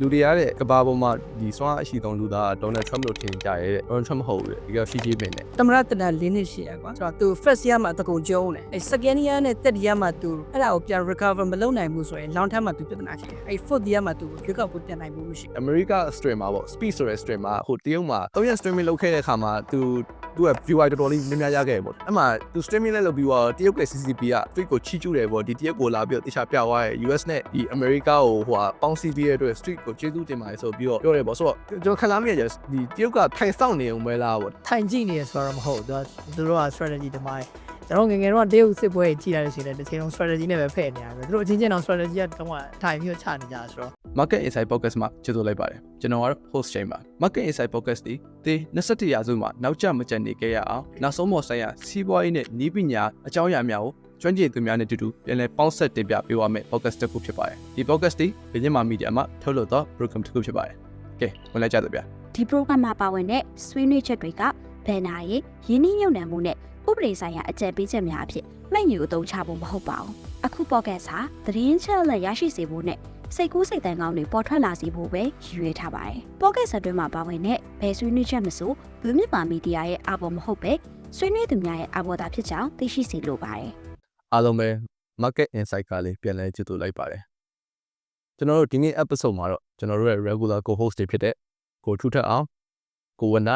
လူတွေရတဲ့ကဘာပေါ်မှာဒီစွမ်းအရှိဆုံးလူသားဒေါ်နယ်ထရမ့်လို့ထင်ကြရဲတဲ့ဒေါ်နယ်ထရမ့်မဟုတ်ဘူးဒီကရှိကြီးပင်နဲ့သမရတနာ၄နှစ်ရှိရကွာဆိုတော့သူ first year မှာတကုံကျုံးတယ်အဲ second year နဲ့ third year မှာသူအဲ့ဒါကိုပြန် recover မလုပ်နိုင်ဘူးဆိုရင် long term မှာသူပြဿနာရှိတယ်အဲ fourth year မှာသူရွေးကောက်ပွဲပြန်နိုင်မှုမရှိ အမေရိက stream မှာပေါ့ speed ဆိုတဲ့ stream မှာဟိုတရုတ်မှာ3ရက် streaming လုပ်ခဲ့တဲ့အခါမှာသူက viewer တော်တော်လေးများများရခဲ့ပေါ့အဲ့မှာသူ streaming လည်းလုပ်ပြီးတော့တရုတ်က CCP က tweet ကိုချီးကျူးတယ်ပေါ့ဒီတရုတ်ကိုလာပြီးတော့တခြားပြသွားရဲ့ US နဲ့ဒီအမေရိကကိုဟိုပေါင်းစည်းပြီးတဲ့အတွက် street ကိုကျေးဇူးတင်ပါတယ်ဆိုပြီးတော့ပြောတယ်ပေါ့ဆိုတော့ကျွန်တော်ခံစားမိရဒီတရုတ်ကထိုင်ဆောင်နေအောင်ပဲလားပေါ့ ထိုင်ကြည့်နေရဆိုတော့မဟုတ်သူတို့က strategy တမိုင်းကျွန်တော်ငယ်ငယ်တော့တရုတ်စစ်ပွဲကြီးကြည့်ရတဲ့ချိန်နဲ့တစ်ချိန်လုံး strategy နဲ့ပဲဖဲ့နေရတယ်သူတို့အချင်းချင်းတော့ strategy ကတော့ထိုင်ပြီးချနေကြဆိုတော့ Market Insight Podcast မှာကျေးဇူးလိုက်ပါတယ်ကျွန်တော်ကတော့ host ချိန်ပါ Market Insight Podcast ဒီ21ရာစုမှာနောက်ကျမကျန်နေခဲ့ရအောင်နောက်ဆုံးပေါ်ဆိုင်ရာစီးပွားရေးနဲ့နည်းပညာအကြောင်းအရာများကိုကျွမ်းကျင်သူများနဲ့တူတူပြန်လည်ပေါင်းဆက်တင်ပြပေးပါမယ် podcast တစ်ခုဖြစ်ပါတယ်ဒီ podcast ဒီဗညမာမီဒီယာမှာထုတ်လွှင့်သော program တစ်ခုဖြစ်ပါတယ်ကဲဝင်လိုက်ကြတော့ဗျာဒီ program မှာပါဝင်တဲ့ဆွေးနွေးချက်တွေကဘယ်နာရေးရင်းနှီးမြှုပ်နှံမှုနဲ့ဥပဒေဆိုင်ရာအကြံပေးချက်များအဖြစ်မှတ်ယူအသုံးချဖို့မဟုတ်ပါဘူးအခု podcast ဟာသတင်းချက်လက်ရရှိစေဖို့နဲ့စိတ်ကူးစိတ်တန်ကောင်းတွေပေါ်ထွက်လာစေဖို့ပဲရည်ရွယ်ထားပါတယ် podcast အတွင်းမှာပါဝင်တဲ့ဘယ်ဆွေးနွေးချက်မဆိုဗညမာမီဒီယာရဲ့အပေါ်မဟုတ်ပဲဆွေးနွေးသူများရဲ့အပေါ်သာဖြစ်ကြောင်းသိရှိစေလိုပါတယ်အားလုံးပဲ Market Insight ကလေးပြန်လဲကြည့်လို့လိုက်ပါတယ်ကျွန်တော်တို့ဒီနေ့ episode မှာတော့ကျွန်တော်တို့ရဲ့ regular co-host တွေဖြစ်တဲ့ကိုထူထက်အောင်ကိုဝန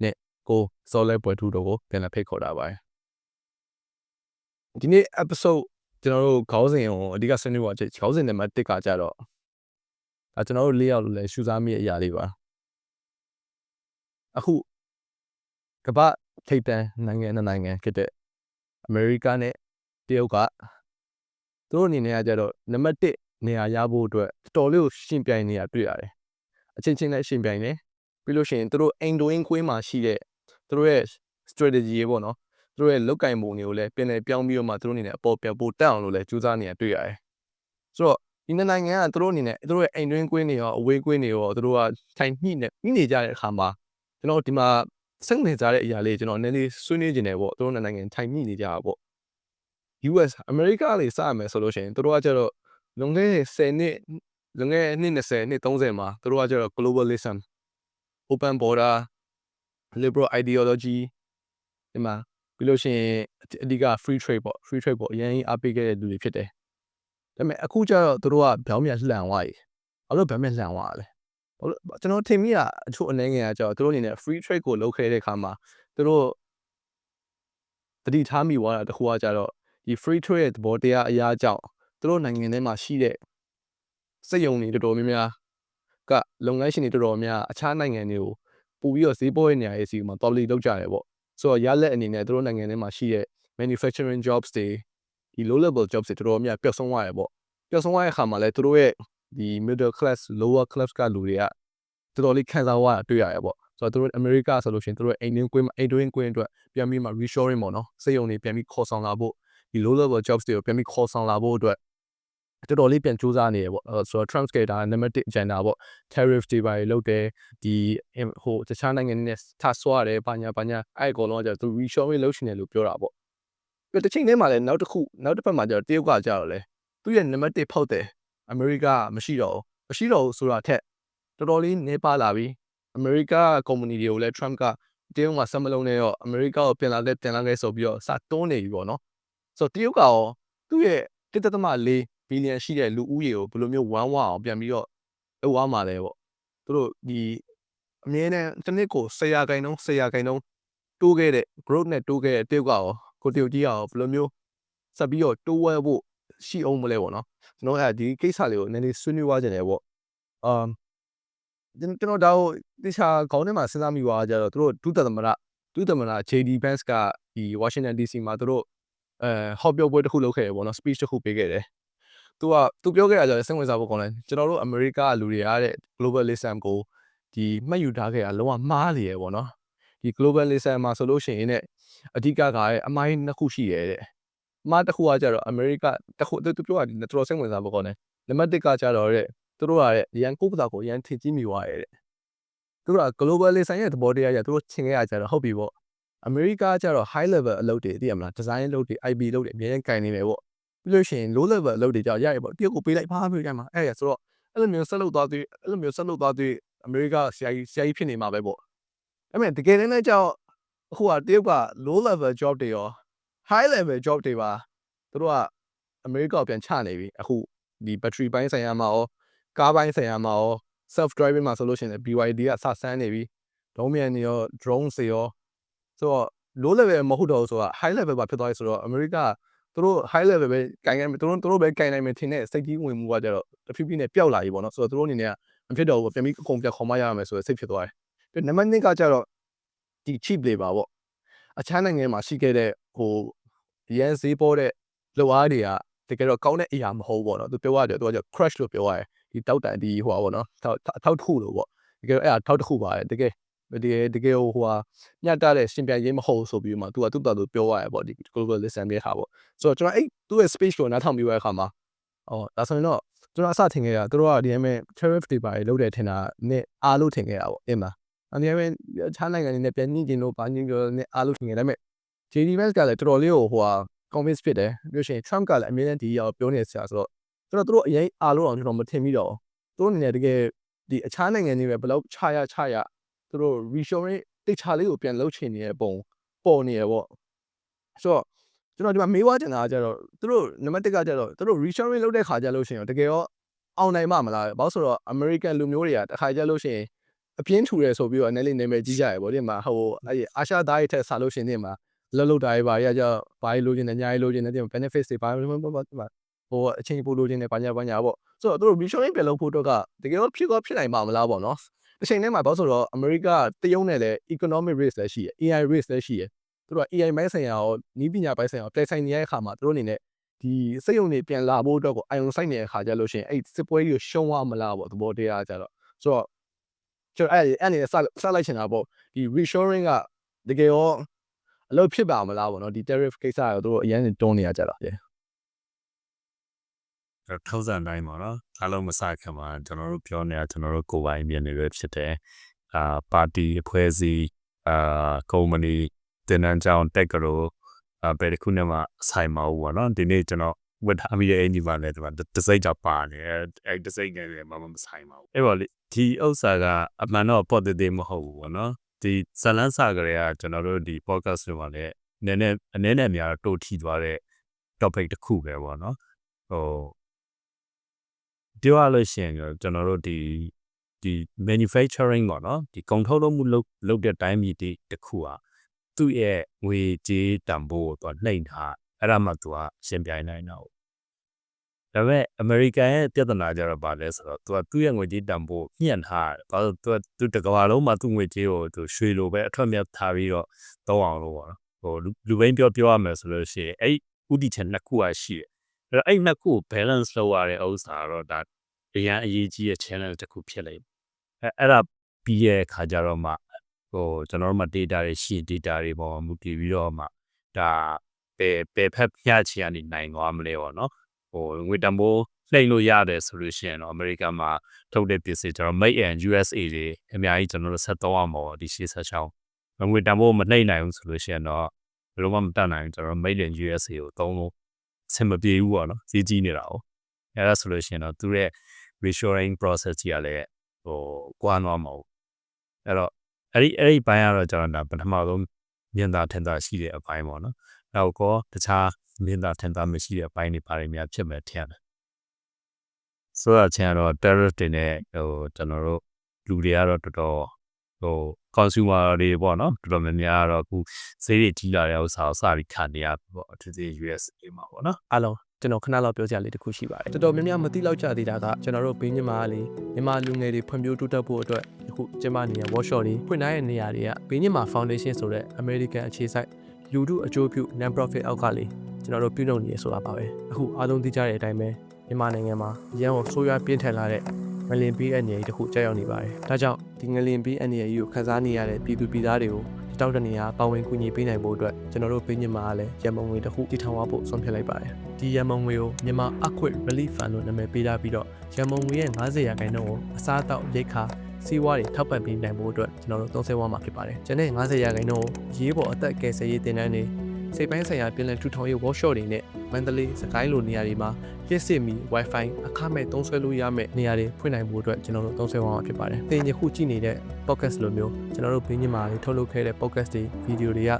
နဲ့ကိုစောလဲပွဲထူတို့ကိုပြန်လဲဖိတ်ခေါ်တာပါတယ်ဒီနေ့ episode ကျွန်တော်တို့ခေါင်းစဉ်ကိုအဓိကဆွေးနွေးပါချင်ခေါင်းစဉ်နံပါတ်1ကကြတော့ဒါကျွန်တော်တို့၄ယောက်လို့လဲရှုစားမိတဲ့အရာလေးပါအခုကမ္ဘာထိပ်တန်းနိုင်ငံဖြစ်တဲ့အမေရိကနဲ့တရုတ်ကသူတို့အနေနဲ့ကြတော့နံပါတ်1နေရာရဖို့အတွက်တော်တော်လေးကိုရှင်ပြိုင်နေတာတွေ့ရတယ်အချင်းချင်းလည်းရှင်ပြိုင်နေပြီးလို့ရှိရင်သူတို့အိမ်တိုင်းခွေးမှာရှိတဲ့သူတို့ရဲ့ strategy ရေပေါ့နော်သူတို့ရဲ့လုတ်ကင်ပုံတွေကိုလည်းပြန်လည်ပြောင်းပြီးတော့မှသူတို့အနေနဲ့အပေါ်ပြန်ပို့တက်အောင်လို့လည်းကြိုးစားနေတာတွေ့ရတယ်ဆိုတော့ဒီနိုင်ငံကသူတို့အနေနဲ့သူတို့ရဲ့အိမ်တွင်းကွင်းတွေရောအဝေးကွင်းတွေရောသူတို့ကထိုင်ညှိနေကြတဲ့အခါမှာကျွန်တော်ဒီမှာစိတ်ဝင်စားတဲ့အရာလေးကျွန်တော်နည်းနည်းဆွေးနွေးခြင်းတယ်ပေါ့သူတို့နိုင်ငံထိုင်ညှိနေကြတာပေါ့ US အမေရိကလေးစရမယ်ဆိုလို့ရှိရင်သူတို့ကကျတော့လွန်ခဲ့တဲ့10နှစ်လွန်ခဲ့တဲ့နှစ်20နှစ်30မှာသူတို့ကကျတော့ globalism open border liberal ideology ဒီမှာပြီးလို့ရှိရင်အဓိက free trade ပေါ့အရင်အားပေးခဲ့တဲ့လူတွေဖြစ်တယ်ဒါပေမဲ့အခုကျတော့သူတို့ကဗျောင်းပြန်လှန်သွားပြီအဲ့လိုဗျောင်းပြန်လှန်သွားတာလေကျွန်တော်ထင်မိတာအချို့အနေငယ်ကကျတော့သူတို့အနေနဲ့ free trade ကိုလုပ်ခဲ့တဲ့အခါမှာသူတို့တတိထားမိသွားတာတခုကကျတော့ဒီ free trade ရဲ့သဘောတရားအရာကြောင့်သူတို့နိုင်ငံထဲမှာရှိတဲ့စက်ရုံတွေတော်တော်များများကလုပ်ငန်းရှင်တွေတော်တော်များအခြားနိုင်ငံတွေကိုပို့ပြီးတော့ဈေးပေါ်တဲ့နေရာတွေစီမှာတော်တော်လေးလောက်ကြတယ်ပေါ့ဆိုတော့ရလက်အနေနဲ့သူတို့နိုင်ငံထဲမှာရှိတဲ့ manufacturing jobs တွေဒီ low level jobs တွေတော်တော်များပျောက်ဆုံးသွားတယ်ပေါ့ပျောက်ဆုံးသွားတဲ့အခါမှာလည်းသူတို့ရဲ့ဒီ middle class lower class ကလူတွေကတော်တော်လေးခံစားသွားတာတွေ့ရတယ်ပေါ့ဆိုတော့သူတို့အမေရိကဆိုလို့ရှိရင်သူတို့အိမ်တွင်းကွင်းအတွက်ပြန်ပြီးမှ reshoring ပေါ့နော်စက်ရုံတွေပြန်ပြီးခေါ်ဆောင်လာဖို့ဒီ low level jobs တွေကိုပြန်ပြီးခေါ်ဆောင်လာဖို့အတွက်တော်တော်လေးပြန်စူးစမ်းနေရပေါ့ဆိုတော့ Trump ကဒါနံပါတ်1 agenda ပေါ့ tariff တွေပါလုပ်တယ်ဒီဟိုတခြားနိုင်ငံတွေနဲ့ထားဆွားတယ်ဘာညာအဲ့အကုန်လုံးကကျသူ reshoring လုပ်ရှင်တယ်လို့ပြောတာပေါ့ပြီးတော့တစ်ချိန်တည်းမှာလည်းနောက်တစ်ဖက်မှာကျတော့တရုတ်ကကျတော့လေသူ့ရဲ့နံပါတ်1ဖောက်တယ်အမေရိကမရှိတော့ဘူးဆိုတာထက်တော်တော်လေးနေပါလာပြီအမေရိကကုမ္ပဏီတွေကိုလည်း Trump ကတရုတ်မှာဆက်မလုံးနဲ့တော့အမေရိကကိုပြန်လာခဲ့ဆိုပြီးတော့စတွန်းနေပြီပေါ့နော်ဆိုတော့တရုတ်ကရောသူ့ရဲ့1.4 ဘီလီယံရှိတဲ့လူဦးရေကိုဘယ်လိုမျိုးဝမ်းဝအောင်ပြန်ပြီးတော့လုပ်သွားမှာလဲပေါ့သူတို့ဒီအမြဲတမ်းတစ်နှစ်ကို10%တိုးခဲ့တဲ့ growth နဲ့တိုးခဲ့တဲ့တရုတ်ကရောကိုတရုတ်ကြီးကရောဘယ်လိုမျိုးဆက်ပြီးတော့တိုးဝဲဖို့ရှိအောင်မလဲပေါ့နော်ကျွန်တော်ဒီကိစ္စလေးကိုနည်းနည်းဆွေးနွေးသွားကြတယ်ပေါ့ကျွန်တော်ဒါကိုတခြားခေါင်းထဲမှာစဉ်းစားမိသွားကြတော့သူတို့ဒုသမ္မတ JD Vance ကဒီ Washington DC မှာသူတို့ဟောပြောပွဲတစ်ခုလုပ်ခဲ့တယ်ပေါ့နော် speech တစ်ခုပေးခဲ့တယ်သူပြောခဲ့တာကြတယ်စိတ်ဝင်စားဖို့ကောင်းတယ်ကျွန်တော်တို့အမေရိကလူတွေအားတဲ့ globalism ကိုဒီမှတ်ယူထားခဲ့တာလုံးဝမှားနေရပေါ့နော်ဒီ globalism မှာဆိုလို့ရှိရင်အဓိကကအမိုင်းနှစ်ခုရှိရတဲ့အမှားတစ်ခုကကြတော့အမေရိကတစ်ခုသူပြောတာတော်တော်စိတ်ဝင်စားဖို့ကောင်းတယ်နံပါတ်1ကကြတော့သူတို့ကရန်ကိုပတာကိုရန်ထင်ကြီးမိသွားရဲ့သူတို့က globalism ရဲ့သဘောတရားကြီးသူတို့ချင်ခဲ့ရကြတော့ဟုတ်ပြီပေါ့အမေရိကကျတော့ high level အလုပ်တွေသိရမလား design အလုပ်တွေ IP အလုပ်တွေအများကြီးကင်နေတယ်ပေါ့ပြီးလို့ရှိရင် low level အလုပ်တွေကြောက်ရရပေါ့တရုတ်ကိုပေးလိုက်ပါပေးကြမှာအဲ့ရဆိုတော့ အဲ့လိုမျိုးဆက်လုပ်သွားသေးအမေရိကဆရာကြီးဖြစ်နေမှာပဲပေါ့အဲ့မဲ့တကယ်တမ်းလည်းကြောက်အခုကတရုတ်က low level job တွေရော high level job တွေပါသူတို့ကအမေရိကကိုပြန်ချနေပြီအခုဒီ battery ပိုင်းဆိုင်ရာမှာရောကားပိုင်းဆိုင်ရာမှာရော self driving မှာဆိုလို့ရှိရင် BYD ကစဆန်းနေပြီဒုံးမြန်တွေရော drone တွေရောဆိုတော့ low level မဟုတ်တော့ဘူးဆိုတာ high level ပါဖြစ်သွားပြီဆိုတော့အမေရိကသူတို့ high level ပဲကင်သူတို့ပဲကင်နိုင်မယ်ထင်တဲ့စိတ်ကြီးဝင်မှုကကြတော့တဖြည်းဖြည်းနဲ့ပျောက်လာပြီပေါ့နော်ဆိုတော့သူတို့အနေနဲ့မဖြစ်တော့ဘူးပြန်ပြီးအကုန်ပြန်ခေါ်မရရမယ်ဆိုတော့စိတ်ဖြစ်သွားတယ်ပြီးနံပါတ်2ကကြတော့ဒီ cheap labor ပေါ့အခြားနိုင်ငံမှာရှိခဲ့တဲ့ရန်ဈေးပေါ်တဲ့လုပ်အားတွေကတကယ်တော့ကောင်းတဲ့အရာမဟုတ်ဘူးပေါ့နော်သူပြောရတယ်သူက crash လို့ပြောရတယ်ဒီတောက်တန်ဒီဟိုပါပေါ့နော်အထောက်တစ်ခုလို့ပေါ့တကယ်အဲ့ဒါထောက်တစ်ခုပါတယ်တကယ်ညတာတဲ့ရှင်ပြန်ရေးမဟုတ်ဆိုပြီးမှသူကသူ့တော်သူပြောရတယ်ပေါ့ဒီ globalism ရဲ့ဟာပေါ့ဆိုတော့ကျွန်တော်အဲ့သူ့ရဲ့ speech ကိုနားထောင်ပြီးရတဲ့အခါမှာဒါဆိုရင်တော့ကျွန်တော်အစထင်ခဲ့တာသူတို့ကဒီအမေ tariff တွေပါတယ်လုပ်တယ်ထင်တာနဲ့အားလို့ထင်ခဲ့တာပေါ့အင်းပါအဲဒီအမေခြားနိုင်ငံတွေနဲ့ပြန်ညှိကျင်လို့ဘာညှိပြောနဲ့အားလို့ထင်ခဲ့ဒါပေမဲ့ JD Vance ကလည်းတော်တော်လေးကိုconvince ဖြစ်တယ်ပြီးလို့ရှိရင် Trump ကလည်းအမြဲတမ်းဒီအရာကိုပြောနေဆရာဆိုတော့သူတို့အရင်အားလို့အောင်ကျွန်တော်မထင်ပြီးတော့သူတို့အနေနဲ့တကယ်ဒီအခြားနိုင်ငံတွေပဲဘယ်လောက်ခြားရသူတို့ reshoring တိတ်ချလေးကိုပြန်လှုပ်ချင်နေတဲ့ပုံပေါ်နေရပေါ့ဆိုတော့ကျွန်တော်ဒီမှာမေးဝါးချင်တာကကြတော့သူတို့နံပါတ်1ကကြတော့သူတို့ reshoring လုပ်တဲ့ခါကြလို့ရှိရင်တကယ်ရောအောင်နိုင်မှာမလားဘာလို့ဆိုတော့ American လူမျိုးတွေကတစ်ခါကြလို့ရှိရင်အပြင်းထူတယ်ဆိုပြီးတော့နာမည်ကြီးကြရပေါ့ဒီမှာအဲ့အာရှသားတွေထက်စားလို့ရှိရင်ဒီမှာလောက်တာတွေပါရကြဘာလို့လိုချင်တယ်ညာလိုချင်တယ်ဒီ benefits တွေဘာလို့အချိန်ပိုလိုချင်တယ်ဘာညာပေါ့ဆိုတော့သူတို့ reshoring ပြန်လုပ်ဖို့တော့ကတကယ်ရောဖြစ်နိုင်မှာမလားပေါ့နော်အချိန်ထဲမှာဘာလို့ဆိုတော့အမေရိကတရုတ်နဲ့လည်း economic risk လည်းရှိရယ် AI risk လည်းရှိရယ်သူတို့က AI ပိုင်းဆိုင်ရာရောနီးပညာပိုင်းဆိုင်ရာရောတိုက်ဆိုင်နေရတဲ့အခါမှာသူတို့အနေနဲ့ဒီစိတ်ယုံတွေပြန်လာဖို့အတွက်ကိုအာရုံစိုက်နေတဲ့အခါကျလို့ရှိရင်အဲ့စစ်ပွဲကြီးကိုရှုံးသွားမလားပေါ့သဘောတရားကြတော့ဆိုတော့ကျွန်တော်အဲ့အနေနဲ့စလိုက်ချင်တာပေါ့ဒီ reshoring ကတကယ်ရောအလုပ်ဖြစ်ပါမလားပေါ့နော်ဒီ tariff ကိစ္စရောသူတို့အရင်တွန်းနေရကြတာထုံးစံတိုင်းပေါ့နော်အားလုံးမစခင်မှာကျွန်တော်တို့ပြောနေတာကျွန်တော်တို့ကိုယ်ပိုင်မြင်နေရဖြစ်တယ်ပါတီအဖွဲ့အစည်းကုမ္ပဏီတင်နန်းကြောင်တက်ကရိုဘယ်တစ်ခုနဲ့မှဆိုင်မဟုတ်ဘူးနော်ဒီနေ့ကျွန်တော်ဝတ်ထားမိတဲ့အင်ဂျီပါနဲ့ဒီမှာတစိမ့်ကြပါနေအဲ့တစိမ့်နဲ့လည်းမဆိုင်ပါဘူးအဲ့ပေါ့လေဒီဥစ္စာကအမှန်တော့ positive မဟုတ်ဘူးပေါ့နော်ဒီဇလန်းစာကလေးကကျွန်တော်တို့ဒီ podcast တွေမှာလည်းနည်းနည်းများတိုးထီသွားတဲ့ topic တစ်ခုပဲပေါ့နော်ပြောရလို့ရှိရင်ကျွန်တော်တို့ဒီ manufacturing ပေါ့နော်ဒီကုန်ထုတ်လုပ်မှုလုပ်တဲ့တိုင်းပြည်တစ်ခုอ่ะသူ့ရဲ့ငွေကြေးတန်ဖိုးကိုသူနှိမ့်ထားအဲ့ဒါမှသူကရှင်းပြနိုင်တော့ဒါပေမဲ့ American ရဲ့ပြဿနာကြတော့ဗာလဲဆိုတော့သူ့ရဲ့ငွေကြေးတန်ဖိုးညှက်ထားတယ်ဘာလို့သူတကဘာလုံးမှာသူ့ငွေကြေးကိုသူရွှေလိုပဲအထွက်မြတ်ထားပြီးတော့သုံးအောင်လို့ပေါ့နော်လူဘိန်းပြောရမယ်ဆိုလို့ရှိရင်အဲ့ဥတီချက်နှစ်ခုရှိတယ်အဲ့နှစ်ခုကို balance လုပ်ရတဲ့ဥစ္စာတော့ဒါအရေးကြီးတဲ့ challenge တစ်ခုဖြစ်လိမ့်မယ်အဲ့ဒါပြီးရဲ့ခါကြတော့မှကျွန်တော်တို့မှာ data တွေရှိ data တွေပေါ်မူတည်ပြီးတော့မှဒါဘယ်ဖက်မျှချင်ကနေနိုင်သွားမလဲပေါ့နော်ငွေတန်ဖိုးလှိမ့်လို့ရတယ်ဆိုလို့ရှိရင်တော့ America မှာထုတ်တဲ့ပစ္စည်းကျွန်တော် Made in USA တွေအများကြီးကျွန်တော်တို့ဆက်သုံးအောင်ပေါ့ဒီရှေ့ဆက်ချောင်းငွေတန်ဖိုးမနှိမ့်နိုင်ဘူးဆိုလို့ရှိရင်တော့ဘယ်လိုမှမတတ်နိုင်ဘူးကျွန်တော် Made in USA ကိုသုံးလို့အဆင်မပြေဘူးပေါ့နော်ဈေးကြီးနေတာ哦အဲ့ဒါဆိုလို့ရှိရင်တော့သူရဲ့ reshoring process ကြီးကလည်းကွာသွားမှာ哦အဲ့တော့အဲ့ဒီဘိုင်းကတော့ကျွန်တော်ဒါပထမဆုံးမြင်သာထင်သာရှိတဲ့အပိုင်းပေါ့နော်နောက်ကောတခြားမြင်သာထင်သာမရှိတဲ့အပိုင်းတွေဘာတွေများဖြစ်မယ်ထင်တယ်ဆိုတော့ချင်တော့ terrorist တွေနဲ့ကျွန်တော်တို့လူတွေကတော့တော်တော်consumer တွေပေါ့နော်တော်တော်များများကတော့အခုဈေးတွေကြီးလာတဲ့ဥစ္စာကိုစပြီးခံနေရပေါ့အထူးသဖြင့် USA မှာပေါ့နော်အားလုံးကျွန်တော်ခဏလောက်ပြောကြလေးတစ်ခုရှိပါတယ်တော်တော်များများမသိလောက်ကြသေးတာကကျွန်တော်တို့ဘေးမြန်မာကလေမြန်မာလူငယ်တွေဖွံ့ဖြိုးတိုးတက်ဖို့အတွက်အခုကျမနေရ workshop တွေဖွင့်ထားတဲ့နေရာတွေကဘေးမြန်မာ foundation ဆိုတဲ့ American အခြေစိုက်လူထုအကျိုးပြု non-profit အောက်ကလေကျွန်တော်တို့ပြုလုပ်နေရဆိုတာပါပဲအခုအားလုံးသိကြတဲ့အတိုင်းပဲမြန်မာနိုင်ငံမှာရန်ကိုဆိုးရွားပြင်းထန်လာတဲ့ငလင်ပေးအန္တရာယ်တစ်ခုကြောက်ရောက်နေပါတယ်ဒါကြောင့်ဒီငလင်ပေးအန္တရာယ်ကြီးကိုခန်းစားနေရတဲ့ပြည်သူပြည်သားတွေကိုတောက်တနေရပါဝင်ကူညီပေးနိုင်ဖို့အတွက်ကျွန်တော်တို့ပေးညမှာလည်းရန်မုံငွေတစ်ခုတည်ထောင်ဖို့ဆုံးဖြတ်လိုက်ပါတယ်ဒီရန်မုံငွေကိုမြန်မာ Earthquake Relief Fund လို့နာမည်ပေးထားပြီးတော့ရန်မုံငွေရဲ့90%ကိုအစားအသောက်ရိက္ခာစီးပွားတွေထောက်ပံ့ပေးနိုင်ဖို့အတွက်ကျွန်တော်တို့သုံးစွဲသွားမှာဖြစ်ပါတယ်ကျန်တဲ့90%ကိုရေးပေါ်အသက်ကယ်ဆယ်ရေးတင်နန်းတွေစိတ်ပိုင်းဆိုင်ရာပြည်လည်ထူထောင်ရေး workshop တွေနဲ့ မန္တလေးစကိုင်းလိုနေရာတွေမှာလျှက်စစ်မီ Wi-Fi အခမဲ့သုံးစွဲလို့ရမယ့်နေရာတွေဖွင့်နိုင်ဖို့အတွက်ကျွန်တော်တို့သုံးစွဲသွားမှာဖြစ်ပါတယ်။သင်ယခုကြည့်နေတဲ့ podcast လိုမျိုးကျွန်တော်တို့ဘင်းညမှာထုတ်လုပ်ခဲ့တဲ့ podcast တွေဗီဒီယိုတွေက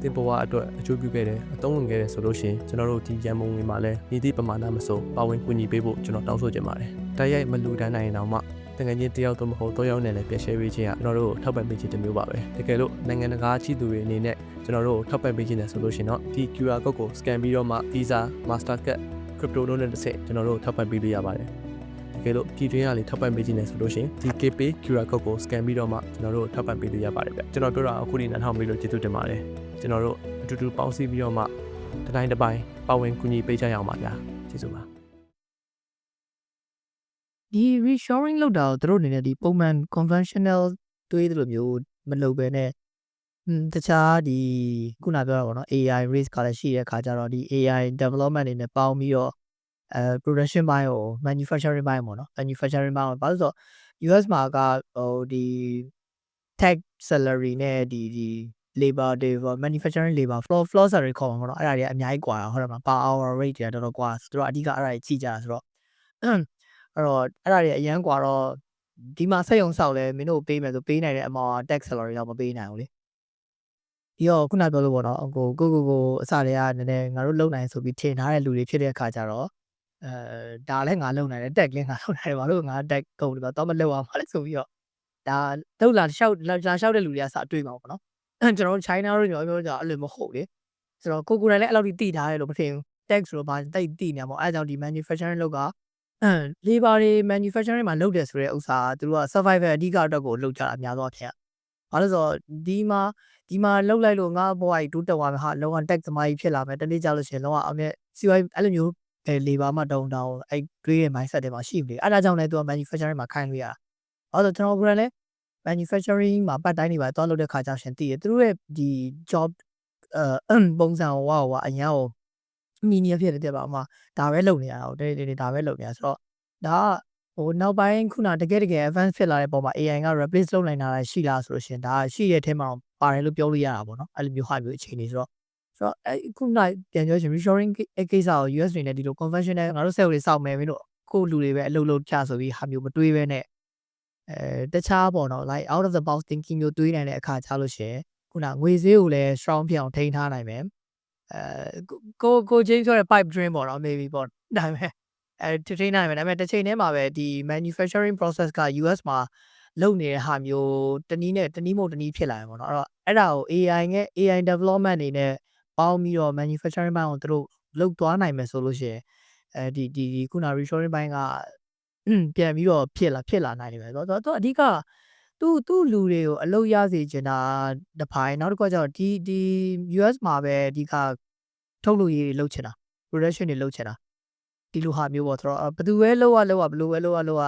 သင်ပေါ်အတွက်အကျိုးပြုခဲ့တယ်အသုံးဝင်ခဲ့တယ်ဆိုလို့ရှိရင်ကျွန်တော်တို့ဒီရန်ပုံငွေမှာလည်းညီတိပမာဏမစိုးပါဝင်ကူညီပေးဖို့ကျွန်တော်တောင်းဆိုချင်ပါတယ်။တိုက်ရိုက်မလူတန်းနိုင်အောင်မှတကယ်ချင်းတယောက်တော့မဟုတ်တော့ရောက်နေလည်းပြန် share ပေးခြင်းကကျွန်တော်တို့ထောက်ပံ့ပေးခြင်းတစ်မျိုးပါပဲ။တကယ်လို့နိုင်ငံတကာကြီးသူတွေအနေနဲ့ကျွန်တော်တို့ထောက်ပံ့ပေးခြင်းနဲ့ဆိုလို့ရှိရင်တော့ဒီ QR code ကို scan ပြီးတော့မှ Visa Mastercard Crypto တို့နဲ့တစ်ဆက်ကျွန်တော်တို့ထောက်ပံ့ပေးလို့ရပါတယ်။တကယ်လို့ပြည်တွင်းကလေထောက်ပံ့ပေးခြင်းနဲ့ဆိုလို့ရှိရင်ဒီ KPay QR code ကို scan ပြီးတော့မှကျွန်တော်တို့ထောက်ပံ့ပေးလို့ရပါတယ်ဗျ။ကျွန်တော်ပြောတာအခုဒီနားထောင်ပြီးလို့ကျေးဇူးတင်ပါတယ်။ကျွန်တော်တို့အတူတူပေါင်းစည်းပြီးတော့မှတစ်တိုင်းတစ်ပိုင်းပါဝင်ကူညီပေးကြရအောင်ပါဗျာကျေးဇူးပါဒီ reshoring လောက်တာကိုတို့အနေနဲ့ဒီပုံမှန် conventional တွေးသလိုမျိုးမလုပ်ဘဲနဲ့တခြားဒီခုနပြောတာပေါ့နော် AI risk ကလည်းရှိတဲ့ခါကျတော့ဒီ AI development တွေနဲ့ပေါင်းပြီးတော့ production ဘိုင်းကို manufacturing ဘိုင်းပေါ့နော် manufacturing ဘိုင်းကိုဘာလို့ဆိုတော့ US မှာကဟိုဒီ tech salary နဲ့ဒီ labor တွေ manufacturing labor floor salary ခေါ်မှာပေါ့နော်အဲ့ဒါတွေအများကြီးกว่าဟုတ်တယ်မလား per hour rate တွေတော်တော်กว่าဆိုတော့အဓိကအဲ့ဒါတွေကြည့်ကြတာဆိုတော့အဲ့တော့အဲ့ဒါတွေအရန်กว่าတော့ဒီမှာစက်ရုံဆောက်လဲမင်းတို့ပေးမယ်ဆိုပေးနိုင်တဲ့အမောင် tax salary တော့မပေးနိုင်ဘူးလေဒီတော့ခုနပြောလို့ပေါ့နော်ကိုအစတည်းကနည်းနည်းငါတို့လုံနိုင်ဆိုပြီးထင်ထားတဲ့လူတွေဖြစ်တဲ့အခါကျတော့ဒါလည်းငါလုံနိုင်တယ် tag လည်းငါလုံနိုင်တယ်ဘာလို့ငါ tag ကုန်တယ်တော့မလုံအောင်ပါလဲဆိုပြီးတော့ဒါလောက်လာရှောက်တဲ့လူတွေကစအတွေ့မှာပေါ့နော်ကျွန်တော်တို့ China တို့ပြောကြအဲ့လိုမဟုတ်လေဆိုတော့ကိုယ်တိုင်လည်းအဲ့လောက်ထိတည်ထားတယ်လို့မထင်ဘူး tag ဆိုတော့ဘာတိတ်တည်နေမှာပေါ့အဲ့ကြောင့်ဒီ manufacturing လောက်ကlabor တွေ manufacturing မှာလုပ်တယ်ဆိုတဲ့ဥစ္စာသူတို့က survival အဓိကအတွက်ကိုလုပ်ကြတာအများဆုံးအဖြစ်ဘာလို့ဆိုတော့ဒီမှာလောက်လိုက်လို့ငါဘဝကြီးတိုးတက်သွားမယ်ဟာလောက tech သမားကြီးဖြစ်လာမယ်တနေ့ကျလို့ရှိရင်လောကအမြဲစီဝိုင်းအဲ့လိုမျိုး labor မှာတောင်းအဲ့တွေးရဲ့ mindset တွေမှာရှိပြီအဲ့ဒါကြောင့်လည်းသူက manufacturing မှာခိုင်းလို့ရတာအဲ့တော့ကျွန်တော်ကလည်း manufacturing မှာပတ်တိုင်းတွေပါသွားလုပ်တဲ့ခါကျရှင်တည်ရသူတို့ရဲ့ဒီ job ပုံစံဝါအရန်ကိုမီနီဖြစ်တဲ့ပါမှာဒါပဲလုပ်နေရတာဟုတ်တယ်ဒါပဲလုပ်နေရဆိုတော့ဒါကဟိုနောက်ပိုင်းခုနတကယ် advance ဖြစ်လာတဲ့ပုံမှာ AI က replace လုပ်နိုင်တာရှိလားဆိုလို့ရှင်ဒါရှိတဲ့အထဲမှာပါတယ်လို့ပြောလို့ရတာပေါ့နော်အဲ့လိုမျိုးဟာမျိုးအခြေအနေဆိုတော့ခုနပြန်ပြောချင် reshoring ကိစ္စကို US တွေနဲ့ဒီလို conventional ငါတို့ sale တွေစောက်မယ်မင်းတို့ကိုလူတွေပဲအလုပ်ချဆိုပြီးဟာမျိုးမတွေးပဲနဲ့တခြားပေါ့နော် like out of the box thinking မျိုးတွေးနိုင်တဲ့အခါကျလို့ရှင်ခုနငွေဈေးကိုလည်း strong ဖြစ်အောင်ထိန်းထားနိုင်မယ်ကိုချင်းပြောတဲ့ pipe dream ပေါ့နော် maybe ပေါ့ဒါပေမဲ့ထိန်းနိုင်မယ်ဒါပေမဲ့တစ်ချိန်တည်းမှာပဲဒီ manufacturing process က US မှာလုပ်နေတဲ့ဟာမျိုးတနည်းမဟုတ်တနည်းဖြစ်လာတယ်ပေါ့နော်အဲ့တော့အဲ့ဒါကို AI development အနေနဲ့ပေါင်းပြီးတော့ manufacturing ဘိုင်းကိုသူတို့လုပ်သွားနိုင်မယ်ဆိုလို့ရှိရင်ဒီခုန reshoring ဘိုင်းကပြန်ပြီးတော့ဖြစ်လာနိုင်တယ်ပဲဆိုတော့သူအဓိကသူ့လူတွေကိုအလုပ်ရစေချင်တာတစ်ပိုင်းနောက်တစ်ခုကကျတော့ဒီ US မှာပဲအဓိကထုတ်လုပ်ရေးတွေလုပ်ချင်တာ production တွေလုပ်ချင်တာဒီလိုဟာမျိုးပေါ့ဆိုတော့ဘယ်သူပဲလုပ်ရဘယ်လိုပဲလုပ်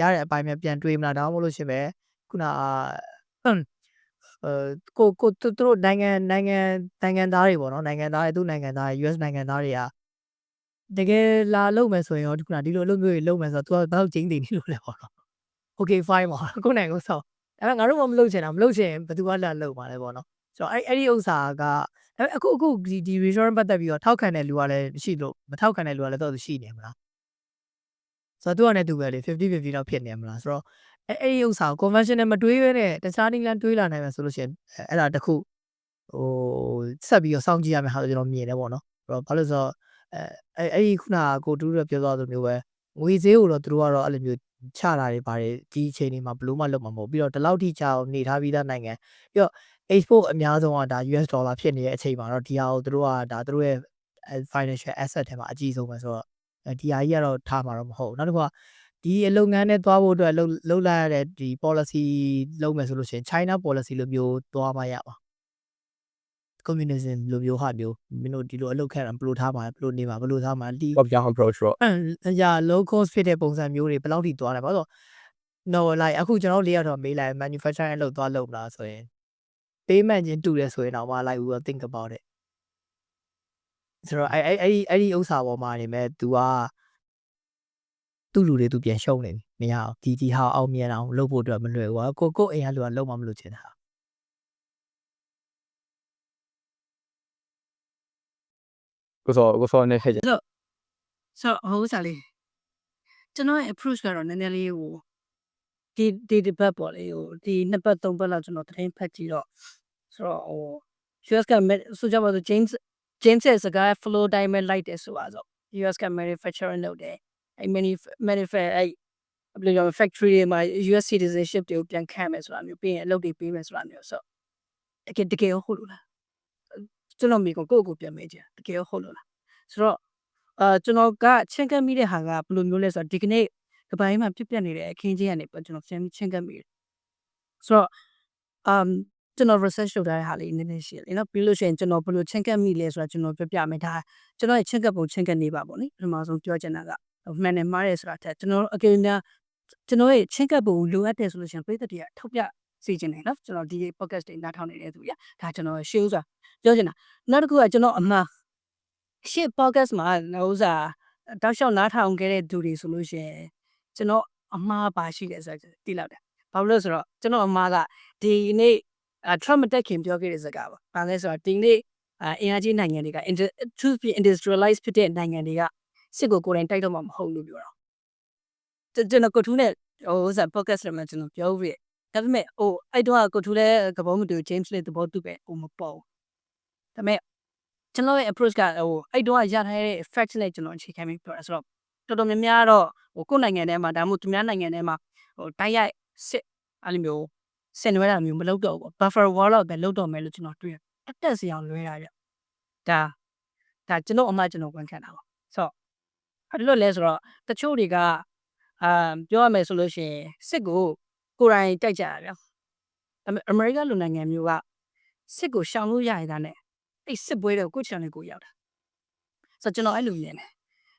ရတဲ့အပိုင်းပဲပြန်တွေးမလားဒါမှမဟုတ်လို့ရှင်ပဲခုနကိုသူတို့နိုင်ငံသားတွေပေါ့နော်နိုင်ငံသားတွေသူ့နိုင်ငံသားတွေ US နိုင်ငံသားတွေကတကယ်လာလုပ်မယ်ဆိုရင်ရောခုနဒီလိုအလုပ်မျိုးတွေလုပ်မယ်ဆိုတော့ तू ကဘယ်တော့ကျင်းနေလို့လဲပေါ့နော် Okay fine ပါကိုနိုင်ကိုဆောက်ဒါပေမဲ့ငါတို့မလုပ်ချင်ဘယ်သူကလာလုပ်မှာလဲပေါ့နော်ဆိုတော့အဲ့ဒီဥစ္စာကအခုဒီ resort ပတ်သက်ပြီးတော့ထောက်ခံတဲ့လူကလည်းရှိလို့မထောက်ခံတဲ့လူကလည်းတော့ရှိနေမလားဆိုတော့သူကလည်းသူပဲလေ50-50တော့ဖြစ်နေမလားဆိုတော့အဲ့ဒီဥစ္စာကို conventional မတွေးဘဲနဲ့တခြားနည်းလမ်းတွေးလာနိုင်မယ်ဆိုလို့ရှိရင်အဲ့ဒါတခုဟိုဆက်ပြီးတော့စောင့်ကြည့်ရမယ်ဟာကျွန်တော်မြင်တယ်ပေါ့နော်ဘာလို့ဆိုတော့အဲ့ဒီခုနကကိုတူးရပြောသွားသလိုမျိုးပဲငွေဈေးကိုတော့သူတို့ကတော့အဲ့လိုမျိုးချတာတွေပါတယ်ဒီအချိန်တွေမှာဘလို့မှလုပ်မှာမဟုတ်ပြီးတော့ဒီလောက်ထိချအောင်နေထားပြီးသားနိုင်ငံပြီးတော့ export အများဆုံးကဒါ US dollar ဖြစ်နေတဲ့အချိန်မှာတော့ဒီဟာကိုသူတို့ကဒါသူတို့ရဲ့ financial asset ထဲမှာအကြီးဆုံးပဲဆိုတော့ဒီဟာကြီးကတော့ထားမှာတော့မဟုတ်ဘူးနောက်တစ်ခုကဒီအလုပ်ငန်းနဲ့သွားဖို့အတွက်လှုပ်လိုက်ရတဲ့ဒီ policy လုပ်မယ်ဆိုလို့ရှိရင် China policy လိုမျိုးသွားမှရပါcommunism လိုမျိုးဟာမျိုးမင်းတို့ဒီလိုအလုပ်ခန့်တာဘယ်လိုထားမှာဘယ်လိုနေမှာဘယ်လိုထားမှာဒီ top-down approach တော့low cost ဖြစ်တဲ့ပုံစံမျိုးတွေဘယ်လောက်ထိသွားလဲဘာလို့ no like အခုကျွန်တော်၄ရောက်တော့မေးလိုက် manufacturing အလုပ်သွားလုပ်လားဆိုရင် payment ချင်းတူတယ်ဆိုရင်တော့မလိုက်ဘူး think about it ဆိုတော့အဲ့ဒီဥစ္စာပေါ်မှာနေမဲ့ तू ကသူ့လူတွေ तू ပြန်ရှုံးနေပြီမရအောင်ဒီဟာအောင်မြင်အောင်လုပ်ဖို့အတွက်မလွယ်ဘူးကိုအိမ်ကလူကလုံးမမလို့ချင်တာ ကိုစောနဲ့ဟဲ့ကြ ဆိုဟိုစားလေးကျွန်တော်ရဲ့ approach ကတော့နည်းနည်းလေးဟိုဒီ debate ပေါ့လေဟိုဒီနှစ်ပတ်သုံးပတ်လောက်ကျွန်တော်သတင်းဖတ်ကြည့်တော့ဆိုတော့ဟို US ကဆိုကြပါစို့ James ရဲ့စကား flow တိုင်းပဲလိုက်တယ်ဆိုပါတော့ US က manufacturing လုပ်တယ်အဲ့ manufacture အဲ့ဘယ်လိုပြော factory တွေမှာ US citizenship တွေကိုပြန်ခံမယ်ဆိုတာမျိုးပြီးရင်အလုပ်တွေပေးမယ်ဆိုတာမျိုးဆိုတကယ်ဟုတ်လို့လားကျွန်တော်မိကိုပြန်မေးကြတကယ်ဟုတ်လို့လားဆိုတော့ကျွန်တော်ကချင်းကပ်မိတဲ့ဟာကဘယ်လိုမျိုးလဲဆိုတော့ဒီကနေ့ကပိုင်းမှာပြစ်ပြတ်နေတဲ့အခင်းချင်းကနေကျွန်တော်ချင်းကပ်မိတယ်ဆိုတော့ကျွန်တော် research လုပ်ထားတဲ့ဟာလေးနည်းနည်းရှိတယ်နော်ပြီးလို့ရှိရင်ကျွန်တော်ဘယ်လိုချင်းကပ်မိလဲဆိုတာကျွန်တော်ပြပြမယ်ဒါကျွန်တော်ရဲ့ချင်းကပ်ပုံချင်းကပ်နေပါပေါ့နိပထမဆုံးပြောချင်တာကမှန်တယ်မှားတယ်ဆိုတာတက်ကျွန်တော်အကယ်၍ကျွန်တော်ရဲ့ချင်းကပ်ပုံလိုအပ်တယ်ဆိုလို့ရှိရင်ပြည်သက်တွေကထောက်ပြစီခြင်းတယ်နော်ကျွန်တော်ဒီ podcast တွေနားထောင်နေတဲ့သူကြီးဒါကျွန်တော်ရှေးဥစွာပြောချင်တာနောက်တစ်ခုကကျွန်တော်အမှားရှေ့ podcast မှာဥစားတောက်လျှောက်နားထောင်ခဲ့တဲ့သူတွေဆိုလို့ရှိရင်ကျွန်တော်အမှားပါရှိတယ်ဆိုတော့သိလောက်တယ်ဘာလို့လဲဆိုတော့ကျွန်တော်အမှားကဒီနေ့Trump တက်ခင်ပြောခဲ့တဲ့စကားပါဘာလဲဆိုတော့ဒီနေ့အင်အားကြီးနိုင်ငံတွေက industrialize ဖြစ်တဲ့နိုင်ငံတွေကစစ်ကိုကိုယ်တိုင်တိုက်တော့မှမဟုတ်လို့ပြောတော့ကျွန်တော်ကိုထူးနဲ့ဟိုစား podcast မှာကျွန်တော်ပြောပြီးဒါပေမဲ့ဟိုအဲ့တော့ကိုထူးလည်းကဘောမတူ James လည်းသဘောတူပဲဟိုမပေါ့ဒါပေမဲ့ကျွန်တော်ရဲ့ approach ကဟိုအဲ့တော့ရထားတဲ့ fact နဲ့ကျွန်တော်အခြေခံပြီးပြောတာဆိုတော့တော်တော်များများတော့ဟိုကိုယ်နိုင်ငံထဲမှာဒါမှမဟုတ်သူများနိုင်ငံထဲမှာဟိုတိုက်ရိုက်စစ်အဲ့လိုမျိုးဆင်နွှဲတာမျိုးမလုပ်တော့ဘူး buffer wall တော့ပဲလုပ်တော့မယ်လို့ကျွန်တော်တွေ့အတက်စီအောင်လွှဲတာကြဒါကျွန်တော်အမှကျွန်တော်ဝန်ခံတာပါဆိုတော့အဲ့လိုလဲဆိုတော့တချို့တွေကပြောရမယ်ဆိုလို့ရှိရင်စစ်ကိုကိုယ်တိုင်တိုက်ကြတာဗျာအမေရိကလူနိုင်ငံမျိုးကစစ်ကိုရှောင်လို့ရရတာနဲ့အဲ့စစ်ပွဲတွေကိုချန်လေးကိုရောက်တာဆိုတော့ကျွန်တော်အဲ့လိုမြင်တယ်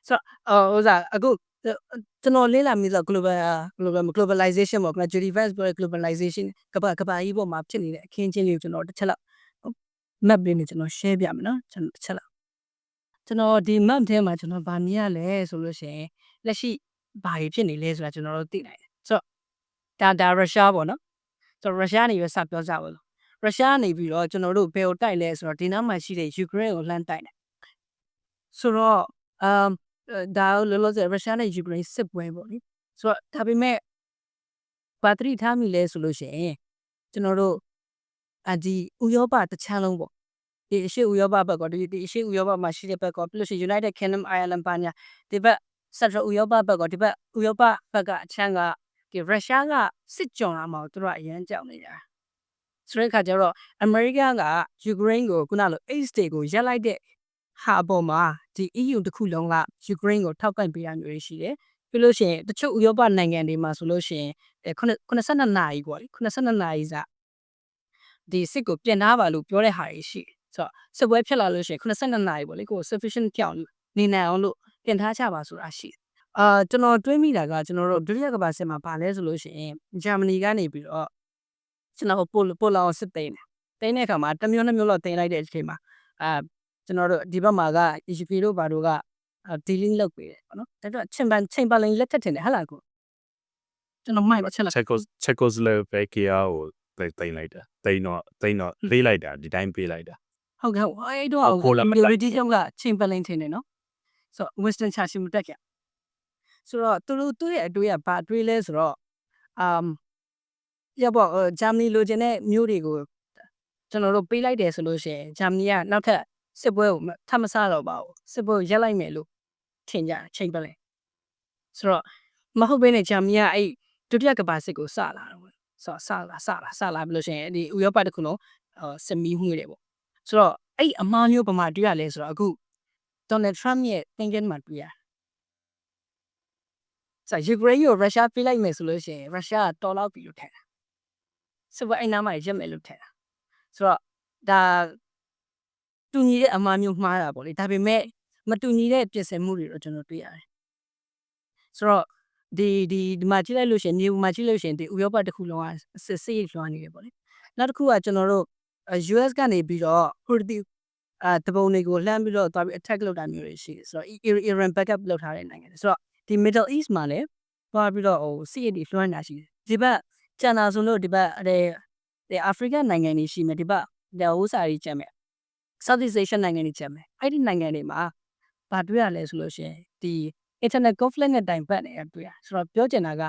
ဆိုတော့ဟိုစားအခုကျွန်တော်လေးလာမိဆို globalization ပေါ့ Judy Vance ပြောတဲ့ globalization ကဘာကြီးပေါ်မှာဖြစ်နေတဲ့အခင်းချင်းလေးကိုကျွန်တော်တစ်ချက်လောက် map လေးနဲ့ကျွန်တော် share ပြမယ်နော်ကျွန်တော်တစ်ချက်လောက်ကျွန်တော်ဒီ map ထဲမှာကျွန်တော်ဗာမြင်ရလဲဆိုလို့ရှိရင်လက်ရှိဘာတွေဖြစ်နေလဲဆိုတာကျွန်တော်တို့သိနိုင်တယ်ဆိုတော့ဒါရုရှားပေါ့နော်ဆိုတော့ရုရှားနေရစပြောကြပါလို့ရုရှားနေပြီးတော့ကျွန်တော်တို့ဘယ်ကိုတိုက်လဲဆိုတော့ဒီနားမှာရှိတဲ့ Ukraine ကိုလှမ်းတိုက်တယ်ဆိုတော့ဒါလောလောဆယ်ရုရှားနဲ့ယူကရိန်းစစ်ပွဲပေါ့လေဆိုတော့ဒါပေမဲ့ဘာတတိထားမိလဲဆိုလို့ရှိရင်ကျွန်တော်တို့ဒီဥရောပတစ်ချမ်းလုံးပေါ့ဒီအရှေ့ဥရောပဘက်ကဒီအရှေ့ဥရောပမှာရှိတဲ့ဘက်ကပြီးလို့ရှိရင် United Kingdom Ireland ပါညာဒီဘက် Central ဥရောပဘက်ကဒီဘက်ဥရောပဘက်ကအချမ်းကဒီရုရှားကစစ်ကြောင်လာမှာသူတို့ကအရန်ကြောက်နေကြတာဆိုတဲ့အခါကျတော့ America ကယူကရိန်းကိုခုနလို Ace Day ကိုရက်လိုက်တဲ့ဟာအပေါ်မှာဒီ EU တစ်ခုလုံးကယူကရိန်းကိုထောက်ကန်ပေးရမျိုးရှိတယ်ပြီးလို့ရှိရင်တချို့ဥရောပနိုင်ငံတွေမှာဆိုလို့ရှိရင်82နာရီပေါ့လေ82နာရီစာဒီစစ်ကိုပြင်ထားပါလို့ပြောတဲ့ဟာတွေရှိဆိုတော့စစ်ပွဲဖြစ်လာလို့ရှိရင်82နာရီပေါ့လေကို sufficient ကြောင်နေနိုင်အောင်လို့ပြင်ထားချပါဆိုတာရှိကျွန်တော်တွေးမိတာကကျွန်တော်တို့ဒုတိယကမ္ဘာစစ်မှာဗာလဲဆိုလို့ရှိရင်ဂျာမနီကနေပြီးတော့ကျွန်တော်ပိုလောင်စစ်သိမ်းတဲ့အခါမှာတစ်မျိုးနှစ်မျိုးလောက်တင်လိုက်တဲ့အချိန်မှာကျွန်တော်တို့ဒီဘက်မှာက EGP တို့ဘာတို့ကdealing လုပ်ပေးတယ်ပေါ့နော်ဒါတော့ချိန်ပါလင်လက်ထက်တင်တယ်ဟဲ့လားကိုကျွန်တော်မိုက်ပါချက်လား Czechoslovakia ကိုတိတ်လိုက်တာတိတ်တော့လေးလိုက်တာဒီတိုင်းပေးလိုက်တာ ဟုတ်ကဲ့အဲ့တော့military ကချိန်ပါလင်တင်တယ်နော်ဆိုတော့ Winston Churchill မတက်ကြဆိုတော့သူရဲ့အတွေ့အဘာအတွေ့လဲဆိုတော့ရပေါ့ဂျာမနီလိုချင်တဲ့မျိုးတွေကိုကျွန်တော်တို့ပေးလိုက်တယ်ဆိုလို့ရှိရင်ဂျာမနီကနောက်ထပ်စစ်ပွဲကိုထပ်မဆတော့ပါဘူးစစ်ပွဲကိုရက်လိုက်မယ်လို့ထင်ကြတယ်ချိန်ပါလေဆိုတော့မဟုတ်ဘဲနဲ့ဂျာမနီကအဲ့ဒုတိယကမ္ဘာစစ်ကိုစလာတော့ဆိုတော့စလာပြီးလို့ရှိရင်ဒီဥရောပတစ်ခုလုံးစစ်မီးမှုတွေပေါ့ဆိုတော့အဲ့အမှားမျိုးပမာတွေ့ရလဲဆိုတော့အခု Donald Trump ရဲ့ thinking မှာတွေ့ရဆိုယူကရိန်းကိုရုရှားပေးလိုက်မယ်ဆိုလို့ရှိရင်ရုရှားကတော်လောက်ပြီလို့ထင်တာစစ်ပွဲအဲ့နားမှာရက်မယ်လို့ထင်တာဆိုတော့ဒါတူညီတဲ့အမှားမျိုးမှားတာပေါ့လေဒါပေမဲ့မတူညီတဲ့ပြင်ဆင်မှုတွေတော့ကျွန်တော်တွေ့ရတယ်ဆိုတော့ဒီမှာကြည့်လိုက်လို့ရှိရင်မြေမှာကြည့်လို့ရှိရင်ဒီဥရောပတစ်ခုလုံးကစစ်ရေးလွှမ်းနေတယ်ပေါ့လေနောက်တစ်ခုကကျွန်တော်တို့ US ကနေပြီးတော့ဟိုဒီတပုံတွေကိုလှမ်းပြီးတော့သွားပြီး attack လုပ်တာမျိုးတွေရှိတယ်ဆိုတော့ Iran backup လုပ်ထားတဲ့နိုင်ငံတွေဆိုတော့ဒီ Middle East မှာလည်းသွားပြီးတော့စစ်ရေးလွှမ်းနေတာရှိတယ်ဒီဘက်ကျန်တာဆိုလို့ဒီဘက်အာဖရိကနိုင်ငံတွေရှိမယ်ဒီဘက်ဟိုစာကြီးကျန်မယ် Southeast Asian နိုင်ငံတွေချက်မယ်အဲ့ဒီနိုင်ငံတွေမှာဘာတွေ့ရလဲဆိုလို့ရှိရင်ဒီ internet conflict နဲ့တိုင်ပတ်နေတာတွေ့ရဆိုတော့ပြောချင်တာက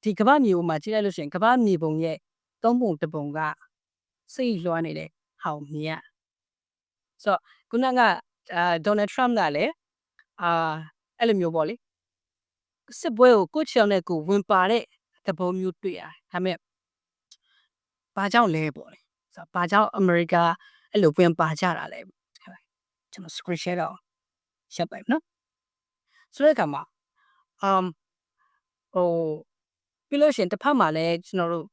ဒီကမ္ဘာမြေပုံမှာကြည့်လိုက်လို့ရှိရင်ကမ္ဘာမြေပုံရဲ့သုံးပုံတစ်ပုံကစိတ်လွှမ်းနေတဲ့ဟောင်မြင်ရဆိုတော့ခုနကDonald Trump ကလည်းအဲ့လိုမျိုးပေါ့လေစစ်ပွဲကိုကိုချောင်နဲ့ကိုဝင်ပါတဲ့သဘောမျိုးတွေ့ရတယ်ဒါပေမဲ့ဘာကြောင့်လဲပေါ့လေဆိုတော့ဘာကြောင့်အမေရိကအဲ့လိုဝင်ပါကြတာလဲကျွန်တော် screen share တော့ရှက်ပါမယ်နော်ဆိုတဲ့အခါမှာဟိုပြီးလို့ရှိရင်တစ်ဖက်မှာလည်းကျွန်တော်တို့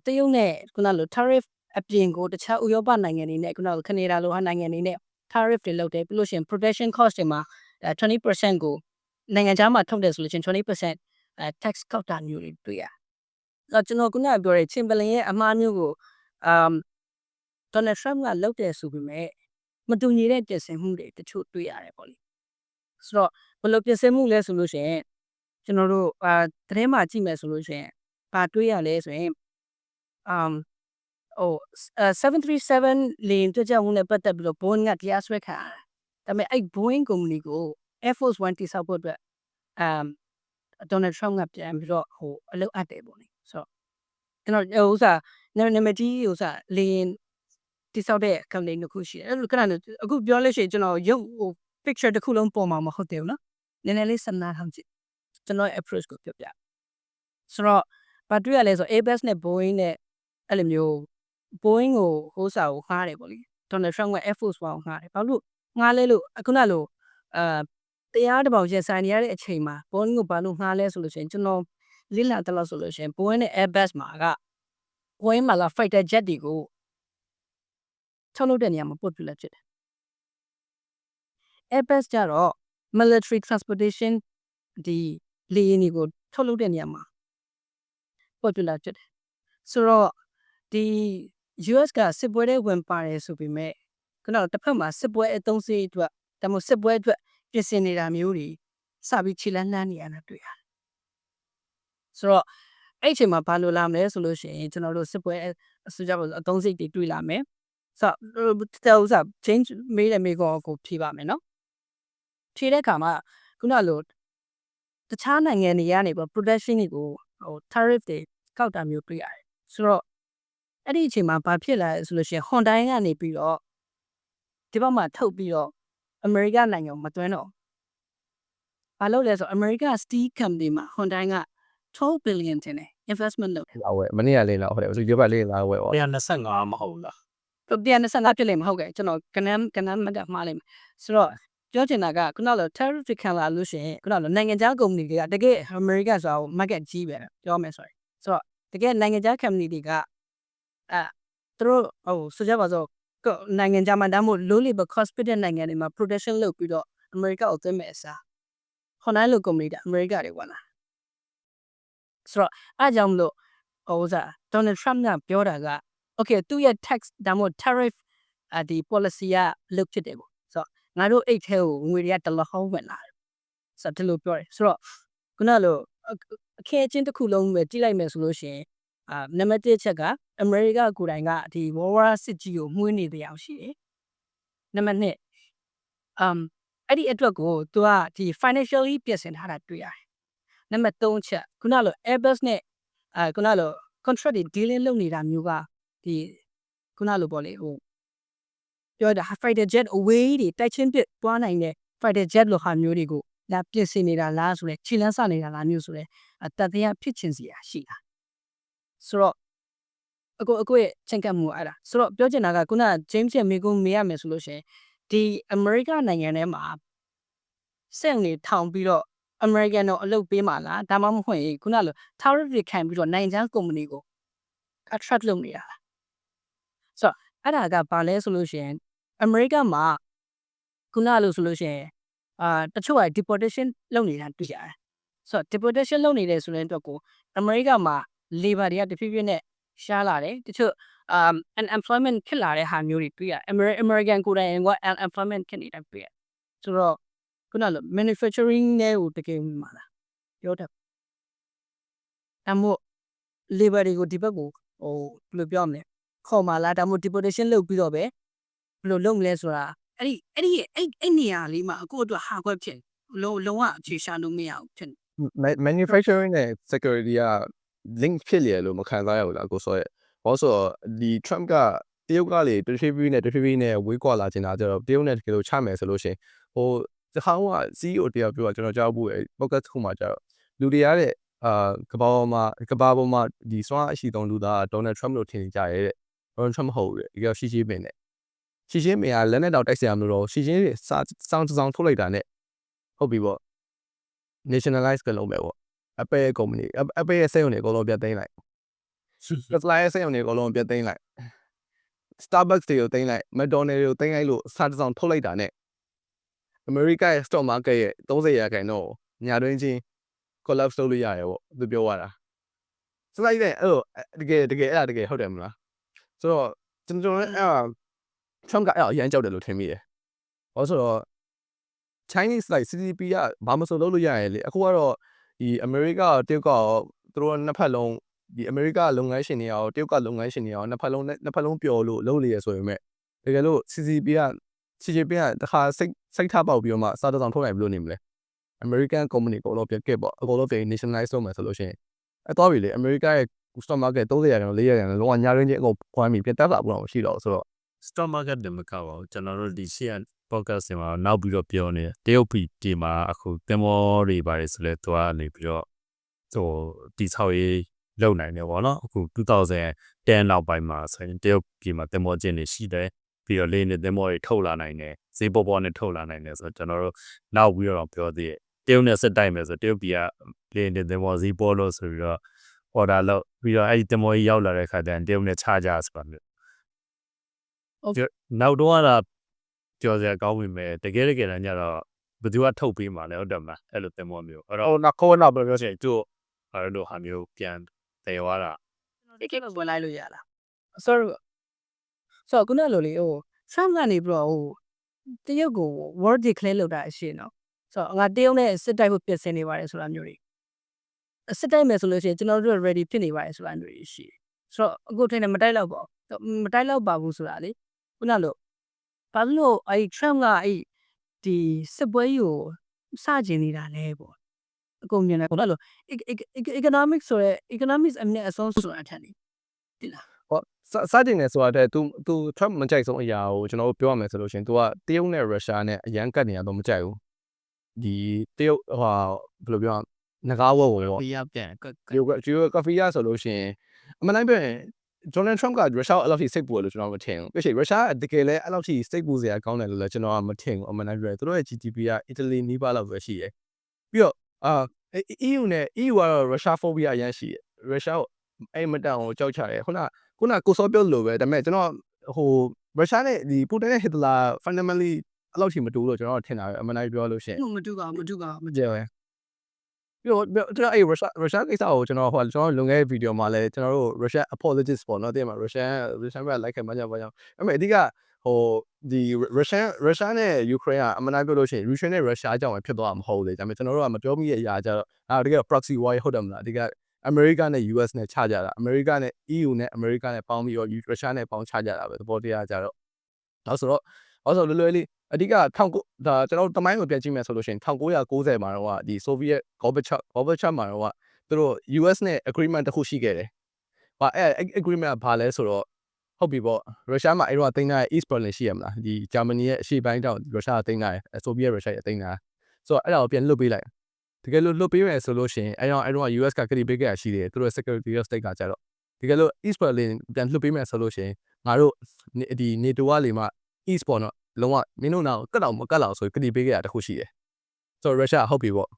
တရုတ်နဲ့ခုနလို tariff အပြင်ကိုတခြားဥရောပနိုင်ငံတွေနဲ့ခုနကကနေဒါလိုဟာနိုင်ငံတွေနဲ့ tariff တွေလုပ်တယ်ပြီးလို့ရှိရင် production cost တွေမှာ20% ကိုနိုင်ငံခြားမှာထုတ်တယ်ဆိုလို့ရှိရင်20% tax ကောက်တာမျိုးတွေတွေ့ရကျွန်တော်ခုနကပြောတဲ့ချင်းပလင်ရဲ့အမှားမျိုးကိုDonald Trump ကလုပ်တယ်ဆိုပေမဲ့မတူညီတဲ့ပြင်ဆင်မှုတွေတချို့တွေ့ရတယ်ပေါ့လေဆိုတော့ဘယ်လိုပြင်ဆင်မှုလဲဆိုလို့ရှိရင်ကျွန်တော်တို့သတင်းမှာကြည့်မယ်ဆိုလို့ရှိရင်ဘာတွေ့ရလဲဆိုရင်737 လေကြွကြမှုနဲ့ပတ်သက်ပြီးတော့ Boeing ကတရားစွဲခံရတယ်ဒါပေမဲ့အဲ့ Boeing ကုမ္ပဏီကို Air Force One တိစောက်ဖို့အတွက်Donald Trump ကပြန်ပြီးတော့အလုပ်အပ်တယ်ပေါ့လေဆိုတော့ကျွန်တော်နာမည်ကြီးလေတိစောက်တဲ့ company တစ်ခုရှိတယ်အဲ့လိုခဏလေးအခုပြောလို့ရှိရင်ကျွန်တော်ရုပ်picture တစ်ခုလုံးပေါ်မှာမဟုတ်တယ်ဘူးနော်နည်းနည်းလေးစဉ်းစားကြည့်ကျွန်တော် approach ကိုပြောပြဆိုတော့ဘာတွေ့ရလဲဆို Airbus နဲ့ Boeing နဲ့အဲ့လိုမျိုး Boeing ကိုငှားတယ်ပေါ့လေ Donald Trump က Air Force One ကိုငှားတယ်ဘာလို့ငှားလဲလို့ခုနလိုတရားတစ်ပေါက်ရဆိုင်နေရတဲ့အချိန်မှာ Boeing ကိုဘာလို့ငှားလဲဆိုလို့ရှိရင်ကျွန်တော်လေ့လာတယ်လို့ဆိုလို့ရှိရင် Boeing နဲ့ Airbus မှာက Boeing မှာလာ fighter jet တွေကိုထုတ်လုပ်တဲ့နေရာမှာ popular ဖြစ်တယ် Airbus ကျတော့ military transportation ဒီလေယာဉ်တွေကိုထုတ်လုပ်တဲ့နေရာမှာ popular ဖြစ်တယ်ဆိုတော့ဒီ US ကစစ်ပွဲတွေဝင်ပါတယ်ဆိုပေမဲ့ခုနကတစ်ဖက်မှာစစ်ပွဲအသုံးစရိတ်အတွက်ဒါမှမဟုတ်စစ်ပွဲအတွက်ပြင်ဆင်နေတာမျိုးတွေစပြီးခြေလှမ်းလှမ်းနေရတာတွေ့ရတယ်ဆိုတော့အဲ့အချိန်မှာဘာလို့လာမလဲဆိုလို့ရှိရင်ကျွန်တော်တို့စစ်ပွဲဆိုကြပါစို့အသုံးစရိတ်တွေတွေ့လာမယ်ဆိုတော့change မေးတယ်မေးကောကိုဖြေပါမယ်နော်ဖြေတဲ့အခါမှာခုနလိုတခြားနိုင်ငံတွေကနေပေါ့ production တွေကိုtariff တွေကောက်တာမျိုးတွေ့ရတယ်ဆိုတော့အဲ့ဒီအချိန်မှာဘာဖြစ်လာလဲဆိုလို့ရှိရင် Honda ကနေပြီးတော့ဒီဘက်မှာထုတ်ပြီးတော့ America နိုင်ငံကိုမသွင်းတော့ဘာလို့လဲဆိုတော့ America Steel Company မှာ Honda က12 billion တင်တယ် investment လုပ်တယ် လာဝယ်မနေ့ကလေးလာဟုတ်တယ်ဒီဘက်လေးလာဝယ်ပေါ့ 125မဟုတ်လား 125ဖြစ်လိမ့်မဟုတ်ကဲ့ကျွန်တော်ကနန်းမတက်မှားလိမ့်မယ်ဆိုတော့ပြောချင်တာကခုနကလို tariff ခံလာလို့ရှိရင်ခုနကလိုနိုင်ငံခြားကုမ္ပဏီတွေကတကယ် America ဆိုတော့ market ကြီးပဲပြောမယ်ဆိုတော့တကယ်နိုင်ငံခြား company တွေကသူတို့ဆိုကြပါစို့နိုင်ငံခြားမှာဒါမှမဟုတ် low labor cost ဖြစ်တဲ့နိုင်ငံတွေမှာ production လုပ်ပြီးတော့ America ကိုသွင်းမဲ့အစား Honda လို company တွေ America တွေဝင်လာဆိုတော့အားကြောင့်မလို့Donald Trump ကပြောတာက okay သူ့ရဲ့ tax ဒါမှမဟုတ် tariff ဒီ policy ကလုပ်ဖြစ်တယ်ပေါ့ဆိုတော့ငါတို့အိတ်ထဲကိုငွေတွေကတလဟောင်းဝင်လာတယ်ဆိုတော့ဒီလိုပြောတယ်ဆိုတော့ခုနလိုအခင်းအကျင်းတစ်ခုလုံးပဲကြည့်လိုက်မယ်ဆိုလို့ရှိရင်နံပါတ်1ချက်က America ကိုယ်တိုင်ကဒီ War စစ်ကြီးကိုမှုန်းနေတဲ့အရှိတယ်နံပါတ်2အဲ့ဒီအတွက်ကိုသူကဒီ financially ပြင်ဆင်ထားတာတွေ့ရတယ်နံပါတ်3ချက်ခုနလို Airbus နဲ့ခုနလို contract တွေ dealing လုပ်နေတာမျိုးကဒီခုနလိုပေါ့လေပြောတာ fighter jet away တွေတိုက်ချင်းပစ်သွားနိုင်တဲ့ fighter jet လိုဟာမျိုးတွေကိုလာပြင်ဆင်နေတာလားဆိုတဲ့ခြေလမ်းစနေတာလားမျိုးဆိုတဲ့တန်တရားဖြစ်ချင်စီရရှိတာဆိုတော့အခုရဲ့ချိန်ကပ်မှုအဲ့ဒါဆိုတော့ပြောချင်တာကခုန James ရဲ့မိကုန်းမေးရမယ်ဆိုလို့ရှိရင်ဒီ America နိုင်ငံထဲမှာစက်နေထောင်ပြီးတော့ American တော့အလုပ်ပေးမှာလားဒါမှမဟုတ်ရင်ခုနလို tariff တွေခံပြီးတော့နိုင်ငံခြားကုမ္ပဏီကို attract လုပ်နေတာလားဆိုတော့အဲ့ဒါကဘာလဲဆိုလို့ရှိရင် America မှာခုနလိုဆိုလို့ရှိရင်တချို့က deportation လုပ်နေတာတွေ့ရတယ်ဆိုတော့ deportation လုပ်နေတယ်ဆိုတဲ့အတွက်ကို America မှာ labor တွေကတဖြည်းဖြည်းနဲ့ရှားလာတယ်တချို့unemployment ဖြစ်လာတဲ့ဟာမျိုးတွေတွေ့ရ American ကိုယ်တိုင်က unemployment ဖြစ်နေတာတွေ့ရဆိုတော့ခုနလို manufacturing နဲ့ကိုတကယ်မှာလားပြောတယ်ဒါမို့ labor တွေကိုဒီဘက်ကိုဘယ်လိုပြောမလဲခေါ်မှာလားဒါမို့ deportation လုပ်ပြီးတော့ပဲ ဘယ်လိုလုပ်မလဲဆိုတာအဲ့နေရာလေးမှာအခုအတွက်ဟာခွက်ဖြစ်လုံးဝအခြေရှာလို့မရဘူးဖြစ် manufacturing နဲ့ security က link ဖြစ်လေလို့မခံစားရဘူးလားကိုစောရဲ့ဘာလို့ဆိုတော့ဒီ Trump ကတရုတ်ကလေတဖြည်းဖြည်းနဲ့ဝေးကွာလာခြင်းတာကြတော့တရုတ်နဲ့တကယ်လို့ချမယ်ဆိုလို့ရှိရင်ဟိုတခါက CEO တယောက်ပြောကျွန်တော်ကြားဘူးလေ podcast ခုမှကြတော့လူတွေရတဲ့ကဘာပေါ်မှာဒီစွမ်းအရှိဆုံးလူသားဒေါ်နယ်ထရမ့်လို့ထင်ကြရဲတဲ့ဒေါ်နယ်ထရမ့်မဟုတ်ဘူးလေဒီကရှီပင်နဲ့ရှီပင်ကလက်နဲ့တောက်တိုက်ဆရာမလို့တော့ရှီတွေစောင်းထုတ်လိုက်တာနဲ့ဟုတ်ပြီပေါ့ nationalize ကလုံးပဲပေါ့ Apple company Apple ရဲ့စက်ရုံတွေအကုန်လုံးပြတ်သိမ်းလိုက် Tesla ရဲ့စက်ရုံတွေအကုန်လုံးပြတ်သိမ်းလိုက် Starbucks တွေကိုသိမ်းလိုက် McDonald's တွေကိုသိမ်းလိုက်လို့စာတစ်စောင်ထုတ်လိုက်တာနဲ့ America ရဲ့ stock market ရဲ့30%တော့ညာတွင်းချင်း collapse လုပ်လို့ရတယ်ပေါ့သူပြောရတာစလိုက်တဲ့အဲ့တကယ်အဲ့ဒါတကယ်ဟုတ်တယ်မလားဆိုတော့ကျွန်တော်လည်းအဲ့ Trump ကအဲ့အရင်ကြောက်တယ်လို့ထင်မိတယ်ဟောဆိုတော့ Chinese like CCP ကဘာမဆိုလုပ်လို့ရတယ်လေအခုကတော့ဒီ America တရုတ်ကသူတို့နှစ်ဖက်လုံးဒီ America လုပ်ငန်းရှင်တွေရောတရုတ်ကလုပ်ငန်းရှင်တွေရောနှစ်ဖက်လုံးပျော်လို့လုပ်လေရဆိုပေမဲ့တကယ်လို့ CCP ကတခါစိတ်ထားပေါက်ပြီးတော့မှစာတစောင်ထုတ်နိုင်ဘလို့နေမလဲ American company ကိုတော့ပြက်ကက်ပေါ့အကုန်လုံးပြန် nationalize လုပ်မယ်ဆိုလို့ရှိရင်အဲ့တော့ပြီလေ America ရဲ့ stock market 30%လုံးလုံးဝညာရင်းချင်းအကုန်ဖွားပြီးပြန်တက်လာဖို့တော့မရှိတော့ဘူးဆိုတော့ stock market တွေမကောက်ပါဘူးကျွန်တော်တို့ဒီရှေ့ podcast တွေမှာနောက်ပြီးတော့ပြောနေတယ်တရုတ်ပြည်ဒီမှာအခုသင်္ဘောတွေပါတယ်ဆိုလဲသူကနေပြီးတော့တိဆောက်ရေးလုပ်နိုင်တယ်ပေါ့နော်အခု2010နောက်ပိုင်းမှာဆိုရင်တရုတ်ပြည်မှာသင်္ဘောကျင်းတွေရှိတယ်ပြီးတော့လေနေသင်္ဘောတွေထုတ်လာနိုင်တယ်ဈေးပေါ်နဲ့ထုတ်လာနိုင်တယ်ဆိုတော့ကျွန်တော်တို့နောက်ပြီးတော့ပြောသေးတယ်တရုတ်နဲ့စစ်တိုက်မယ်ဆိုတရုတ်ပြည်ကလေနေသင်္ဘောဈေးပေါ်လို့ဆိုပြီးတော့ order လုပ်ပြီးတော့အဲ့ဒီသင်္ဘောကြီးရောက်လာတဲ့ခါကျရင်တရုတ်နဲ့ချကြဆိုတာမျိုးနောက်တော့ပြောစရာကောင်းပြီမဲ့တကယ်တမ်းကျတော့ဘယ်သူကထုတ်ပေးမှာလဲဟုတ်တယ်မလားအဲ့လိုသင်္ဘောမျိုးအဲ့တော့နောက်ဘယ်လိုပြောချင်သူ့အဲ့လိုဟာမျိုးပြန်တည်သွားတာ ဒီကိစ္စဝင်လိုက်လို့ရလား ဆိုခုနလိုလေTrump ကနေပြီးတော့တရုတ်ကို war declare လုပ်တာရှိနော်ဆိုတော့ငါတရုတ်နဲ့စစ်တိုက်ဖို့ပြင်ဆင်နေပါတယ်ဆိုတာမျိုးတွေစစ်တိုက်မယ်ဆိုလို့ရှိရင်ကျွန်တော်တို့ ready ဖြစ်နေပါတယ်ဆိုတာမျိုးတွေရှိဆိုတော့အခုထင်တယ်မတိုက်တော့ပါဘူးဆိုတာလေခုနလိုဘာလို့အဲ့ Trump ကအဲ့ဒီစစ်ပွဲကြီးကိုစကျင်နေတာလဲပေါ့အကုန်မြင်တယ်ခုနလို economics ဆိုရဲ economics အမြင့်အဆုံးဆိုတာထက်နေတိလား စတင်နေဆိုတာတဲ့ तू Trump မကြိုက်ဆုံးအရာကိုကျွန်တော်တို့ပြောရမယ်ဆိုလို့ရှိရင် तू ကတရုတ်နဲ့ရုရှားနဲ့အရန်ကတ်နေရတော့မကြိုက်ဘူးဒီတရုတ်ဘယ်လိုပြောငကားဝတ်ဝင်ပေါ့ ပြရပြန် geography ရဆိုလို့ရှိရင်အမှန်တိုင်းပြောရင် Donald Trump ကရုရှားအဲ့လောက်ထိစိတ်ပူတယ်လို့ကျွန်တော်မထင်ဘူးပြည့်ရုရှားတကယ်လဲအဲ့လောက်ထိစိတ်ပူစရာကောင်းတယ်လို့လည်းကျွန်တော်ကမထင်ဘူးအမှန်တိုင်းပြောရင်သူတို့ရဲ့ GDP က Italy နီးပါးလောက်ပဲရှိတယ်ပြီးတော့EU ကတော့ Russia phobia အရန်ရှိတယ်ရုရှားကိုအဲ့မတန်ကိုကြောက်ချတယ်ခုနကိုစောပြောလို့ပဲဒါပေမဲ့ကျွန်တော်ရုရှားနဲ့ဒီပူတင်နဲ့ဟစ်တလာ fundamentally အဲ့လောက်ထိမတူလို့ကျွန်တော်ထင်တာပဲအမှန်တိုင်းပြောလို့ရှိရင် မတူပါဘူး ကြည့်ရပြီးတော့ကျွန်တော်အဲ့ရုရှားကိစ္စကိုကျွန်တော်လွန်ခဲ့တဲ့ဗီဒီယိုမှာလည်းကျွန်တော်တို့ Russian apologist ပေါ့နော်တဲ့မှာ Russian ဘက်လိုက်ခဲ့မှကြပါကြောင်းအဲ့မဲ့အဓိကဒီ Russia နဲ့ Ukraine ကအမှန်တိုင်းပြောလို့ရှိရင် Russia နဲ့ Russia အကြောင်းပဲဖြစ်သွားမှာမဟုတ်လေဒါပေမဲ့ကျွန်တော်တို့ကမပြောမိတဲ့အရာကြတော့တကယ် proxy war ဟုတ်တယ်မလားအဓိက America နဲ့ US နဲ့ချကြတာ America နဲ့ EU နဲ့ America နဲ့ပေါင်းပြီးတော့ Russia နဲ့ပေါင်းချကြတာပဲသဘောတရားကြတော့နောက်ဆိုတော့လွယ်လေးအဓိကဒါကျွန်တော်တမိုင်းကိုပြန်ကြည့်မယ်ဆိုလို့ရှိရင်1990မှာတော့ဒီ Soviet Gorbachev မှာတော့သူတို့ US နဲ့ agreement တစ်ခုရှိခဲ့တယ်။အဲ့ agreement ကဘာလဲဆိုတော့ဟုတ်ပြီပေါ့ရုရှားမှာအဲ့တော့တင်ထားတဲ့ East Berlin ရှိရမလားဒီဂျာမနီရဲ့အရှေ့ပိုင်းတောင်ရုရှားကတင်ထားတယ် Soviet ရုရှားရဲ့တင်ထားဆိုတော့အဲ့ဒါကိုပြန်လွတ်ပေးလိုက်တကယ်လို့လွတ်ပေးမယ်ဆိုလို့ရှိရင်အဲ့တော့ US ကကတိပေးခဲ့တာရှိတယ်သူတို့ security state ကကြတော့တကယ်လို့ East Berlin ပြန်လွတ်ပေးမယ်ဆိုလို့ရှိရင်ငါတို့ဒီ NATO ကလေမှ East ပေါ့နော်လုံးဝမင်းတို့နောက်ကတ်တော့မကတ်လောက်ဆိုကတိပေးခဲ့တာတခုရှိတယ်ဆိုတော့ရုရှားဟုတ်ပြီပေါ့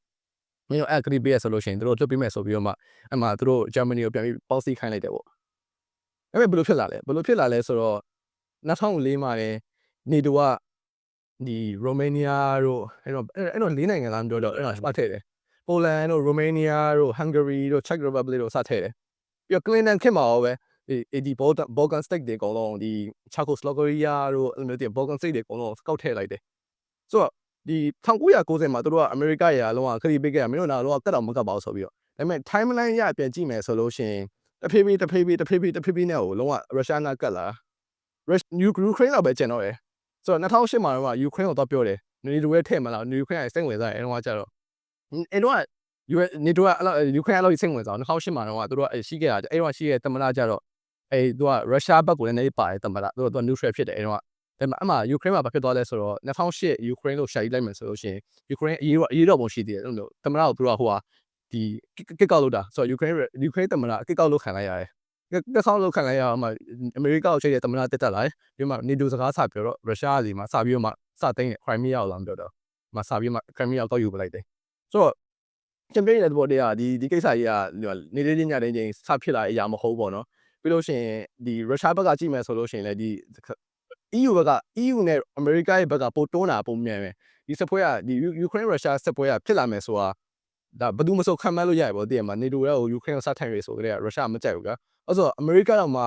မင်းတို့အဲ့ကတိပေးရဆိုလို့ရှိရင်သူတို့လွတ်ပေးမယ်ဆိုပြီးတော့မှအဲ့မှာသူတို့ဂျာမနီကိုပြန်ပြီးပေါစီခိုင်းလိုက်တယ်ပေါ့အဲ့မဲ့ဘယ်လိုဖြစ်လာလဲဆိုတော့2004မှာလည်း NATO ကဒီရိုမေးနီးယားတို့အဲ့တော့၄နိုင်ငံလားမပြောတော့အဲ့ဒါစထည့်တယ်ပိုလန်တို့ရိုမေးနီးယားတို့ဟန်ဂရီတို့ချက်ရီပဘလစ်တို့စထည့်တယ်ပြီးတော့ကလင်တန်ခေတ်မှာရောပဲဒီBalkan state တွေအကုန်လုံးဒီ Czechoslovakia တို့အဲ့လိုမျိုးဒီ Balkan state တွေအကုန်လုံးစကောက်ထည့်လိုက်တယ်ဆိုတော့ဒီ1990မှာတို့ကအမေရိကရဲ့အလုံးဝခရီးပေးခဲ့တာမင်းတို့နာတော့ကတ်တော့မကတ်ပါဘူးဆိုပြီးတော့ဒါပေမဲ့ timeline ရပြန်ကြည့်မယ်ဆိုလို့ရှိရင်တဖြည်းဖြည်းနဲ့ဟိုလုံးဝရုရှားနာကတ်လာယူကရိန်းတော့ပဲကျန်တော့တယ် ဆိုတော့2008မှာတော့ယူကရိန်းကိုတော့ပြောတယ်နေတိုးရဲ့ထဲမှာလားယူကရိန်းကစိတ်ဝင်စားတယ်အဲ့တော့ကျတော့အဲ့တော့နေတိုးကအဲ့လိုယူကရိန်းအဲ့လိုစိတ်ဝင်စား2008မှာတော့သူတို့ရှိခဲ့တာအဲ့တော့ရှိခဲ့သမ္မတကျတော့အဲ့သူကရုရှားဘက်ကိုလည်းနေပါတယ်သမ္မတသူက neutral ဖြစ်တယ်အဲ့တော့ဒါပေမဲ့အမှယူကရိန်းမှာဘာဖြစ်သွားလဲဆိုတော့2008ယူကရိန်းလို့ရှာကြည့်လိုက်မယ်ဆိုလို့ရှိရင်ယူကရိန်းအရေးတော့ပုံရှိသေးတယ်အဲ့လိုသမ္မတကိုသူကဟိုဟာဒီကစ်ကောက်လုပ်တာဆိုတော့ယူကရိန်းသမ္မတကစ်ကောက်လုပ်ခံလိုက်ရတယ်ကစ်ကောက်လုပ်ခံလိုက်ရအောင်မှအမေရိကကိုချိန်တဲ့သမ္မတတက်လာတယ်ပြီးမှနေတိုးစကားစပြောတော့ရုရှားကဒီမှာစပြီးတော့မှစသိမ်းခရိုင်းမီးယားကိုလာပြောတော့မှစပြီးမှခရိုင်းမီးယားကိုယူပလိုက်တယ်ဆိုတော့ချန်ပီယံရဲ့ဘော်တွေကဒီကိစ္စကြီးကနေတဲ့ညတဲ့ချင်းစဖြစ်လာတဲ့အရာမဟုတ်ပေါ့နော်ပြီးလို့ရှိရင်ဒီရုရှားဘက်ကကြည့်မယ်ဆိုလို့ရှိရင်လည်းဒီ EU ဘက်က EU နဲ့အမေရိကရဲ့ဘက်ကပိုတွန်းတာပုံမြန်ပဲဒီစစ်ပွဲကဒီယူကရိန်းရုရှားစစ်ပွဲကဖြစ်လာမယ်ဆိုတာဒါဘယ်သူမှမဆိုခံမှန်းလို့ရရပေါ့တည်ရမှာနေတိုးရဲ့ယူကရိန်းကိုစထိုင်ရေးဆိုကြတဲ့ရုရှားမကြိုက်ဘူးကွာအဲ့ဆိုအမေရိကတော့မှ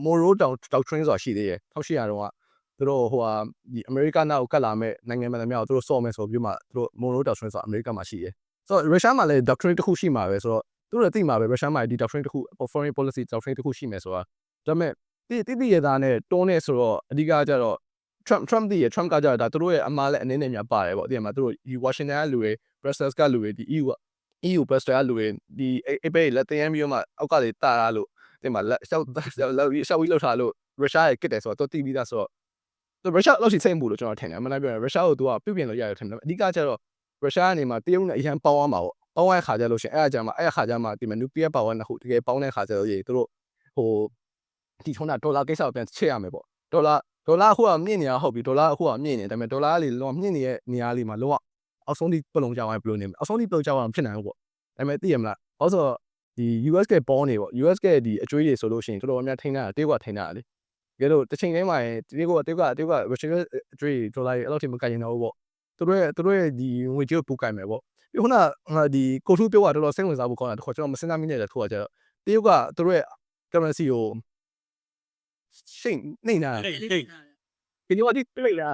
မိုရိုဒေါက်ထရင်းဆိုတာရှိသေးတယ်1800တုန်းကသူတို့ဟိုဟာဒီအမေရိကနောက်ကိုကတ်လာမဲ့နိုင်ငံမှန်သမျှကိုသူတို့စော်မယ်ဆိုပြီးမှသူတို့မိုရိုဒေါက်ထရင်းဆိုတာအမေရိကမှာရှိတယ်ဆိုတော့ရုရှားမှာလည်းဒေါက်ထရင်းတစ်ခုရှိမှာပဲဆိုတော့သူတို့လည်းသိမှာပဲရုရှားမှာဒီဒေါက်ထရင်းတစ်ခု foreign policy ဒေါက်ထရင်းတစ်ခုရှိမယ်ဆိုတာဒါပေမဲ့တိရသားနဲ့တွန်းနေဆိုတော့အဓိကကျတော့ Trump တည်ရ Trump ကကြတာသူတို့ရဲ့အမားလည်းအနေနဲ့များပါတယ်ပေါ့တည်မှာသူတို့ဒီ Washington ကလူတွေ Brussels ကလူတွေဒီ EU Brussels ကလူတွေဒီအိပ်ပဲလက်တရမ်းပြီးတော့မှအောက်ကလေတာရလို့တည်မှာလက်ရှောက်ပြီးလှုပ်ထားလို့ရုရှားရဲ့ကစ်တယ်ဆိုတော့သူတီးပြီးသားဆိုတော့သူရုရှားလောက်ရှိစိတ်မှုလို့ကျွန်တော်ထင်တယ်အမှန်တမ်းပြောရင်ရုရှားကိုသူကပြုတ်ပြင်လို့ရတယ်ထင်တယ်အဓိကကျတော့ရုရှားကနေမှတရုတ်နဲ့အရင်ပေါင်းသွားမှာပေါ့ပေါင်းရတဲ့ခါကျလို့ရှိရင်အဲ့အကြမှာဒီမှာ nuclear power နှစ်ခုတကယ်ပေါင်းတဲ့ခါကျတော့သူတို့ဟိုဒီထုံးတာဒေါ်လာကိစ္စကိုပြန်ချက်ရမယ်ပေါ့ဒေါ်လာအခုကမြင့်နေတာဟုတ်ပြီဒေါ်လာအခုကမြင့်နေဒါပေမဲ့ဒေါ်လာကလေလောမြင့်နေတဲ့နေရာလေးမှာလောကအောက်ဆုံးဒီပလုံကြောင်းဘယ်လိုနေမလဲအောက်ဆုံးဒီပလုံကြောင်းအောင်ဖြစ်နိုင်ဘူးပေါ့ဒါပေမဲ့သိရမလားဟောဆိုဒီ US ကပေါ်နေပေါ့ US ကဒီအကျွေးတွေဆိုလို့ရှိရင်တော်တော်များများထိန်းတာတေးကထိန်းတာလေတကယ်လို့တစ်ချိန်တိုင်းမှာတေးကရုရှားအကျွေးဒေါ်လာတွေအဲ့လိုထိမကင်တော့ဘူးပေါ့သူတို့ရဲ့ဒီငွေကြေးကိုပူကင်မယ်ပေါ့ပြီးခုနဒီကိုထူးပြောတာတော်တော်စိတ်ဝင်စားဖို့ကောင်းတာတခါကျွန်တော်မစင်စားမိနေတဲ့ထိုးကကျတော့တရုတ်ကသူတို့ရဲ့ currency ကိုရှိန်နေတာဒီလိုအတိပြိတ်လ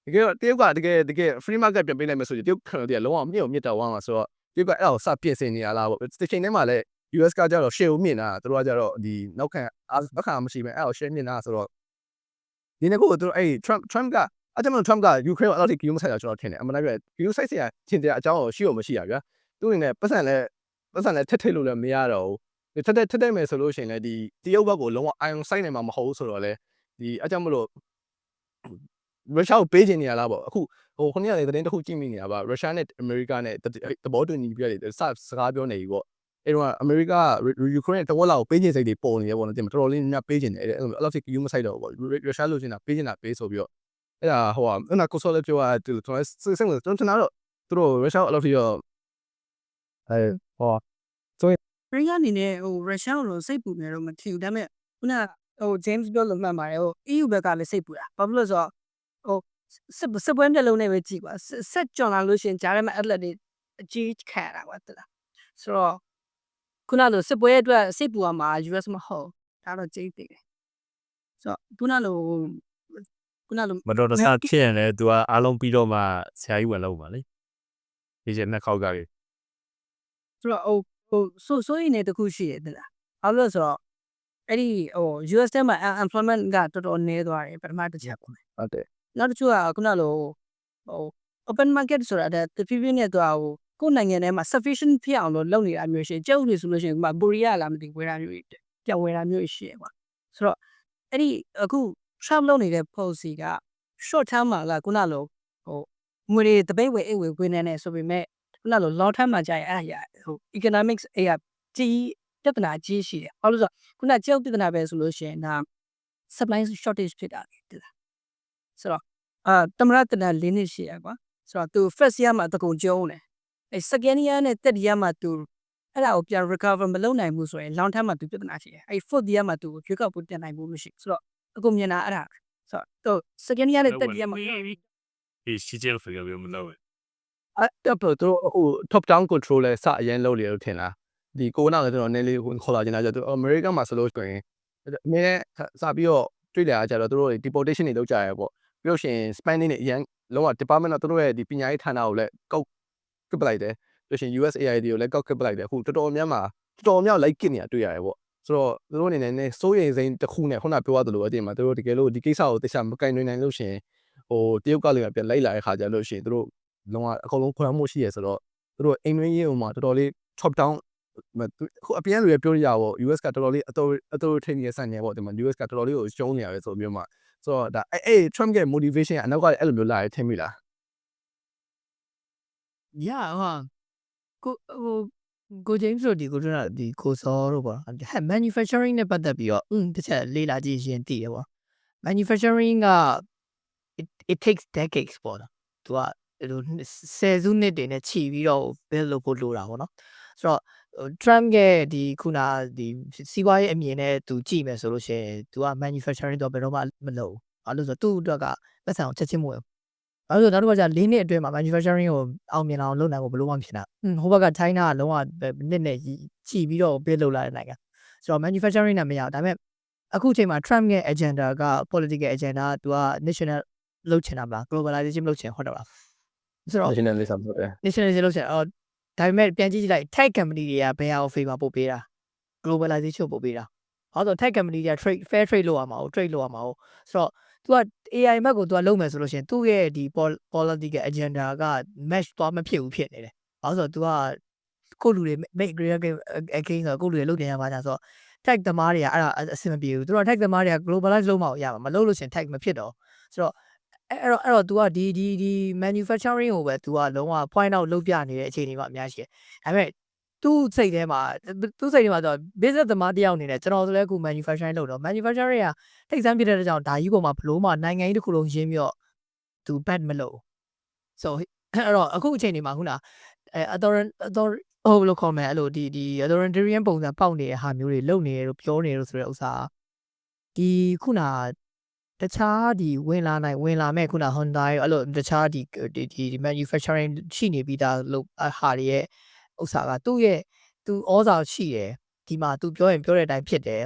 ာတကယ်တရုတ်ကတကယ် free market ပြန်ပေးလိုက်မယ်ဆိုရင်တရုတ်ခဏတည်းလုံးဝမြင့်အောင်မြင့်တော့ဝမ်းမှာဆိုတော့တရုတ်ကအဲ့ဒါကိုစပြင်ဆင်နေရလားပေါ့တစ်ချိန်တည်းမှာလည်း US ကကြတော့ share ကိုမြင့်တာသူတို့ကကြတော့ဒီနောက်ခံမရှိပဲအဲ့ဒါကို share မြင့်တာဆိုတော့ဒီနေ့ကိုသူတို့အဲ့ Trump ကအဲ့ကြောင့် Trump က Ukraine ကိုအဲ့လိုထိဂရုမစိုက်တာကျွန်တော်ထင်တယ်အမှန်တမ်းပြောရင်ဂရုစိုက်စရာထင်တဲ့အကြောင်းကိုရှိလို့မရှိရဗျာသူ့အနေနဲ့ပတ်စံလည်းထက်ထိတ်လို့လည်းမရတော့ဘူးထက်မယ်ဆိုလို့ရှိရင်လည်းဒီတရုတ်ဘက်ကိုလုံးဝ iron site နေမှာမဟုတ်ဘူးဆိုတော့လေဒီအကြောင်းမလို့ရုရှားကိုပေးချင်နေရလားပေါ့အခုဟိုခုနေ့ကလည်းသတင်းတစ်ခုကြည့်မိနေတာပါရုရှားနဲ့အမေရိကနဲ့သဘောတူညီပြီးရတယ်စကားပြောနေပြီပေါ့အဲ့တော့အမေရိကယူကရိန်းတဝက်လောက်ပေးချင်စိတ်တွေပေါ်နေရပေါ့နော်တင်တော်တော်လေးများပေးချင်တယ်အဲ့လိုလောက်ထိယူမဆိုင်တော့ဘူးပေါ့ရုရှားလိုချင်တာပေးချင်တာပေးဆိုပြီးတော့အဲ့ဒါဟိုကကိုဆိုလည်းပြောတာကျွန်တော်စိတ်ဝင်ကျွန်တော်တို့သူတို့ရုရှားအလောက်ထိတော့ဟိုရိကအနေနဲ့ရုရှားကိုစိတ်ပူနေတော့မထီဘူးဒါပေမဲ့ခုနJames ပြောလို့မှန်ပါတယ်EU ဘက်ကလည်းစိတ်ပူတာဘာဖြစ်လို့ဆိုတော့စစ်ပွဲမျက်လုံးနဲ့ပဲကြည့်ပါဆက်ကြော်လာလို့ရှင်ကြားထဲမှာ atlet တွေအကြီးခံရတာကွာတလားဆိုတော့ခုနလိုစစ်ပွဲအတွက်စိတ်ပူရမှာ US မဟုတ်ဒါတော့ကြိတ်တယ်ဆိုတော့ခုနလိုမတော်တဆဖြစ်ရင်လည်း तू ကအားလုံးပြီးတော့မှဆရာကြီးဝင်လောက်ပါလေဒီချက်နှစ်ခေါက်ကလေးဆိုတော့ဆိုရင်လည်းတခုရှိတယ်တလားဘာလို့လဲဆိုတော့အဲ့ဒီUS ထဲမှာ employment ကတော်တော်နည်းသွားတယ်ပထမတစ်ချက်ပေါ့ဟုတ်တယ်နောက်တစ်ခုကခုနလိုopen market ဆိုတာတဖြည်းဖြည်းနဲ့သူကိုယ်နိုင်ငံထဲမှာ sufficient ဖြစ်အောင်လို့လုပ်နေတာမျိုးရှိတယ်ကျုပ်နေဆိုလို့ရှိရင်ဒီမှာကိုရီးယားလာမသိဝယ်တာမျိုးတွေပြောင်းဝယ်တာမျိုးရှိရကွာဆိုတော့အဲ့ဒီအခု Trump လုပ်နေတဲ့ policy က short term မှာကခုနလိုငွေတွေတပိတ်ဝယ်အိတ်ဝယ်ဝင်နေတယ်ဆိုပေမဲ့ခုနလို long term မှာကြာရင်အဲ့ဒါeconomics အရာကြီးပြဿနာကြီးရှိတယ်ဘာလို့ဆိုတော့ခုနကျုပ်ပြဿနာပဲဆိုလို့ရှိရင်ဒါ supply shortage ဖြစ်တာလေတဲ့ဆိုတော့တမရတနာ၄နှစ်ရှိရကွာဆိုတော့သူ first year မှာတကုံကျုံးတယ်အဲ second year နဲ့ third year မှာသူအဲ့ဒါကိုပြန် recover မလုပ်နိုင်ဘူးဆိုရင် long term မှာသူပြဿနာရှိတယ်အဲ fourth year မှာသူရွေးကောက်ပွဲပြန်နိုင်ဘူးမရှိဆိုတော့အကုန်မြင်တာအဲ့ဒါဆိုတော့ second year နဲ့ third year မှာဒီရှိချင်ဖယ်ပြောမလို့အဲ့တော့သူဟို top down control လဲစအရင်လုပ်လေလို့ထင်လားဒီကိုနာလည်းကျွန်တော်နည်းလေးခေါ်လာချင်တာကျတော့ America မှာဆိုလို့ဆိုရင်အမေစပြီးတော့တွေ့လာကြတော့သူတို့ deportation တွေလုပ်ကြရပေါ့ပြီးလို့ရှိရင် spending တွေအရင်လုံးဝ department တော့သူတို့ရဲ့ဒီပညာရေးဌာနကိုလည်းကောက်ကစ်ပလိုက်တယ်ပြီးလို့ရှိရင် USAID ကိုလည်းကောက်ကစ်ပလိုက်တယ်အခုတော်တော်များလိုက်ကစ်နေတာတွေ့ရတယ်ပေါ့ဆိုတော့သူတို့အနေနဲ့စိုးရိမ်စိမ်းတစ်ခုနဲ့ခုနပြောရသလိုအတင်းမှာသူတို့တကယ်လို့ဒီကိစ္စကိုတခြားမကင်နိုင်လို့ရှိရင်ဟ ဟိုတရုတ်ကလည်းပြန်လိုက်လာတဲ့ခါကျလို့ရှိရင်တို့လုံးဝအကုန်လုံးခွဲမှုရှိရဆိုတော့တို့အိမ်တွင်းရေးဟိုမှာတော်တော်လေး top down ခုအပြန်လူရပြောရပါ US ကတော်တော်လေးauthoritarian ဆန်နေပေါ့ဒီမှာ US ကတော်တော်လေးကိုရှုံးနေရတယ်ဆိုမျိုးမှာဆိုတော့ဒါအဲ့ Trump ရဲ့ motivation အနောက်ကအဲ့လိုမျိုးလာရထင်မိလား ကိုဂျိမ်းဆိုဒီကိုတို့ဒီကိုစောတို့ပေါ့ဟဲ့ manufacturing နဲ့ပတ်သက်ပြီးတော့တစ်ချက်လေးလာကြည့်ရင်တည်ရပေါ့ manufacturing က it takes decades ပေါ့နော်သူကဆယ်စုနှစ်တွေနဲ့ခြီးပြီးတော့ build လုပ်ဖို့လိုတာပေါ့နော်ဆိုတော့ Trump ရဲ့ဒီခုနဒီစီးပွားရေးအမြင်နဲ့သူကြည့်မယ်ဆိုလို့ရှိရင်သူက manufacturing တော့ဘယ်တော့မှမလုပ်ဘူးအဲ့လိုဆိုသူ့အတွက်ကပတ်စံအောင်ချက်ချင်းမဝင်အဲ့လိုနောက်တစ်ခါကျ၄နှစ်အတွင်းမှာ manufacturing ကိုအောင်မြင်အောင်လုပ်နိုင်ဖို့ဘယ်လိုမှမဖြစ်နိုင်ဟိုဘက်က China ကလုံးဝနှစ်နဲ့ခြီးပြီးတော့ build လုပ်လာတဲ့နိုင်ငံဆိုတော့ manufacturing နဲ့မရဘူးဒါပေမဲ့အခုချိန်မှာ Trump ရဲ့ agenda က political agenda ကသူက national လုပ်ချင်တာမလား globalization လုပ်ချင်ဟုတ်တယ်မလားဆိုတော့ nationalism ဟုတ်တယ် nationalism လုပ်ချင်ဒါပေမဲ့ပြန်ကြည့်လိုက် tech company တွေကဘယ်ဟာကို favor ပို့ပေးတာ globalization ပို့ပေးတာဟောဆို tech company တွေက fair trade လုပ်ရမှာ trade လုပ်ရမှာဆိုတော့ तू က AI ဘက်ကို तू ကလုပ်မယ်ဆိုလို့ရှိရင်သူ့ရဲ့ဒီ political agenda က match သွားမဖြစ်ဘူးဖြစ်နေတယ်ဟောဆို तू ကကိုလူတွေ make again ဆိုကိုလူတွေလုပ်နေရပါညာဆိုတော့ tech သမားတွေကအဲ့ဒါအဆင်မပြေဘူးသူတို့ tech သမားတွေက globalize လုပ်မှရမှာမလုပ်လို့ရှိရင် tech မဖြစ်တော့ဆိုတော့အဲ့တော့ तू ကဒီ manufacturing ကိုပဲ तू ကလုံးဝ point out လုပ်ပြနေတဲ့အခြေအနေမှာအများကြီးတယ်ဒါပေမဲ့သူ့စိတ်ထဲမှာသူ business သမားတယောက်အနေနဲ့ကျွန်တော်ဆိုလဲအခု manufacturing လုပ်တော့ manufacturing ကထိတ်ဆန်းပြတဲ့ကြောင့်ဒါကြီးပေါ်မှာဘလို့မှနိုင်ငံကြီးတစ်ခုလုံးရင်းပြီးတော့ तू bad မလုပ် so အဲ့တော့အခုအချိန်ဒီမှာခုနဘယ်လိုခေါ်မလဲအဲ့လိုဒီ authoritarian ပုံစံပေါက်နေတဲ့ဟာမျိုးတွေလုပ်နေရလို့ပြောနေလို့ဆိုတဲ့ဥစ္စာဒီခုနတခြားဒီဝင်လာမဲ့ခုန Honda ရဲ့အဲ့လိုတခြားဒီ manufacturing ရှိနေပြီးသားလို့ဟာတွေရဲ့ဥစ္စာကသူ့ရဲ့သူဩဇာရှိတယ်ဒီမှာ तू ပြောရင်ပြောတဲ့အတိုင်းဖြစ်တယ်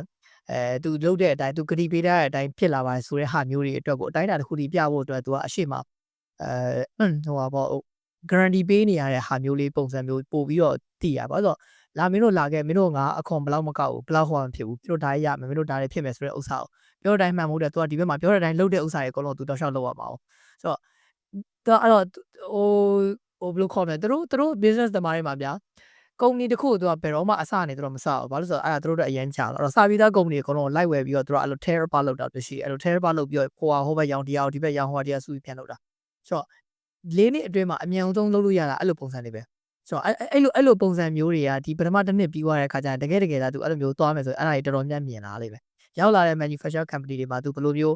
तू လုပ်တဲ့အတိုင်း तू ဂတိပေးတဲ့အတိုင်းဖြစ်လာပါဆိုတဲ့ဟာမျိုးတွေအတွက်ကိုအတိုင်းအတာတစ်ခုတည်းပြဖို့အတွက် तू ကအရှိမဟိုပါပေါ့ guarantee ပေးနေရတဲ့ဟာမျိုးလေးပုံစံမျိုးပို့ပြီးတော့တည်ရပါဆိုတော့လာမင်းတို့လာခဲ့မင်းတို့ငါအခွန်ဘလောက်မကောက်ဘူးဘလောက်ဟောမဖြစ်ဘူးမင်းတို့ဒါရရမယ်မင်းတို့ဒါတွေဖြစ်မယ်ဆိုတဲ့ဥစ္စာကိုပြောတဲ့အတိုင်းမှန်မှုတဲ့ तू ကဒီဘက်မှာပြောတဲ့အတိုင်းလုပ်တဲ့ဥစ္စာတွေအကုန်လုံး तू တောက်လျှောက်လုပ်ရမှာဆိုတော့ तू အဲ့တော့ဘယ်လိုခေါ်မလဲသူတို့ business သမားတွေမှာဗျာကုမ္ပဏီတစ်ခုကို तू ကဘယ်တော့မှအစနေသူတို့မစဘူးဘာလို့ဆိုတော့အဲ့ဒါသူတို့အရင်ကြာတော့စာပြီးသားကုမ္ပဏီအကုန်လုံးလိုက်ဝယ်ပြီးတော့သူတို့အဲ့လို tear apart လုပ်တာတရှိအဲ့လို tear apart လုပ်ပြီးတော့ဟိုဘက်ရောင်းတရားဒီဘက်ရောင်းဟိုတရားစုပြီးပြန်လုပ်တာဆိုတော့၄နှစ်အတွင်းမှာအမြန်ဆုံးလုပ်လို့ရတာအဲ့လိုပုံစံတွေပဲဆိုတော့အဲ့လိုပုံစံမျိုးတွေကဒီပထမတစ်နှစ်ပြီးသွားတဲ့ခါကျရင်တကယ်သာ तू အဲ့လိုမျိုးသွားမယ်ဆိုရင်အဲ့ဒါတွေတော်တော်များမြင်လာလိမ့်မယ်ရောက်လာတဲ့ manufacturer company တွေမှာ तू ဘယ်လိုမျိုး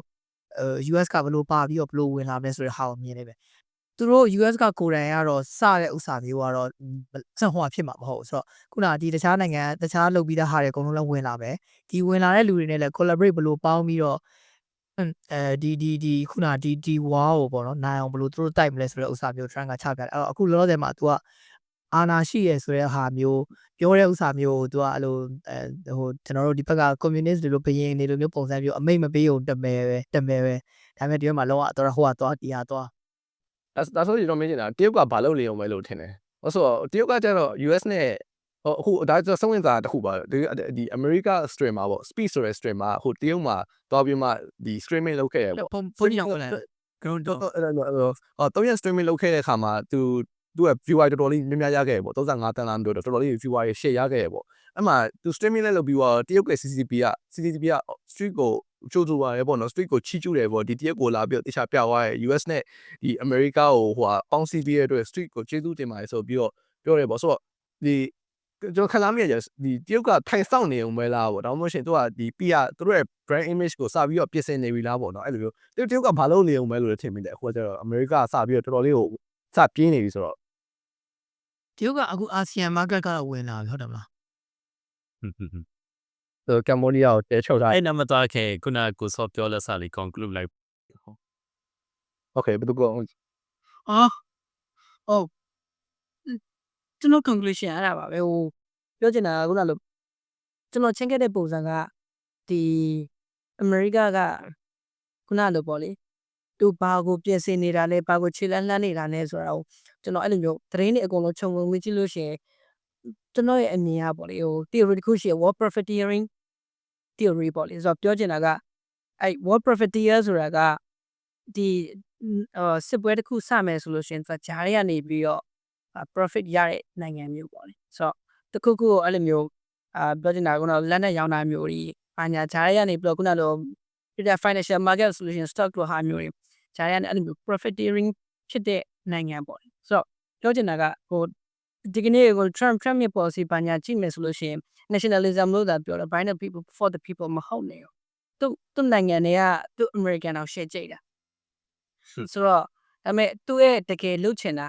US ကဘယ်လိုပါပြီးတော့ဘယ်လိုဝင်လာမလဲဆိုတဲ့ဟာကိုမြင်နေပဲသူတို့ US ကကိုယ်တိုင်ကတော့စတဲ့ဥစ္စာမျိုးကတော့စဟိုဖြစ်မှာမဟုတ်ဆိုတော့ခုနဒီတခြားနိုင်ငံတခြားလုပ်ပြီးသားဟာတွေအကုန်လုံးလည်းဝင်လာမယ်ဒီဝင်လာတဲ့လူတွေနဲ့လည်း collaborate ဘယ်လိုပေါင်းပြီးတော့ဒီခုနဒီ war ကိုပေါ့နော်နိုင်အောင်ဘယ်လိုသူတို့တိုက်မလဲဆိုတဲ့ဥစ္စာမျိုး trend ကချပြတယ်အဲ့တော့အခုလောလောဆယ်မှာ तू ကအာနာရှိရဆိုတဲ့ဟာမျိုးပြောတဲ့ဥစ္စာမျိုးကို तू ကအဲ့လိုဟိုကျွန်တော်တို့ဒီဘက်က communist တွေလိုဘယင်းနေလိုမျိုးပုံစံမျိုးအမိတ်မပေးုံတမဲပဲဒါပေမဲ့ဒီဘက်မှာလောကတော့ဟိုကသွားတီးဟာသွားဒါဆိုရင်တော့မင်းကျင်တာတရုတ်ကဘာလုပ်နေအောင်ပဲလို့ထင်တယ်ဟုတ်ဆိုတော့တရုတ်ကကျတော့ US နဲ့အခုဒါဆိုဆုံးဝင်စားတစ်ခုပါဒီ America stream မှာပေါ့ speed ဆိုတဲ့ stream မှာဟိုတရုတ်မှာတွားပြီးမှဒီ streaming လုပ်ခဲ့ရပေါ့ ဖုန်းကြီးအောင်လဲ ground 3ရက် streaming လုပ်ခဲ့တဲ့အခါမှာသူက viewer တော်တော်လေးများများရခဲ့ရပေါ့35တန်းလားမပြောတော့တော်တော်လေး viewer ရ share ရခဲ့ရပေါ့အဲ့မှာသူ streaming လည်းလုပ်ပြီးတော့တရုတ်ရဲ့ CCTV က street ကိုကြိုးဆိုရဲပေါ့နော် street ကိုချီးကျူးတယ်ပေါ့ဒီတရုတ်ကိုလာပြီးတော့တခြားပြသွားရဲ US နဲ့ဒီ America ကိုဟိုပေါင်းစည်းပြီးတဲ့အတွက် street ကိုကျေးဇူးတင်ပါတယ်ဆိုပြီးတော့ပြောတယ်ပေါ့ဆိုတော့ဒီကျွန်တော်ခံစားမိရတယ်ဒီတရုတ်ကထိုင်ဆောင်နေုံပဲလားပေါ့ဒါမှမဟုတ်ရှင်သူကဒီ PR သူတို့ရဲ့ brand image ကိုစပြီးတော့ပြင်ဆင်နေပြီလားပေါ့နော်အဲ့လိုမျိုးတရုတ်ကဘာလုပ်နေုံပဲလို့ထင်မိတယ်အခုကကျတော့ America စပြီးတော့တော်တော်လေးကိုစပြင်းနေပြီဆိုတော့တရုတ်ကအခု ASEAN market ကတော့ဝင်လာပြီဟုတ်တယ်မလားကမ်ဘောဒီးယားကိုတဲချုပ်ထားအဲ့နမသားခဲ့ခုနကိုစောပြောလက်စားလေး conclude လိုက် Okay ဘယ်သူကဟုတ်ကျွန်တော် conclusion အဲ့ဒါပါပဲဟိုပြောချင်တာကခုနလိုကျွန်တော်ချင်းခဲ့တဲ့ပုံစံကဒီ America ကခုနလိုပေါ့လေသူဘာကိုပြင်ဆင်နေတာလဲဘာကိုခြေလှမ်းနေတာလဲဆိုတာကိုကျွန်တော်အဲ့လိုမျိုးသတင်းတွေအကုန်လုံးခြုံငုံကြည့်လို့ရှိရင်ကျွန်တော်ရဲ့အမြင်ကပေါ့လေဟို theory တစ်ခုရှိရ war profiteering theory ပေါ့လေဆိုတော့ပြောချင်တာကအဲ့ war profiteer ဆိုတာကဒီ စစ်ပွဲတစ်ခုစမယ်ဆိုလို့ရှိရင်သူဂျားတွေကနေပြီးတော့ profit ရတဲ့နိုင်ငံမျိုးပေါ့လေဆိုတော့တခုခုကိုအဲ့လိုမျိုးပြောချင်တာကလက်နဲ့ရောင်းတာမျိုးတွေဘာညာဂျားတွေကနေပြီးတော့ခုနလိုဒီ financial market solution stock တို့ဟာမျိုးတွေဂျားတွေကနေအဲ့လိုမျိုး profiteering ဖြစ်တဲ့နိုင်ငံပေါ့လေဆိုတော့ပြောချင်တာကဒီကနေ့ကို Trump ရဲ့ policy ဘာညာကြည့်မယ်ဆိုလို့ရှိရင် nationalism လို့သာပြောတယ် by the people for the people မဟုတ်နေဘူးသူနိုင်ငံတွေကသူ American အောင်ရှေ့ကြိတ်တာဆိုတော့ဒါပေမဲ့သူ့ရဲ့တကယ်လုပ်ချင်တာ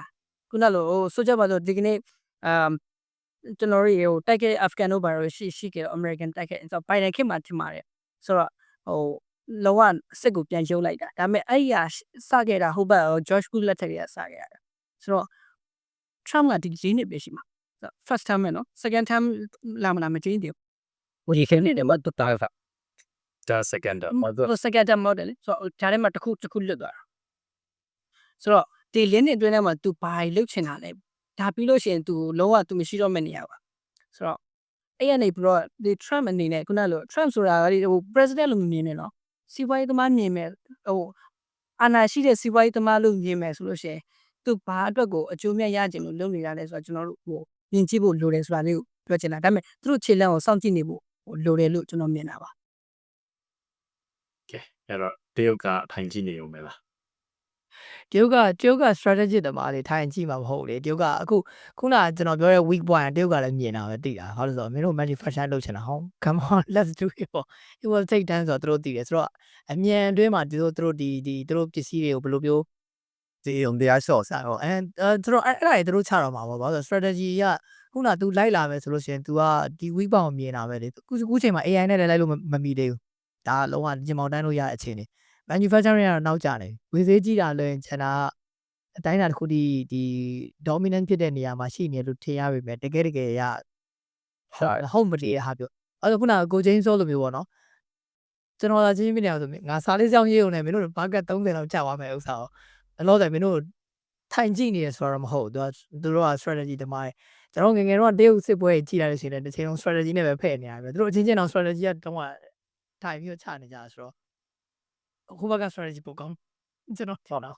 ခုနလိုဆိုကြပါစို့ဒီကနေ့ကျွန်တော်တို့တိုက်ခဲ့ Afghan တို့ဘာလို့ရှိခဲ့တော့ American တိုက်ခဲ့ဆိုတော့ Biden ခေတ်မှာထင်ပါတယ်ဆိုတော့လောကစစ်ကိုပြန်ရုပ်လိုက်တာဒါပေမဲ့အဲ့ဒီဟာစခဲ့တာဟုတ်ပါတော့ George Bush လက်ထက်ကစခဲ့တာဆိုတော့ Trump ကဒီဂျင်းနေပဲရှိမှာ first time နော် second time လာမလားမကြည့်သေးဘူး What do you think နဲ့မတူတာဖာ ဒါ second second time model ဆိုတော့ဒါထဲမှာတစ်ခုလွတ်သွားတာဆိုတော့ဒီလင်းနေအတွင်းထဲမှာ तू ဘာလှုပ်ချင်တာလဲဒါပြီးလို့ရှိရင် तू လုံးဝ तू မရှိတော့မယ့်နေရာပါဆိုတော့အဲ့ရနေပြီးတော့ဒီ Trump အနေနဲ့ခုနလို Trump ဆိုတာကpresident လို့မြင်နေနော်စီးပွားရေးသမားမြင်မယ်အာဏာရှိတဲ့စီးပွားရေးသမားလို့မြင်မယ်ဆိုလို့ရှိရင် သူဘာအတွက်ကိုအကျိုးမြတ်ရခြင်းလို့လုပ်နေတာလဲဆိုတော့ကျွန်တော်တို့မြင်ကြည့်ဖို့လိုတယ်ဆိုတာလေးကိုပြောချင်တာဒါပေမဲ့သူတို့ခြေလှမ်းကိုစောင့်ကြည့်နေဖို့လိုတယ်လို့ကျွန်တော်မြင်တာပါ ကဲအဲ့တော့တရုတ်ကထိုင်ကြည့်နေုံပဲလား တရုတ်က strategy တမားလေထိုင်ကြည့်မှာမဟုတ်လေတရုတ်ကအခုခုနကျွန်တော်ပြောတဲ့ weak point တရုတ်ကလည်းမြင်တာပဲသိတာဟုတ်လို့ဆိုတော့မင်းတို့ manufacture လုပ်ချင်တာဟော come on let's do it it will take time ဆိုတော့သူတို့သိတယ်ဆိုတော့အမြန်အတွင်းမှာသူတို့ဒီသူတို့ပစ္စည်းတွေကိုဘယ်လိုမျိုးဒီုံတရားလျှော့စားတော့သူတို့အဲ့ဒါတွေသူတို့ချတော့မှာပေါ့ဘာလို့ strategy ကခုန तू လိုက်လာမယ်ဆိုလို့ရှိရင် तू ကဒီ weak point ကိုမြင်တာပဲလေခုချိန်မှာ AI နဲ့လည်းလိုက်လို့မမီသေးဘူးဒါလုံးဝဂျင်မောင်တန်းလို့ရတဲ့အခြေအနေ manufacturing ကတော့နောက်ကျနေဝင်သေးကြည့်တာလည်းကျန်တာအတိုင်းအတာတစ်ခုဒီ dominant ဖြစ်တဲ့နေရာမှာရှိနေလို့ထင်ရပေမဲ့တကယ်ရဟုတ်မတည်ရဟာပြောအဲ့တော့ခုနကကိုချင်းစောလိုမျိုးပေါ့နော်ကျွန်တော်သာချင်းပြနေအောင်ဆိုငါစားလေးစောင်းရေးုံနဲ့မင်းတို့ဘာကတ်30လောက်ကြာသွားမယ်ဥစ္စာကိုအလို့တယ်မင်းတို့ထိုင်ကြည့်နေရဆိုတော့မဟုတ်သူတို့က strategy တမိုင်းကျွန်တော်ငယ်တော့တရုတ်စစ်ပွဲကြီးကြည့်လိုက်လို့ရှိရင်တစ်ချိန်လုံး strategy နဲ့ပဲဖဲ့နေရတယ်သူတို့အချင်းချင်းတော့ strategy ကတော့ထိုင်ပြီးချနေကြဆိုတော့ဟိုဘက်က strategy ပိုကောင်းကျွန်တော်ထောက်တော့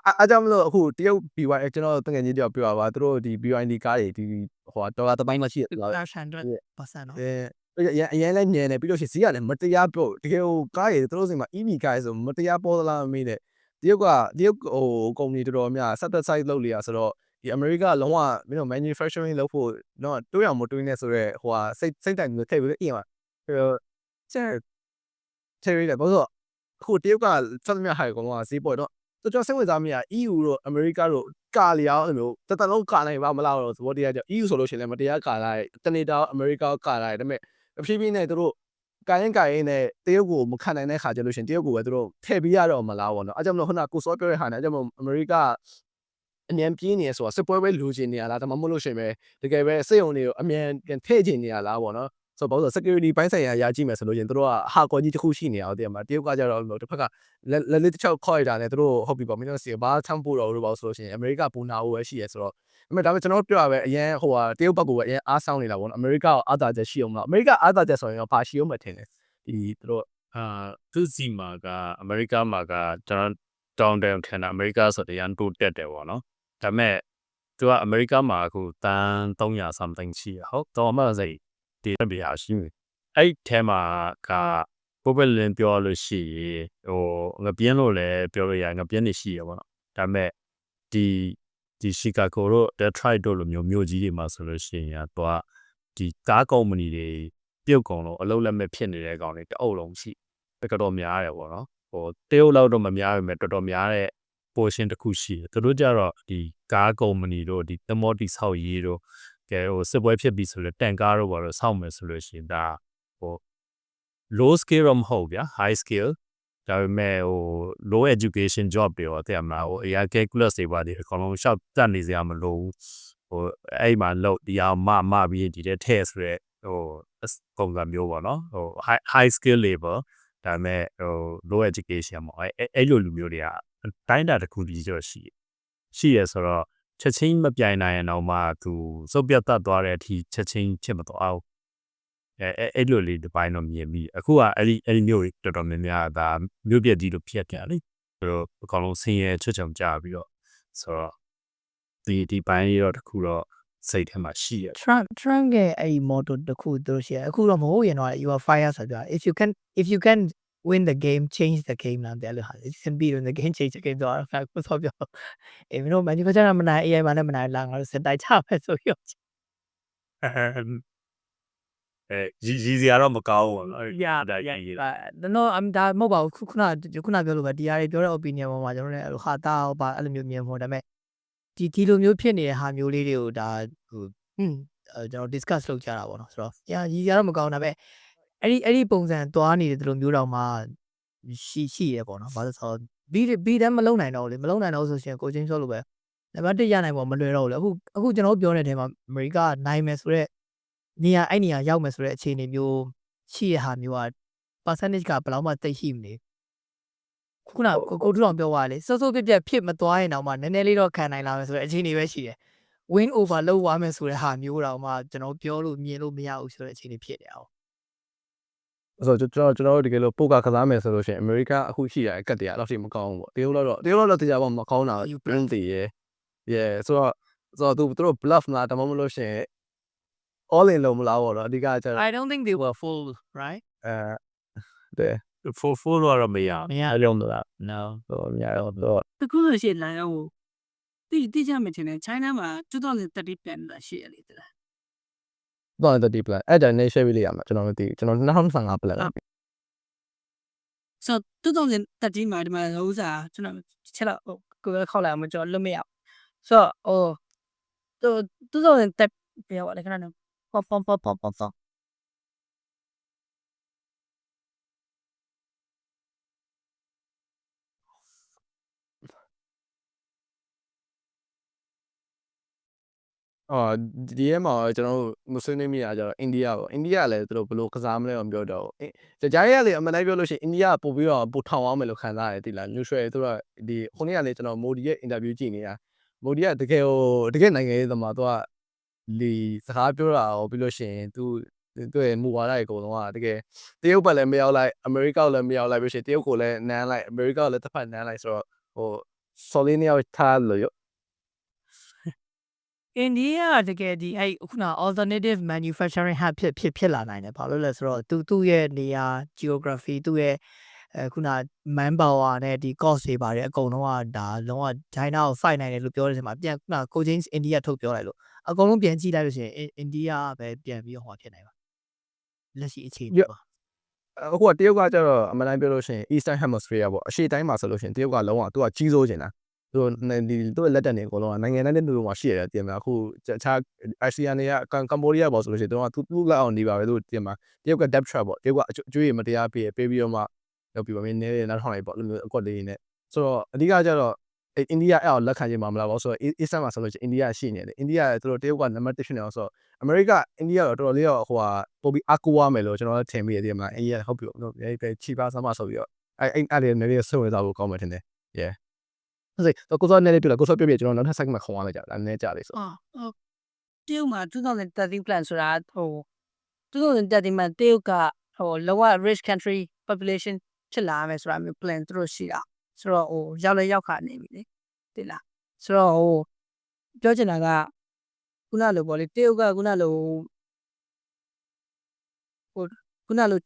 အားကြောင့်မလို့အခုတရုတ် BY ကျွန်တော်တကယ်ကြီးတယောက်ပြောပါသူတို့ဒီ BYD ကားတွေဒီဟိုဒေါ်လာတစ်ပိုင်းမှရှိတယ် 100% နော် အရင်လည်းညံနေပြီးလို့ရှိရင်ဈေးကလည်းမတရားပြောတကယ်ဟိုကားတွေသူတို့စီမှာ EV ကားတွေဆိုမတရားပေါ်သလားမမေးနဲ့တရုတ်ဟိုကုမ္ပဏီတော်တော်များဆက်သက် site လုပ်လေရဆိုတော့ဒီအမေရိကလုံးဝမင်းတို့ manufacturing လုပ်ဖို့တော့တိုးရမတိုးနေဆိုတော့ဟိုဟာစိတ်တိုင်မျိုးထည့်ပြီးအင်းပါချဲရီတယ်ဘာလို့အခုတရုတ်ကစသမျှဟာကောင်ကဈေးပေါ်တော့သူကျွန်တော်စိတ်ဝင်စားမိတာ EU တို့အမေရိကတို့ကာလျောင်းအဲ့လိုမျိုးတလုံးကာနိုင်ပါမလားတော့သဘောတရားကြောင့် EU ဆိုလို့ရှိရင်လည်းမတရားကာလိုက်တနေတာအမေရိကကာလိုက်ဒါပေမဲ့အဖြည်းဖြည်းနဲ့သူတို့ကာရင်နဲ့တရုတ်ကိုမခံနိုင်တဲ့ခါကျလို့ရှိရင်တရုတ်ကိုပဲသူတို့ထည့်ပြီးရတော့မလားပေါ့နော်အဲကြောင့်မလို့ခုနကိုစောပြောတဲ့ဟာနဲ့အဲကြောင့်မလို့အမေရိကအမြန်ပြေးနေရဆိုတာစစ်ပွဲပဲလူချင်နေရလားဒါမှမဟုတ်လို့ရှိရင်ပဲတကယ်ပဲစိတ်ုံတွေကိုအမြန်ပြန်ထည့်ချင်နေရလားပေါ့နော်ဆိုတော့ဘာလို့ security ဘိုင်းဆိုင်ရာကြည့်မယ်ဆိုလို့ရင်တို့ကဟာကောကြီးတစ်ခုရှိနေအောင်တည်းမှာတရုတ်ကကြတော့တစ်ဖက်ကလက်လေးတစ်ချောက်ခေါ်ရတာနဲ့တို့ဟုတ်ပြီပေါ့မင်းတို့စီဘာချမ်းပို့တော့လို့ပေါ့ဆိုလို့ရှိရင်အမေရိကပူနာဖို့ပဲရှိရဆိုတော့ဒါပေမဲ့ကျွန်တော်ပြောရပဲအရင်ဟိုဟာတရုတ်ဘက်ကိုပဲအရင်အားဆောင်းနေတာပေါ့နော်အမေရိကကိုအားသာချက်ရှိအောင်လားအမေရိကအားသာချက်ဆိုရင်တော့ဘာရှိအောင်မထင်လဲဒီတို့သူစီမှာကအမေရိကမှာကကျွန်တော်တောင်းတယ်ခံတာအမေရိကဆိုတော့ရန်တိုးတက်တယ်ပေါ့နော်ဒါပေမဲ့သူကအမေရိကမှာအခုတန်း300 something ရှိရဟုတ်တော့မှစိဒီပြရရှိမယ်အဲ့ထဲမှာကပိုပလင်ပြောလို့ရှိရင်ဟိုငပြင်းလို့လည်းပြောလို့ရငပြင်းနေရှိရပေါ့နော်ဒါပေမဲ့ဒီရှီကာဂိုတို့ Detroit တို့လိုမျိုးကြီးတွေမှာဆိုလို့ရှိရင်တော့ဒီကားကုမ္ပဏီတွေပြုတ်ကုန်လို့အလုံးလက်မဲ့ဖြစ်နေတဲ့ကောင်တွေတအုပ်လုံးရှိတော်တော်များတယ်ပေါ့နော်ဟိုတရုတ်လောက်တော့မများပေမဲ့တော်တော်များတဲ့ portion တစ်ခုရှိတယ်သူတို့ကြတော့ဒီကားကုမ္ပဏီတို့ဒီသမော်တီဆောက်ရေးတို့ကဲဟိုစစ်ပွဲဖြစ်ပြီဆိုလို့တန်ကားတို့ဘာလို့စောင့်မယ်ဆိုလို့ရှိရင်ဒါဟို low scale တော့မဟုတ်ဗျာ high scale ဒါပေမဲ့ဟို low education job တွေရောတဲ့မှာဟို AI calculus တွေပါတယ်အကောင်လုံးရှောက်တက်နေစရာမလိုဘူးဟိုအဲ့မှာလောက်ဒီအောင်မပြီးဒီတဲ့ထဲဆိုရဲဟိုပုံစံမျိုးပေါ့နော်ဟို high skill labor ဒါပေမဲ့ဟို low education ပေါ့အဲ့လိုလူမျိုးတွေကတိုင်းတာတစ်ခုကြီးတော့ရှိရဆိုတော့ချက်ချင်းမပြိုင်နိုင်ရင်တော့မှသူစုပ်ပြတ်တတ်သွားတဲ့အထိချက်ချင်းဖြစ်မတော့အောင်အဲ့လိုလေးဒီပိုင်းတော့မြင်ပြီးအခုကအဲ့ဒီမျိုးတော်တော်များများဒါမျိုးပြက်ကြီးလို့ဖြစ်ကြတယ် တော့အကောင်လုံးဆင်းရဲချွတ်ချုံကြပြီးတော့ဆိုတော့ဒီပိုင်းတော့တခုတော့စိတ်ထဲမှာရှိရ Trump ရဲ့အဲ့ motto တခုသူတို့ရှိတယ်အခုတော့မဟုတ်ရင်တော့ you are fire ဆိုတော့ if you can win the game change the game လားတဲ့လို့ဟာ if you can beat in the game change the game တော့ကိုဆိုပြောအေးမင်းတို့ manufacturer မနိုင် AI မှာလည်းမနိုင်လာငါတို့စတိုက်ချမယ်ဆိုပြီး ရီစီကတော့မကောင်းဘူးနော် yeah ဒါရေး no I'm ဒါမဟုတ်ပါဘူးခုနပြောလို့ပဲဒီဟာတွေပြောတဲ့ opinion ပေါ်မှာကျွန်တော်လည်းဟာတာပါအဲ့လိုမျိုးမြင်ဖို့ဒါပေမဲ့ဒီလိုမျိုးဖြစ်နေတဲ့ဟာမျိုးလေးတွေကိုဒါဟိုကျွန်တော် discuss လုပ်ကြတာပေါ့နော်ဆိုတော့ရည်ရတော့မကောင်းဒါပေမဲ့အဲ့ဒီပုံစံသွားနေတယ်ဒီလိုမျိုးတော့မှရှိရပေါ့နော်ဘာလို့ဆိုတော့ B တန်းမလုံနိုင်တော့လေမလုံနိုင်တော့ဆိုရှင်ကိုချင်းပြောလို့ပဲနံပါတ်1ရနိုင်ပေါ်မလွယ်တော့ဘူးလေအခုကျွန်တော်ပြောနေတဲ့ထဲမှာအမေရိကနိုင်မယ်ဆိုတော့နေရာရောက်မယ်ဆိုတဲ့အခြေအနေမျိုးရှိရဟာမျိုးက percentage ကဘယ်လောက်မှတိတ်ရှိမနေခုနကိုတူအောင်ပြောသွားလေစိုးပြက်ဖြစ်မသွားရင်တော့မှနည်းနည်းလေးတော့ခံနိုင်လာမယ်ဆိုတဲ့အခြေအနေပဲရှိတယ် win over လောက်သွားမယ်ဆိုတဲ့ဟာမျိုးတော့မှကျွန်တော်ပြောလို့မြင်လို့မရဘူးဆိုတဲ့အခြေအနေဖြစ်နေအောင်ဆိုတော့ကျွန်တော်တို့တကယ်လို့ပိုကာကစားမယ်ဆိုလို့ရှိရင်အမေရိကအခုရှိရအကတ်တည်းအဲ့လိုမကောင်းဘူးပေါ့တရုတ်တော့တရားပေါ့မကောင်းတာ brand တွေရယ် yeah ဆိုတော့သူတို့ bluff လားတမမလို့ရှိရင် all in လုံးမလားပေါ့နော်အဓိကကျတော့ I don't think they were full right တဲ့ for တော့မရ အဲ့လိုမလား no တော့မရတော့ တခုဆိုရှင်လာရောတိကျမှထင်တယ် China မှာ2030 plan လာရှိရလေတဲ့လား တော့30 plan အဲ့ဒါနဲ့ share ပေးလိုက်ရမှာကျွန်တော်မသိဘူးကျွန်တော်2025 plan လား so 2030မှာဒီမှာဥစားကျွန်တော်ချက်တော့ကိုယ်ခောက်လိုက်အောင်ကျွန်တော်လွတ်မရဘူးဆိုတော့2030ပြောပါလေခဏနော်ပေါ့ဒီရဲမှာကျွန်တော်တို့မဆွေးနွေးမိတာကျတော့အိန္ဒိယပေါ့အိန္ဒိယလည်းသူတို့ဘယ်လိုကစားမလဲတော့ပြောတော့ကြားရလေအမှန်တိုင်းပြောလို့ရှိရင်အိန္ဒိယပို့ပြီးတော့ပို့ထောင်အောင်မယ်လို့ခံစားရတယ်တိလား neutral သူတို့ဒီခုနေ့ကလေကျွန်တော်မိုဒီရဲ့ interview ကြည့်နေတာမိုဒီကတကယ်နိုင်ငံရေးသမားသူကဒီစကားပြောတာရောပြီးလို့ရှိရင်သူရဲ့မူဝါဒတွေအကုန်လုံးကတကယ်တရုတ်ဘက်လည်းမရောက်လိုက်အမေရိကလည်းမရောက်လိုက်ပြီးရှင်တရုတ်ကိုလည်းနန်းလိုက်အမေရိကလည်းတစ်ဖက်နန်းလိုက်ဆိုတော့ဟို solid နေရာထားလို့ India တကယ်ဒီအဲ့ခုန alternative manufacturing hub ဖြစ်လာနိုင်တယ်ဘာလို့လဲဆိုတော့သူ့ရဲ့နေရာ geography သူ့ရဲ့ခုန manpower နဲ့ဒီ cost တွေပါတယ်အကုန်လုံးကဒါလုံးဝ China ကို fight နိုင်တယ်လို့ပြောတဲ့အချိန်မှာပြန်ခုန coaching India ထုတ်ပြောလိုက်လို့အကုန်လုံးပြန်ကြည့်လိုက်လို့ရှိရင် India ပဲပြန်ပြီးတော့ဟောဖြစ်နိုင်ပါလက်ရှိအခြေအနေပါ အခုကတရုတ်ကကျတော့အမှန်တိုင်းပြောလို့ရှိရင် Eastern Hemisphere ပေါ့အရှေ့တိုင်းမှာဆိုလို့ရှိရင်တရုတ်ကလုံးဝသူကကြီးစိုးနေတာသူတို့လက်တက်နေအကုန်လုံးကနိုင်ငံတိုင်းလူမှာရှိရတယ်တင်မှာအခုတခြား ASEAN တွေကကမ္ဘောဒီးယားပေါ့ဆိုလို့ရှိရင်တို့ကသူ့လက်အောင်နေပါပဲသူတင်မှာတရုတ်က depth trap ပေါ့တရုတ်ကအကျွေးမတရားပေးပြီးတော့မှလုပ်ပြီးပါမင်းနည်းနောက်ထောင်လိုက်ပေါ့အကွက်လေးနဲ့ဆိုတော့အဓိကကျတော့အိန္ဒိယအဲ့အောင်လက်ခံချင်မှာမလားပေါ့ဆိုတော့ Eastern မှာဆိုလို့ရှိရင်အိန္ဒိယရှိနေတယ်အိန္ဒိယသူတို့တရုတ်ကနံပါတ်1ဖြစ်နေအောင်ဆိုတော့အမေရိကအိန္ဒိယတော့တော်တော်လေးတော့ဟိုဟာပို့ပြီးအကူရမယ်လို့ကျွန်တော်ထင်မိတယ်တင်မှာအိန္ဒိယဟုတ်ပြီပေါ့နော်ပဲချီပါစမ်းမဆိုပြီးတော့အဲ့လေးနည်းနည်းဆွေးနွေးသွားဖို့ကောင်းမယ်ထင်တယ် yeah ဟုတ်စေကိုစောနဲ့ပြပြကိုစောပြပြကျွန်တော်နောက်ထပ် segment ခေါ်ရမယ်ကြာဒါနည်းကြလေးဆို တရုတ်မှာ2030 plan ဆိုတာ2030မှာတရုတ်ကလောက rich country population ဖြစ်လာမယ်ဆိုတာမျိုး plan သူတို့ရှိတာဆိုတော့ရောက်ခါနေပြီလေတိလားဆိုတော့ပြောချင်တာကခုနလိုပေါ့လေတရုတ်ကခုနလို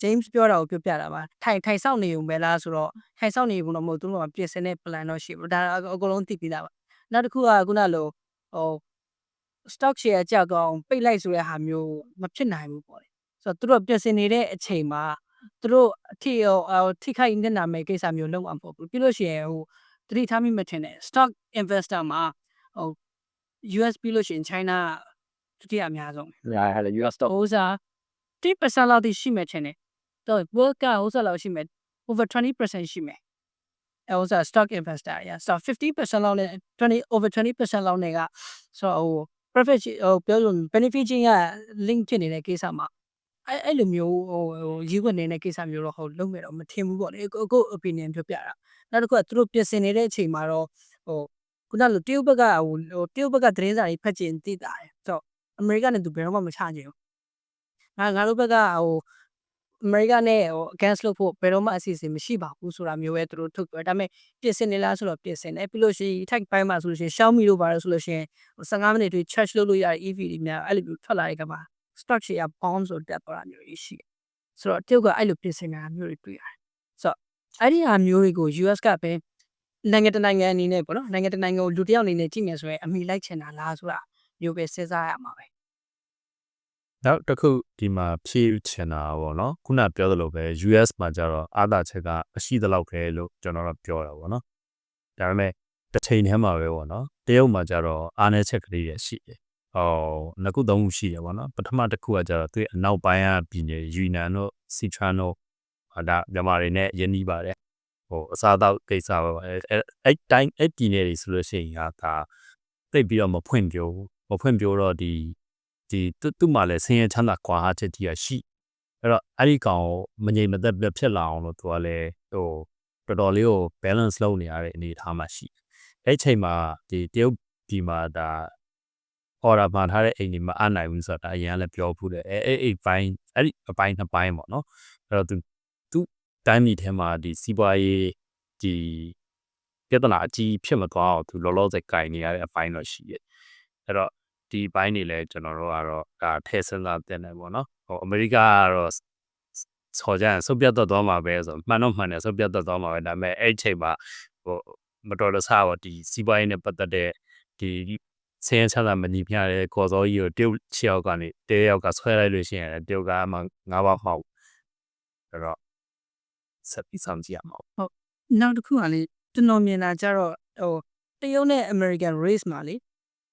James ပြောတာကိုပြောပြတာပါထိုင်ဆောက်နေုံပဲလားဆိုတော့ထိုင်ဆောက်နေဘူးတော့မဟုတ်သူတို့ကပြင်ဆင်တဲ့ plan တော့ရှိဘူးဒါအကုန်လုံးသိပြီးသားပါနောက်တစ်ခုကခုနလိုstock share ကြောက်ကောင်ပိတ်လိုက်ဆိုတဲ့ဟာမျိုးမဖြစ်နိုင်ဘူးပေါ့လေဆိုတော့သူတို့ပြင်ဆင်နေတဲ့အချိန်မှာသူတို့ထိခိုက်နေတာမဲ့ကိစ္စမျိုးလုံးဝမဟုတ်ဘူးပြီးလို့ရှိရင်တတိထားမိမထင်နဲ့ stock investor မှာUS ပြီးလို့ရှိရင် China ဒုတိယအများဆုံး yeah ဟဲ့ US stock 10% လောက်ရှိမယ်ထင်တယ်တော့ world ကလောက်ရှိမယ် over 20% ရှိမယ်stock investor ဆိုတော့50% လောက်နဲ့over 20% လောက်နဲ့ကဆိုတော့profit ပြောလို့ benefit ချင်းက link ဖြစ်နေတဲ့ကိစ္စမှာအဲ့လိုမျိုးရေးဝင်နေတဲ့ကိစ္စမျိုးတော့လုံးမယ်တော့မထင်ဘူးပေါ့လေကို opinion ပြောပြတာနောက်တစ်ခုကသူတို့ပြင်ဆင်နေတဲ့အချိန်မှာတော့ခုနလိုတရုတ်ဘက်ကသတင်းစာတွေဖတ်ကျင်သိတာတယ်ဆိုတော့အမေရိကန်နဲ့သူဘယ်တော့မှမချချင်ဘူးငါတို့ဘက်က အမေရိကန်နဲ့ဟို against လုပ်ဖို့ဘယ်တော့မှအစီအစဉ်မရှိပါဘူးဆိုတာမျိုးပဲသူတို့ထုတ်ပြောဒါပေမဲ့ပြင်ဆင်နေလားဆိုတော့ပြင်ဆင်တယ်ပြီးလို့ရှိရင် tech ပိုင်းမှာဆိုလို့ရှိရင် Xiaomi တို့ပါလို့ဆိုလို့ရှိရင်15မိနစ်တွေ charge လုပ်လို့ရတဲ့ EV တွေများအဲ့လိုမျိုးထွက်လာတဲ့ကမှာ stock share bomb ဆိုတက်သွားတာမျိုးကြီးရှိတယ်ဆိုတော့တရုတ်ကအဲ့လိုပြင်ဆင်နေတာမျိုးတွေတွေ့ရတယ်ဆိုတော့အဲ့ဒီဟာမျိုးတွေကို US ကပဲနိုင်ငံတနိုင်ငံအနေနဲ့ပေါ့နော်နိုင်ငံတနိုင်ငံကိုလူတစ်ယောက်အနေနဲ့ကြည့်မယ်ဆိုရင်အမိလိုက်ချင်တာလားဆိုတာမျိုးပဲစဉ်းစားရမှာပဲ နောက်တစ်ခုဒီမှာဖြည့်ချင်တာပေါ့နော်ခုနပြောသလိုပဲ US မှာကျတော့အာသာချက်ကမရှိသလောက်ပဲလို့ကျွန်တော်တို့ပြောတာပေါ့နော်ဒါပေမဲ့တစ်ချိန်တည်းမှာပဲပေါ့နော်တရုတ်မှာကျတော့အားနည်းချက်ကလေးတွေရှိတယ်နှစ်ခုသုံးခုရှိတယ်ပေါ့နော်ပထမတစ်ခုကကျတော့သူ့အနောက်ပိုင်းကပြည်နယ်ယူနန်တို့စီချန်တို့ဒါမြန်မာတွေနဲ့ရင်းနှီးပါတယ်အစားအသောက်ကိစ္စပဲအဲ့တိုင်းအဲ့ပြည်နယ်တွေဆိုလို့ရှိရင်ဒါသိပြီးတော့မဖွင့်ပြိုးတော့ဒီသူ့မှာလည်းဆင်းရဲချမ်းသာကွာဟချက်ကြီးရရှိအဲ့တော့အဲ့ဒီကောင်မငြိမ်မသက်ဖြစ်လာအောင်လို့သူကလည်းတော်တော်လေးကို balance လုပ်နေရတဲ့အနေအထားမှာရှိအဲ့ချိန်မှာဒီတရုတ်ပြည်မှာဒါ order မှာထားတဲ့အိမ်တွေမအနိုင်ဘူးဆိုတာအရင်ကလည်းပြောဖူးတယ်အဲ့ပိုင်းအဲ့ဒီအပိုင်းနှစ်ပိုင်းပေါ့နော်အဲ့တော့သူတိုင်းပြည်ထဲမှာဒီစီးပွားရေးဒီပြဿနာအကြီးဖြစ်မသွားအောင်သူလောလောဆယ်ကင်နေရတဲ့အပိုင်းတော့ရှိတယ်အဲ့တော့ဒီဘိုင်းတွေလည်းကျွန်တော်တို့ကတော့ဒါထဲစဉ်းစားတင်တယ်ပေါ့နော်အမေရိကကတော့ဆော်ကြရင်ဆုတ်ပြတ်သွားမှာပဲဆိုမှန်တော့မှန်တယ်ဆုတ်ပြတ်သွားမှာပဲဒါပေမဲ့အဲ့ချိန်မှာမတော်တဆတော့ဒီစီးပွားရေးနဲ့ပတ်သက်တဲ့ဒီဆင်းရဲချမ်းသာမညီမျှတဲ့ကော်စောကြီးကိုတရုတ်6ယောက်ကနေတရုတ်ယောက်ကဆွဲလိုက်လို့ရှိရင်တရုတ်ကမှ9ပါးမှောက်အဲ့တော့ဆက်ပြီးဆောင်ကြည့်ရမှာဟုတ်နောက်တစ်ခုကလေကျွန်တော်မြင်တာကြတော့တရုတ်နဲ့ American race မှာလ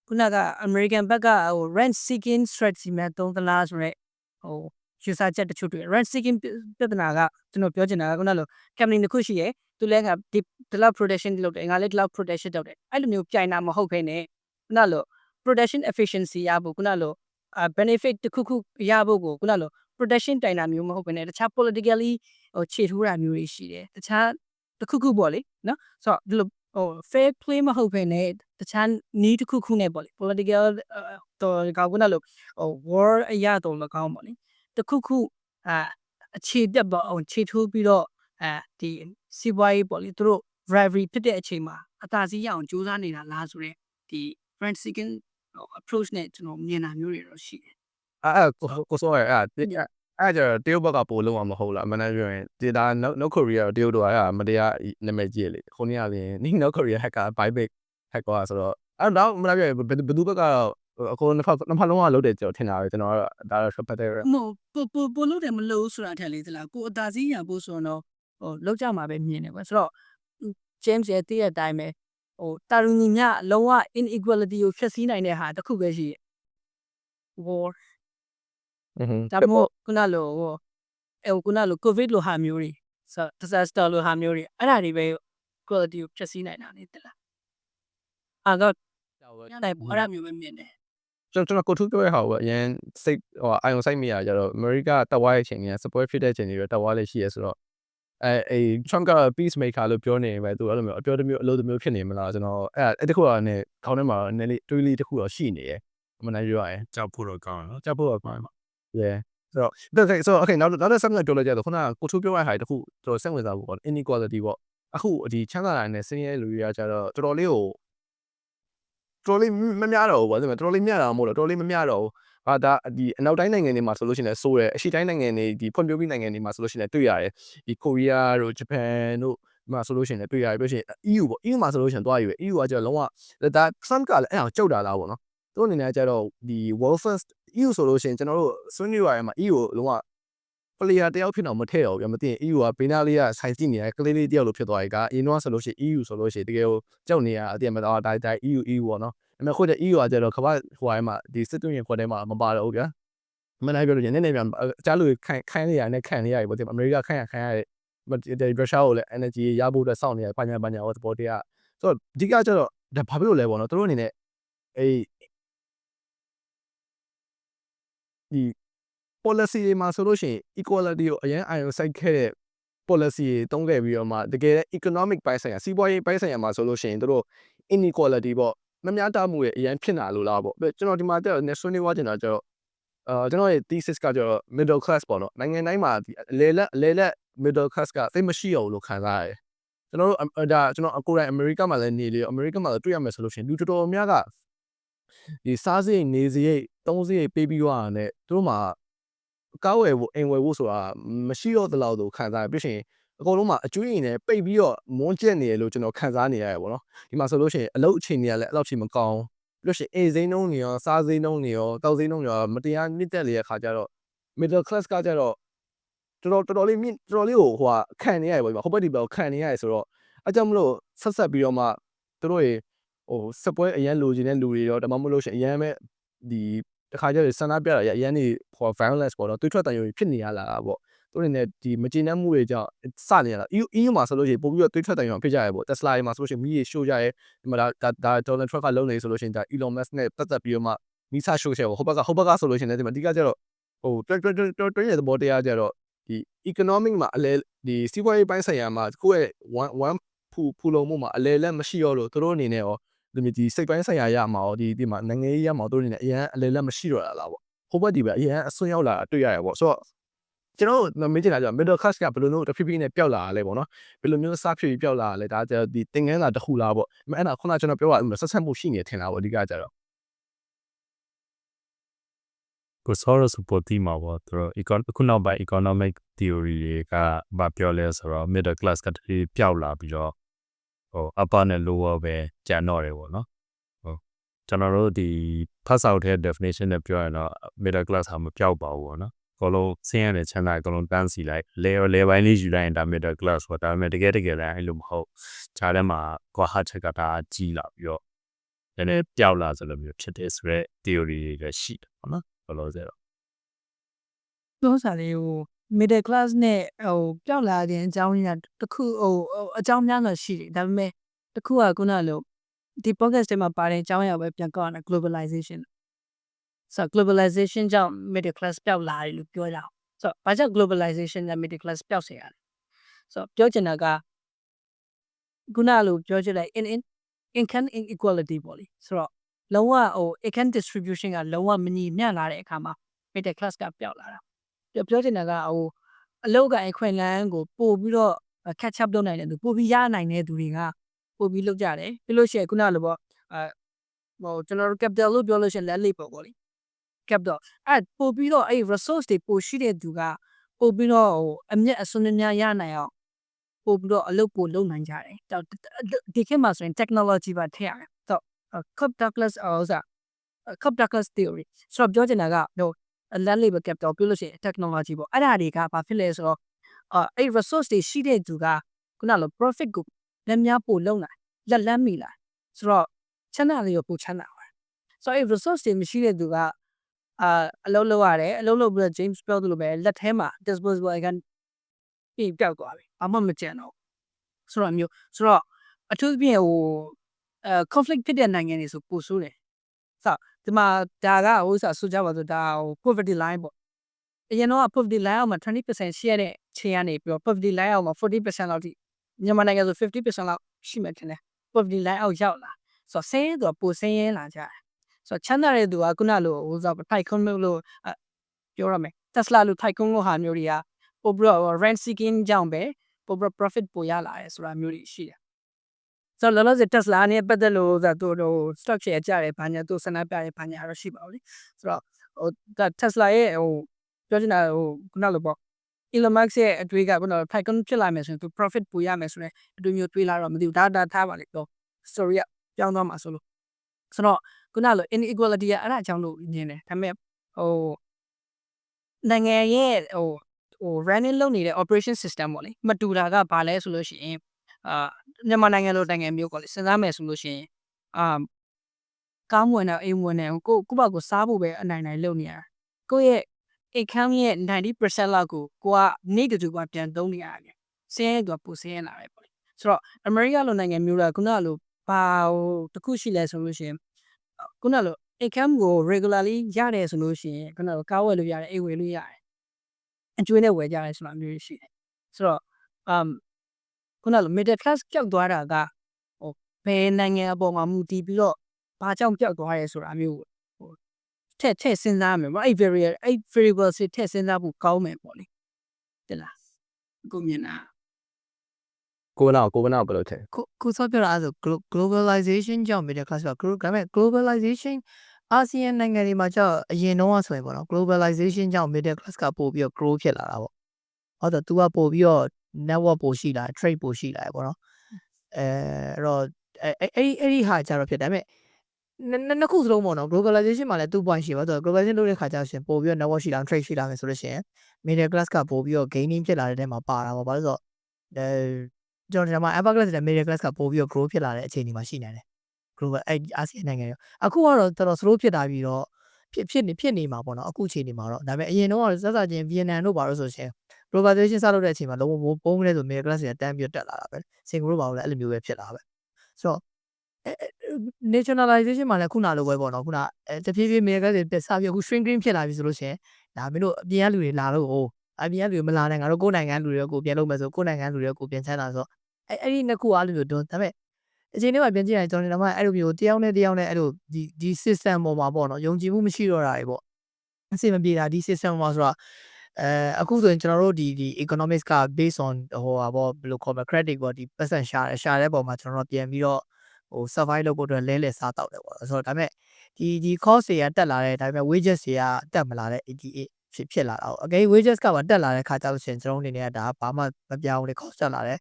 ေခုနက American ဘက်ကrent seeking strategy မဲ့သုံးသလားဆိုတော့ယူဆချက်တချို့တွေ့ rent seeking ပြဿနာကကျွန်တော်ပြောချင်တာကခုနလို company တစ်ခုရှိရဲသူလည်းကဒီလောက် production လုပ်တယ်ငါလည်းဒီလောက် production လုပ်တယ်အဲ့လိုမျိုးပြိုင်တာမဟုတ်ခဲနဲ့ခုနလို production efficiency ရဖို့ခုနလိုbenefit တစ်ခုခုရဖို့ကိုခုနလို production တိုင်တာမျိုးမဟုတ်ဘဲနဲ့တခြား politically ခြေထိုးတာမျိုးတွေရှိတယ်တခြားတစ်ခုခုပေါ့လေနော်ဆိုတော့ဒီလိုfair play မဟုတ်ဘဲနဲ့တခြား need တစ်ခုခုနဲ့ပေါ့လေ political ကောခုနလိုwar အရာတော့မကောင်းပါလေတခုခုအခြေတက်ပေါ့ခြေထိုးပြီးတော့ဒီစီးပွားရေးပေါ့လေသူတို့ rivalry ဖြစ်တဲ့အချိန်မှာအသာစီးရအောင်ကြိုးစားနေတာလားဆိုတော့ဒီ rent seeking approach နဲ့ကျွန်တော်မြင်တာမျိုးတွေတော့ရှိတယ် ကိုစောရအဲ့ကြတရုတ်ဘက်ကပိုလုံးဝမဟုတ်လားအမှန်တမ်းပြောရင်ဒီဒါနောက်ကိုရီးယားတရုတ်တို့ကမတရားနာမည်ကြီးလေခုနေ့ကလည်းနီးနောက်ကိုရီးယား hacker Bybit hacker ဆိုတော့အဲ့တော့မလားပြောရင်ဘယ်သူဘက်ကတော့အခုနှစ်ဖက်လုံးကလုံးတယ်ကျွန်တော်ထင်တာပဲကျွန်တော်ကတော့ဒါတော့ short better မဟုတ်ပို့လို့တယ်မလို့ဆိုတာထက်လေသလားကိုအသာစီးရဖို့ဆိုတော့လောက်ကြမှာပဲမြင်တယ်ကွဆိုတော့ James ရဲ့တည့်တဲ့အတိုင်းပဲတာရူညီမြလုံးဝ inequality ကိုဖျက်ဆီးနိုင်တဲ့ဟာတစ်ခုပဲရှိတယ် war ဒါမှမဟုတ်ခုနလိုခုနလို covid လိုဟာမျိုးတွေ disaster လိုဟာမျိုးတွေအဲ့ဒါတွေပဲ quality ကိုဖျက်ဆီးနိုင်တာလေတလားအဲ့တော့ညနိုင်ပေါ်အဲ့ဒါမျိုးပဲမြင်တယ်ကျွန်တော်ကိုထူးပြောရဟာပေါ့အရင်စိတ်အာယုံစိုက်မိရကြတော့အမေရိကတက်ဝါရဲ့ချိန်က support ဖြစ်တဲ့ချိန်တွေတက်ဝါလေးရှိရဆိုတော့Trump က peace maker လို့ပြောနေပဲသူအဲ့လိုမျိုးအပြောတစ်မျိုးအလုပ်တစ်မျိုးဖြစ်နေမလားကျွန်တော်အဲ့တခုကလည်းခေါင်းထဲမှာနည်းလေးတွေးလေးတစ်ခုတော့ရှိနေရဲ့အမှန်တမ်းပြောရရင် ကြောက်ဖို့တော့ကောင်းတယ်နော် ကြောက်ဖို့တော့ကောင်းပါ yeah ဆိုတော့ okay နောက်တစ်ဆက်ပြောလိုက်ကြတော့ခုနကကိုထူးပြောရတဲ့ဟာတစ်ခုကျွန်တော်စိတ်ဝင်စားဖို့ပေါ့ inequality ပေါ့အခုဒီချမ်းသာတာနဲ့ဆင်းရဲလူတွေကကြတော့တော်တော်လေးမများတော့ဘူးပေါ့တော်တော်လေးမျှတာမဟုတ်တော့တော်တော်လေးမမျှတော့ဘူးဟာဒါဒီအနောက်တိုင်းနိုင်ငံတွေမှာဆိုလို့ရှိရင်ဆိုးတယ်အရှေ့တိုင်းနိုင်ငံတွေဒီဖွံ့ဖြိုးပြီးနိုင်ငံတွေမှာဆိုလို့ရှိရင်တွေ့ရတယ်ဒီကိုရီးယားတို့ဂျပန်တို့မှာဆိုလို့ရှိရင်တွေ့ရတယ်ပြောရှင် EU ပေါ့ EU မှာဆိုလို့ရှိရင်သွားယူပဲ EU ကကျတော့လုံးဝဒါ Trump ကလည်းအဲ့အောင်ကြောက်တာလားပေါ့နော်သူအနေနဲ့ကျတော့ဒီ world first EU ဆိုလို့ရှိရင်ကျွန်တော်တို့ဆွေးနွေးရမှာ EU ကိုလုံးဝ player တယောက်ဖြစ်တော့မထည့်တော့ဘူးမသိရင် EU ကဘေးနားလေးကဆိုင်ကြည့်နေတဲ့ကလေးလေးတယောက်လိုဖြစ်သွားပြီကအရင်တော့ဆိုလို့ရှိရင် EU ဆိုလို့ရှိရင်တကယ်ကိုကြောက်နေရအတိအမတော်ဒါ EU ပေါ့နော်ဒါပေမဲ့ခုကျ EU ကကျတော့ကမ္ဘာဟိုအိမ်မှာဒီစစ်တွင်းရင်ခွက်ထဲမှာမပါတော့ဘူးဗျာမနိုင်ပြောလို့ညနေပြန်ကြားလို့ခိုင်းနေရနဲ့ခံနေရပြီပေါ့ဒီအမေရိကခိုင်းရတဲ့ရုရှားကိုလည်း energy ရဖို့အတွက်စောင့်နေရဘာညာဟောစပေါ်တရားဆိုတော့အဓိကကျတော့ဒါဘာဖြစ်လို့လဲပေါ့နော်သူတို့အနေနဲ့ဒီ policy တွေမှာဆိုလို့ရှိရင် equality ကိုအရင်အာရုံစိုက်ခဲ့တဲ့ policy တွေတုံးခဲ့ပြီးတော့မှတကယ် economic ပိုင်းဆိုင်ရာစီးပွားရေးပိုင်းဆိုင်ရာမှာဆိုလို့ရှိရင်တို့ inequality ပေါ့မများတမှုရဲ့အရင်ဖြစ်လာလို့လားပေါ့ကျွန်တော်ဒီမှာတက်ဆွေးနွေးသွားချင်တာကျတော့ ကျွန်တော်ရဲ့ thesis ကကျတော့ middle class ပေါ့နော်နိုင်ငံတိုင်းမှာဒီအလေလက် middle class ကသိမရှိရဘူးလို့ခံစားရတယ်ကျွန်တော်တို့ဒါကျွန်တော်အကိုယ်တိုင်အမေရိကမှာလည်းနေလေအမေရိကမှာလည်းတွေ့ရမယ်ဆိုလို့ရှိရင်လူတော်တော်များကဒီစားစရိတ်နေစရိတ်သုံးစရိတ်ပေးပြီးတော့ရတယ်သူတို့မှာကားဝယ်ဖို့အိမ်ဝယ်ဖို့ဆိုတာမရှိတော့တလောက်တော့ခံစားရပြီးရှင်အကုန်လုံးမှာအကျွေးရင်လည်းပိတ်ပြီးတော့မွန်းကျက်နေရလို့ကျွန်တော်ခံစားနေရတယ်ပေါ့နော်ဒီမှာဆိုလို့ရှိရင်အလုပ်အချိန်တွေကလည်းအဲ့လောက်ချိန်မကောင်းလို့ရှိရင်အိမ်စိမ်းနှုန်းတွေရောစားစိမ်းနှုန်းတွေရောတောက်စိမ်းနှုန်းတွေရောမတရားမြင့်တက်လေတဲ့ခါကျတော့ middle class ကကျတော့တော်တော်လေးကိုဟိုဟာခံနေရတယ်ပေါ့ဒီမှာဟိုဘက်ဒီဘက်ခံနေရတယ်ဆိုတော့အကြောင်းမလို့ဆက်ပြီးတော့မှသူတို့ရေဟိုစပွဲအရန်လိုချင်တဲ့လူတွေရောဒါမှမဟုတ်လို့ရှိရင်အရန်ပဲဒီတခါကျရင်ဆန္ဒပြတာရအရန်နေဟို violence ပေါ့နော်တွေးထွက်တန်ရုံဖြစ်နေရလာတာပေါ့သူတို့နေနဲ့ဒီမကျေနပ်မှုတွေကြောင့်စနေရတာ EU မှာဆိုလို့ရှိရင်ပို့ပြီးတော့တွေးထွက်တန်ရုံဖြစ်ကြရပေါ့ Tesla တွေမှာဆိုလို့ရှိရင်မီးရေရှို့ကြရဲဒီမှာဒါ Donald Trump ကလုံးနေဆိုလို့ရှိရင်ဒါ Elon Musk နဲ့ပတ်သက်ပြီးတော့မှမီးစရှို့ချက်ပေါ့ဟိုဘက်ကဆိုလို့ရှိရင်လည်းဒီမှာအဓိကကျတော့ဟိုတွင်းရဲ့သဘောတရားကျတော့ဒီ economic မှာအလဲဒီစီးပွားရေးပိုင်းဆိုင်ရာမှာကိုယ့်ရဲ့ one ဖူလုံမှုမှာအလဲလက်မရှိတော့လို့သူတို့အနေနဲ့ရောဒီစိတ်ပိုင်းဆိုင်ရာရမှာရောဒီမှာနိုင်ငံရေးရမှာတို့အနေနဲ့အရန်အလဲလက်မရှိတော့တာလားပေါ့ဟိုဘက်ဒီဘက်အရန်အစွန်းရောက်လာတွေ့ရတယ်ပေါ့ဆိုတော့ကျွန်တော်မေးချင်တာက middle class ကဘယ်လိုမျိုးတဖြည်းဖြည်းနဲ့ပျောက်လာရလဲပေါ့နော်ဘယ်လိုမျိုးစဖြစ်ပြီးပျောက်လာရလဲဒါကျဒီသင်ခန်းစာတစ်ခုလားပေါ့အဲ့ဒါခုနကျွန်တော်ပြောတာဆက်ဆက်မှုရှိနေထင်တာပေါ့အဓိကကျတော့ ကိုစောရစပေါ်တီမှာပေါ့သူတို့ခုနောက်ပိုင်း economic theory တွေကဘာပြောလဲဆိုတော့ middle class ကတည်းပျောက်လာပြီးတော့ဟို upper နဲ့ lower ပဲကျန်တော့တယ်ပေါ့နော်ဟုတ်ကျွန်တော်တို့ဒီဖတ်ဆောင်တဲ့ definition နဲ့ပြောရင်တော့ middle class ဟာမပျောက်ပါဘူးပေါ့နော်အကုန်လုံးဆင်းရဲတဲ့ချမ်းသာအကုန်လုံးတန်းစီလိုက် layer ပိုင်းလေးယူလိုက်ရင်ဒါ middle class ပေါ့ဒါပေမဲ့တကယ်လည်းအဲ့လိုမဟုတ်ခြားထဲမှာကွာဟချက်ကဒါကြီးလာပြီးတော့နည်းနည်းပျောက်လာဆိုလိုမျိုးဖြစ်တဲ့ဆိုတော့ theory တွေလည်းရှိတယ်ပေါ့နော်ဘယ်လိုလဲတော့ ပြောစားလေးဟို middle class နဲ့ဟိုပျောက်လာတဲ့အကြောင်းရင်းကတခုဟိုအကြောင်းများတော့ရှိတယ်ဒါပေမဲ့တခုကခုနလိုဒီ podcast ထဲမှာပါတဲ့အကြောင်းအရာပဲပြန်ကောက်ရအောင် globalization ဆို globalization ကြောင့် middle class ပျောက်လာတယ်လို့ပြောကြအောင်ဆိုဘာကြောင့် globalization နဲ့ middle class ပျောက်စေရလဲဆိုပြောချင်တာကခုနလိုပြောချင်လိုက် income inequality ပေါ့လေဆိုတော့လုံးဝဟို income distribution ကလုံးဝမညီမျှလာတဲ့အခါမှာ middle class ကပျောက်လာတာပြောချင်တာကဟိုအလောက်ကအခွင့်အလမ်းကိုပို့ပြီးတော့ catch up လုပ်နိုင်တဲ့သူပို့ပြီးရနိုင်တဲ့သူတွေကပို့ပြီးလုပ်ကြတယ်ပြီးလို့ရှိရင်ခုနလိုပေါ့ဟိုကျွန်တော်တို့ capital လို့ပြောလို့ရှိရင်လက်လေးပေါ့လေ capital ပို့ပြီးတော့အဲ့ resource တွေပို့ရှိတဲ့သူကပို့ပြီးတော့ဟိုအမျက်အစွန်းများရနိုင်အောင်ပို့ပြီးတော့အလုပ်ပို့လုပ်နိုင်ကြတယ်ဒီခေတ်မှာဆိုရင် technology ပါထည့်ရတယ်ဆိုတော့ Cobb Douglas ဥစား Cobb Douglas theory ဆိုတော့ပြောချင်တာကဟိုလက်လေးပဲ capital ပြောလို့ရှိရင် technology ပေါ့အဲ့ဒါတွေကဘာဖြစ်လဲဆိုတော့အဲ့ resource တွေရှိတဲ့သူကခုနလို profit ကိုလက်များပို့လုပ်နိုင်လက်လန်းမိလာဆိုတော့ချမ်းသာလေးကိုပို့ချမ်းသာပါတယ်ဆိုတော့အဲ့ resource တွေမရှိတဲ့သူကအလုပ်လုပ်ရတယ်အလုပ်လုပ်ပြီးတော့ James ပြောသလိုပဲလက်ထဲမှာ disposable income ပြီးပျောက်သွားပြီဘာမှမကျန်တော့ဆိုတော့မျိုးဆိုတော့အထူးသဖြင့်ဟိုconflict ဖြစ်တဲ့နိုင်ငံတွေဆိုပိုဆိုးတယ်ဆိုဒီမှာဒါကဟိုဆိုကြပါစို့ဒါဟို poverty line ပေါ့အရင်တော့ poverty line အောက်မှာ 20% ရှိရတဲ့ခြေကနေပြီးတော့ poverty line အောက်မှာ 40% လောက်ထိမြန်မာနိုင်ငံဆို 50% လောက်ရှိမှထင်တယ် poverty line အောက်ရောက်လာဆိုတော့ဆင်းရဲသူကပိုဆင်းရဲလာကြတယ်ဆိုတော့ချမ်းသာတဲ့သူကခုနလိုဟိုဆိုထိုက်ခွန်းလို့ပြောရမယ် Tesla လို့ထိုက်ခွန်းလို့ဟာမျိုးတွေကပို့ပြီးတော့ rent seeking ကြောင့်ပဲပို့ပြီး profit ပိုရလာတယ်ဆိုတာမျိုးတွေရှိတယ်ဆိုတော့လောလောဆယ် Tesla နဲ့ပတ်သက်လို့ဆိုတော့ stock share ကြတယ်ဘာညာသူဆန္ဒပြတယ်ဘာညာတော့ရှိပါဘူးလေဆိုတော့ဟို Tesla ရဲ့ဟိုပြောချင်တာဟိုခုနလိုပေါ့ Elon Musk ရဲ့အတွေးကခုနလိုထိုက်ကွန်းဖြစ်လာမယ်ဆိုရင်သူ profit ပိုရမယ်ဆိုတဲ့အတွေးမျိုးတွေးလာတော့မသိဘူးဒါထားပါလေတော့ story ကပြောင်းသွားမှာဆိုလို့ဆိုတော့ခုနလို inequality ကအဲ့ဒါအကြောင်းလို့မြင်တယ်ဒါပေမဲ့ဟိုနိုင်ငံရဲ့ဟို running လုပ်နေတဲ့ operation system ပေါ့လေမတူတာကဘာလဲဆိုလို့ရှိရင်မြန်မာနိုင်ငံလိုနိုင်ငံမျိုးပေါ့လေစဉ်းစားမယ်ဆိုလို့ရှိရင်ကောင်းမွန်တဲ့အိမ်ဝင်တဲ့ကိုယ့်ဘာကိုစားဖို့ပဲအနိုင်နိုင်လုပ်နေရတာကိုယ့်ရဲ့ income ရဲ့ 90% လောက်ကိုကနေ့တူကပြန်သုံးနေရတယ်ဆင်းရဲသူကပိုဆင်းရဲလာတယ်ပေါ့လေဆိုတော့ America လိုနိုင်ငံမျိုးကခုနလိုဘာဟိုတခုရှိလဲဆိုလို့ရှိရင်ခုနလို income ကို regularly ရတယ်ဆိုလို့ရှိရင်ခုနလိုကားဝယ်လို့ရတယ်အိမ်ဝယ်လို့ရတယ်အကျွေးနဲ့ဝယ်ကြတယ်ဆိုတာမျိုးရှိတယ်ဆိုတော့ခုနလို middle class ကြောက်သွားတာကဟိုဘယ်နိုင်ငံအပေါ်မှာမူတည်ပြီးတော့ဘာကြောင့်ကြောက်သွားရဲဆိုတာမျိုးဟို ထည့်စဉ်းစားမယ်ပေါ့အဲ့ variable တွေထည့်စဉ်းစားဖို့ကောင်းမယ်ပေါ့လေတဲ့လားကိုမြင်တာ ကိုနာဘယ်လိုထင် ကိုစောပြောတာအဲ့ဆို globalization ကြောင့် middle class က ဒါပေမဲ့ globalization အာဆီယံနိုင်ငံတွေမှာကြောက်အရင်တော့ဆိုရင်ပေါ့နော် globalization ကြောင့် middle class ကပို့ပြီးတော့ grow ဖြစ်လာတာပေါ့ဟုတ်တော့ तू ကပို့ပြီးတော့ network ပို့ရှိလာ trade ပို့ရှိလာပေါ့နော်အဲ့တော့အဲ့ဒီဟာကြတော့ဖြစ်ဒါပေမဲ့နှစ်ခုစလုံးပေါ့နော် globalization မှာလည်း2 point ရှိပါတော့ globalization လုပ်တဲ့ခါကျတော့ရှင်ပို့ပြီးတော့ network ရှိလာ trade ရှိလာမယ်ဆိုလို့ရှိရင် middle class ကပို့ပြီးတော့ gaining ဖြစ်လာတဲ့ထဲမှာပါတာပေါ့ဘာလို့ဆိုတော့ကျွန်တော်ဒီမှာ upper class နဲ့ middle class ကပို့ပြီးတော့ grow ဖြစ်လာတဲ့အခြေအနေမှာရှိနေတယ် global အဲ့အာဆီယံနိုင်ငံတွေအခုကတော့တော်တော် slow ဖြစ်လာပြီးတော့ဖြစ်နေမှာပေါ့နော်အခုအခြေအနေမှာတော့ဒါပေမဲ့အရင်တော့စစချင်းဗီယက်နမ်တို့ဘာလို့ဆိုရှင် globalization စလုပ်တဲ့အချိန်မှာလုံးဝပုံးကလေးဆို middle class တွေကတန်းပြီးတက်လာတာပဲစင်ကာပူဘာလို့လဲအဲ့လိုမျိုးပဲဖြစ်လာပဲဆိုတော့ nationalization မှာလည်းခုနလိုပဲပေါ့နော်ခုနတဖြည်းဖြည်း middle class တွေစပြီးအခု shrinking ဖြစ်လာပြီဆိုလို့ရှင်ဒါမင်းတို့အပြင်ကလူတွေလာလို့အပြင်ကလူတွေမလာနိုင်ငါတို့ကိုယ်နိုင်ငံလူတွေကိုပြန်လုပ်မယ်ဆိုကိုယ်နိုင်ငံလူတွေကိုပြန်ချမ်းသာဆိုအဲ့ဒီနှစ်ခုအားလို့မျိုးတွန်းဒါပေမဲ့အချိန်လေးမှာပြန်ကြည့်ရင်ကျွန်တော်တို့ကအဲ့လိုမျိုးတယောက်နဲ့အဲ့လိုဒီ system ပေါ်မှာပေါ့နော်ယုံကြည်မှုမရှိတော့တာတွေပေါ့အဆင်မပြေတာဒီ system မှာဆိုတော့အခုဆိုရင်ကျွန်တော်တို့ဒီ economics က based on ဟိုဟာပေါ့ဘယ်လိုခေါ်မလဲ credit ပေါ့ဒီ percent ရှာတဲ့ပုံမှာကျွန်တော်တို့ပြန်ပြီးတော့ဟို survive လုပ်ဖို့အတွက်လဲစားတောက်တယ်ပေါ့ဆိုတော့ဒါပေမဲ့ဒီ cost တွေကတက်လာတယ်ဒါပေမဲ့ wages တွေကတက်မလာတဲ့ဖြစ်လာတာပေါ့အကယ် wages ကပါတက်လာတဲ့ခါကျလို့ရှိရင်ကျွန်တော်တို့အနေနဲ့ကဒါဘာမှမပြောင်းလေ cost တက်လာတယ်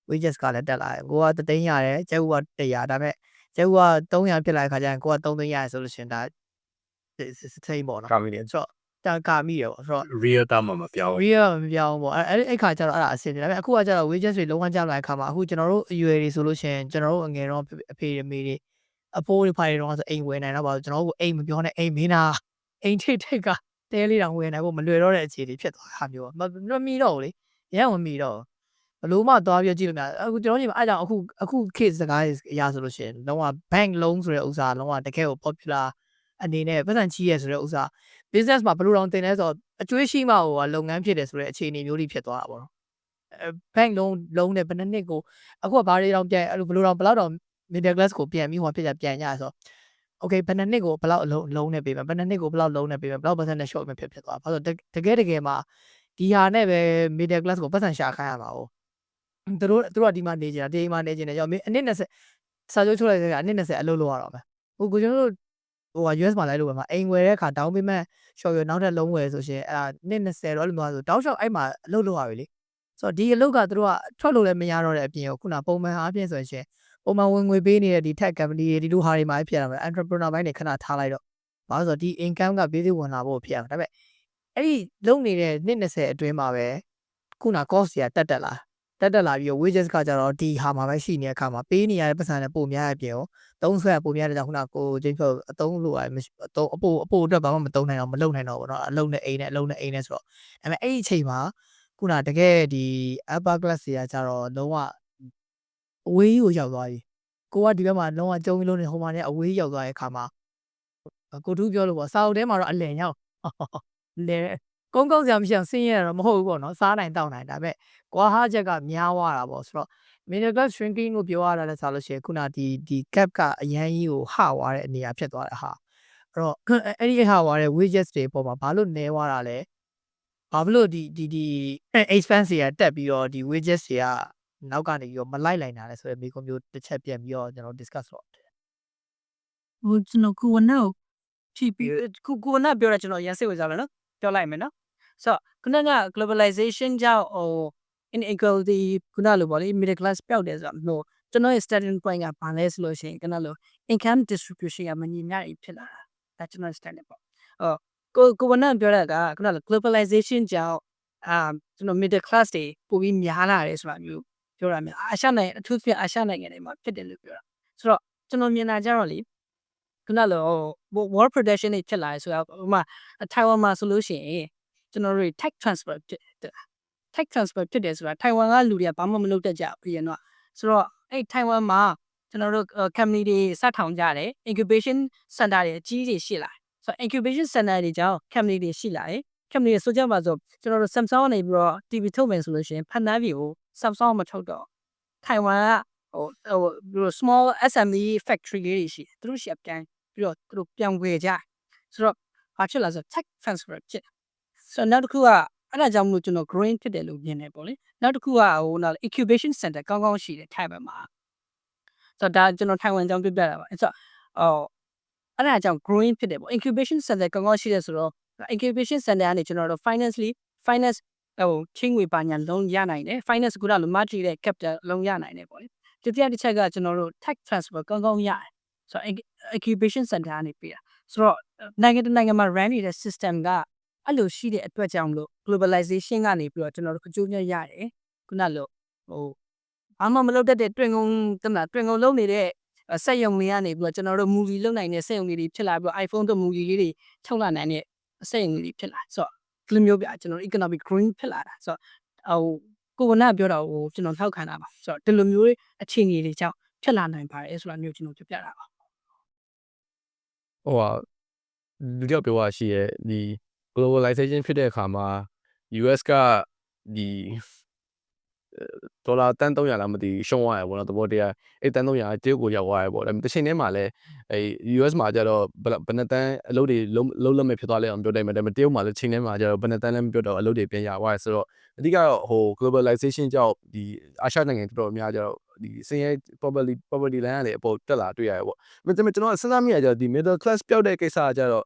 wages ကလည်းတက်လာတယ်ကိုက3သိန်းရတယ်ကျဲဦးက100ဒါပေမဲ့ကျဲဦးက300ဖြစ်လာတဲ့ခါကျရင်ကိုက3သိန်းရတယ်ဆိုလို့ရှိရင်ဒါစိတ်ပေါ့နော် ကာမီနေ ဆိုတော့တာကာမိတယ်ပေါ့ဆိုတော့ real time မှာမပြောင်း real မပြောင်းပေါ့အဲ့ခါကျတော့အဲ့ဒါအဆင်ပြေဒါပေမဲ့အခုကကျတော့ wages တွေလုံးဝကျလာတဲ့ခါမှာအခုကျွန်တော်တို့အရွယ်တွေဆိုလို့ရှိရင်ကျွန်တော်တို့အငယ်တော့အဖေအမေတွေအဖိုးတွေဖိုင်တွေတော့ဆိုအိမ်ဝယ်နိုင်တော့ပါကျွန်တော်တို့အိမ်မပြောနဲ့အိမ်မင်းသားအိမ်ထိတ်ကတဲလေးတောင်ဝယ်နိုင်ဖို့မလွယ်တော့တဲ့အခြေအနေဖြစ်သွားတာမျိုးမမီတော့ဘူးလေရန်မမီတော့ဘလို့မှသွားပြီးကြည့်လို့မရအခုကျွန်တော်ညီမအဲ့ကြောင့်အခု case စကားအရာဆိုလို့ရှိရင်လုံးဝ bank loan ဆိုတဲ့ဥစ္စာလုံးဝတကယ်ကို popular အနေနဲ့ပတ်စံကြီးရဲဆိုတဲ့ဥစ္စာ business မှာဘယ်လိုတောင်တင်လဲဆိုတော့အကျွေးရှိမှဟိုလုပ်ငန်းဖြစ်တယ်ဆိုတဲ့အခြေအနေမျိုးတွေဖြစ်သွားတာပေါ့နော် bank loan နဲ့ဘယ်နှစ်ကိုအခုကဘာတွေတောင်ပြန်အဲ့လိုဘယ်လိုတောင်ဘယ်လောက်တောင် middle class ကိုပြန်ပြီးဟိုဖြစ်ကြပြန်ကြဆိုတော့ okay ဘယ်နှစ်ကိုဘယ်လောက်လုံးနဲ့ပေးမယ်ဘယ်နှစ်ကိုဘယ်လောက်လုံးနဲ့ပေးမယ်ဘယ်လောက် percent နဲ့ short မယ်ဖြစ်သွားဘာလို့တကယ်မှာဒီဟာနဲ့ပဲ middle class ကိုပတ်စံရှာခိုင်းရမှာ哦သူတို့ကဒီမှာနေကြတာဒီမှာနေကြတယ်ကြောင့်အနည်း20စာချုပ်ထုတ်လိုက်တဲ့ကအနည်း20အလုပ်လုပ်ရတော့မယ်ဟိုကိုကျွန်တော်တို့ဟို US မှာလည်းလုပ်ပဲမှာအိမ်ဝယ်တဲ့အခါ down payment short ရနောက်ထပ်လုံးဝယ်ဆိုရှင်အဲ့ဒါ20တော့အဲ့လိုမျိုးဆိုတောက်လျှောက်အဲ့မှာအလုပ်လုပ်ရပြီလေဆိုတော့ဒီအလုပ်ကသူတို့ကထွက်လို့လည်းမရတော့တဲ့အပြင်ခုနပုံမှန်အားဖြင့်ဆိုရင်ပုံမှန်ဝင်ငွေပေးနေတဲ့ဒီ tech company တွေဒီလိုဟာတွေမှာဖြစ်ရမှာ entrepreneur ဘိုင်းတွေခဏထားလိုက်တော့ဘာလို့ဆိုတော့ဒီ income က basic ဝင်လာဖို့ဖြစ်ရမှာဒါပေမဲ့အဲ့ဒီလုပ်နေတဲ့20အတွင်းမှာပဲခုန cost တွေကတက်လာပြီးတော့ wages ကကြတော့ဒီဟာမှာပဲရှိနေတဲ့အခါမှာပေးနေရတဲ့ပတ်စံနဲ့ပိုများရပြင်ရောသုံးဆွဲပိုများတဲ့ကြောင့်ခုနကိုချင်းပြောအသုံးလို့ရတယ်အသုံးအပိုအတွက်ဘာမှမသုံးနိုင်တော့မလုံနိုင်တော့ဘူးเนาะအလုံးနဲ့အိမ်နဲ့ဆိုတော့ဒါပေမဲ့အဲ့ဒီအချိန်မှာခုနတကယ်ဒီ upper class တွေကကြတော့လုံးဝအဝေးကြီးကိုရောက်သွားပြီကိုကဒီဘက်မှာလုံးဝကျုံပြီးလုံးနေဟိုမှာလည်းအဝေးရောက်သွားတဲ့အခါမှာကိုတူးပြောလို့ပေါ့စာအုပ်ထဲမှာတော့အလယ်ရောက်လဲကုန်းစရာမရှိအောင်ဆင်းရဲတာတော့မဟုတ်ဘူးပေါ့နော်စားနိုင်တောက်နိုင်ဒါပေမဲ့ကွာဟာချက်ကများသွားတာပေါ့ဆိုတော့ middle class shrinking ကိုပြောရတာလည်းဆိုလို့ရှိရင်ခုနဒီ gap ကအရန်ကြီးကိုဟသွားတဲ့အနေအဖြစ်သွားတဲ့ဟာအဲ့တော့အဲ့ဒီဟသွားတဲ့ wages တွေပေါ်မှာဘာလို့နည်းသွားတာလဲဘာလို့ဒီ expense တွေကတက်ပြီးတော့ဒီ wages တွေကနောက်ကနေပြီးတော့မလိုက်နိုင်တာလဲဆိုတဲ့မိကုံမျိုးတစ်ချက်ပြန်ပြီးတော့ကျွန်တော် discuss တော့ ဟိုကျွန်တော်ကိုဝနာကိုဖြည့်ပြီးကိုဝနာပြောတာကျွန်တော်ရန်စိတ်ဝင်စားတယ်နော်ပြောလိုက်မယ်နော်ဆိုတော့ခုနက globalization ကြောင့်ဟို inequality ခုနလိုပေါ့လေ middle class ပျောက်တယ်ဆိုတော့ဟိုကျွန်တော်ရဲ့ starting point ကဘာလဲဆိုလို့ရှိရင်ခုနလို income distribution ကမညီမျှဖြစ်လာတာဒါကျွန်တော် standard ပေါ့ကိုဝနာပြောတာကခုနလို globalization ကြောင့်ကျွန်တော် middle class တွေပိုပြီးများလာတယ်ဆိုတာမျိုးပြောရမယ်အာရှနိုင်ငံအထူးသဖြင့်အာရှနိုင်ငံတွေမှာဖြစ်တယ်လို့ပြောတာဆိုတော့ကျွန်တော်မြင်တာကြတော့လေခုနလို world production တွေဖြစ်လာတယ်ဆိုတော့ဥပမာထိုင်ဝမ်မှာဆိုလို့ရှိရင်ကျွန်တော်တို့ tech transfer ဖြစ်တယ်ဆိုတာထိုင်ဝမ်ကလူတွေကဘာမှမလုပ်တတ်ကြဘူးပြင်တော့ဆိုတော့အဲ့ထိုင်ဝမ်မှာကျွန်တော်တို့ company တွေစထောင်ကြတယ် incubation center တွေအကြီးကြီးရှိလာဆိုတော့ incubation center တွေကြောင့် company တွေရှိလာတယ် company တွေဆိုကြပါစို့ကျွန်တော်တို့ Samsung ကနေပြီးတော့ TV ထုတ်မယ်ဆိုလို့ရှိရင်ဖန်သားပြည်ကို Samsung မထုတ်တော့ထိုင်ဝမ်ကဟို small SME factory လေးတွေရှိတယ်သူတို့ရှိပြန်ပြီးတော့သူတို့ပြန်ဝယ်ကြဆိုတော့ ဘာဖြစ်လာဆို tech transfer ဖြစ် so နောက်တစ်ခုကအဲ့ဒါကြောင့်မလို့ကျွန်တော် green ဖြစ်တယ်လို့မြင်တယ်ပေါ့လေနောက်တစ်ခုကနောက် incubation center ကောင်းကောင်းရှိတယ်ထိုင်ဘက်မှာဆိုတော့ဒါကျွန်တော်ထိုင်ဝမ်ကြောင့်ပြပြတာပါအဲ့ဆိုအဲ့ဒါကြောင့် growing ဖြစ်တယ်ပေါ့ incubation center ကောင်းကောင်းရှိတယ်ဆိုတော့ incubation center ကနေကျွန်တော်တို့ finance ချင်းငွေပါညာလုံးရနိုင်တယ် finance ကလည်း multi တဲ့ capital လုံးရနိုင်တယ်ပေါ့လေတတိယတစ်ချက်ကကျွန်တော်တို့ tech transfer ကောင်းကောင်းရတယ်ဆိုတော့ incubation center ကနေပြတာဆိုတော့နိုင်ငံမှာ run နေတဲ့ system ကအဲ့လိုရှိတဲ့အတွက်ကြောင့်မလို့ globalization ကနေပြီးတော့ကျွန်တော်တို့အကျိုးမြတ်ရတယ်ခုနလိုဘာမှမလုပ်တတ်တဲ့တွင်ကုန်လုံးနေတဲ့စက်ရုံတွေကနေပြီးတော့ကျွန်တော်တို့ movie လုပ်နိုင်တဲ့စက်ရုံတွေဖြစ်လာပြီးတော့ iPhone တို့ movie လေးတွေထုတ်လာနိုင်တဲ့စက်ရုံတွေဖြစ်လာဆိုတော့ဒီလိုမျိုးပြကျွန်တော် economic growing ဖြစ်လာတာဆိုတော့ကိုကနာပြောတာကိုကျွန်တော်ထောက်ခံတာပါဆိုတော့ဒီလိုမျိုးအခြေအနေတွေကြောင့်ဖြစ်လာနိုင်ပါတယ်ဆိုတာမျိုးကျွန်တော်ပြပြတာပါ ဟိုဟာလူကြောက်ပြောရရှိရဲ့ဒီ globalization ဖြစ်တဲ့အခါမှာ US ကဒီဒေါ်လာတန်း300လားမသိရှုံးသွားရပေါ့နော်တဘောတရားအဲ့တန်း300တရုတ်ကိုရောက်သွားရပေါ့ဒါပေမဲ့တစ်ချိန်တည်းမှာလည်းအဲ့ US မှာကျတော့ဘယ်နှတန်းအလုပ်တွေလုံးလက်မဲ့ဖြစ်သွားလဲအောင်ပြောတယ်ဒါပေမဲ့တရုတ်မှာလည်းချိန်တည်းမှာကျတော့ဘယ်နှတန်းလည်းမပြောတော့အလုပ်တွေပြန်ရသွားရဆိုတော့အဓိကတော့ဟို globalization ကြောင့်ဒီအာရှနိုင်ငံတော်တော်များကျတော့ဒီစင်ရဲ poverty line ကနေအပေါ်တက်လာတွေ့ရရပေါ့ဒါပေမဲ့ကျွန်တော်စဉ်းစားမိရကျတော့ဒီ middle class ပျောက်တဲ့ကိစ္စကကျတော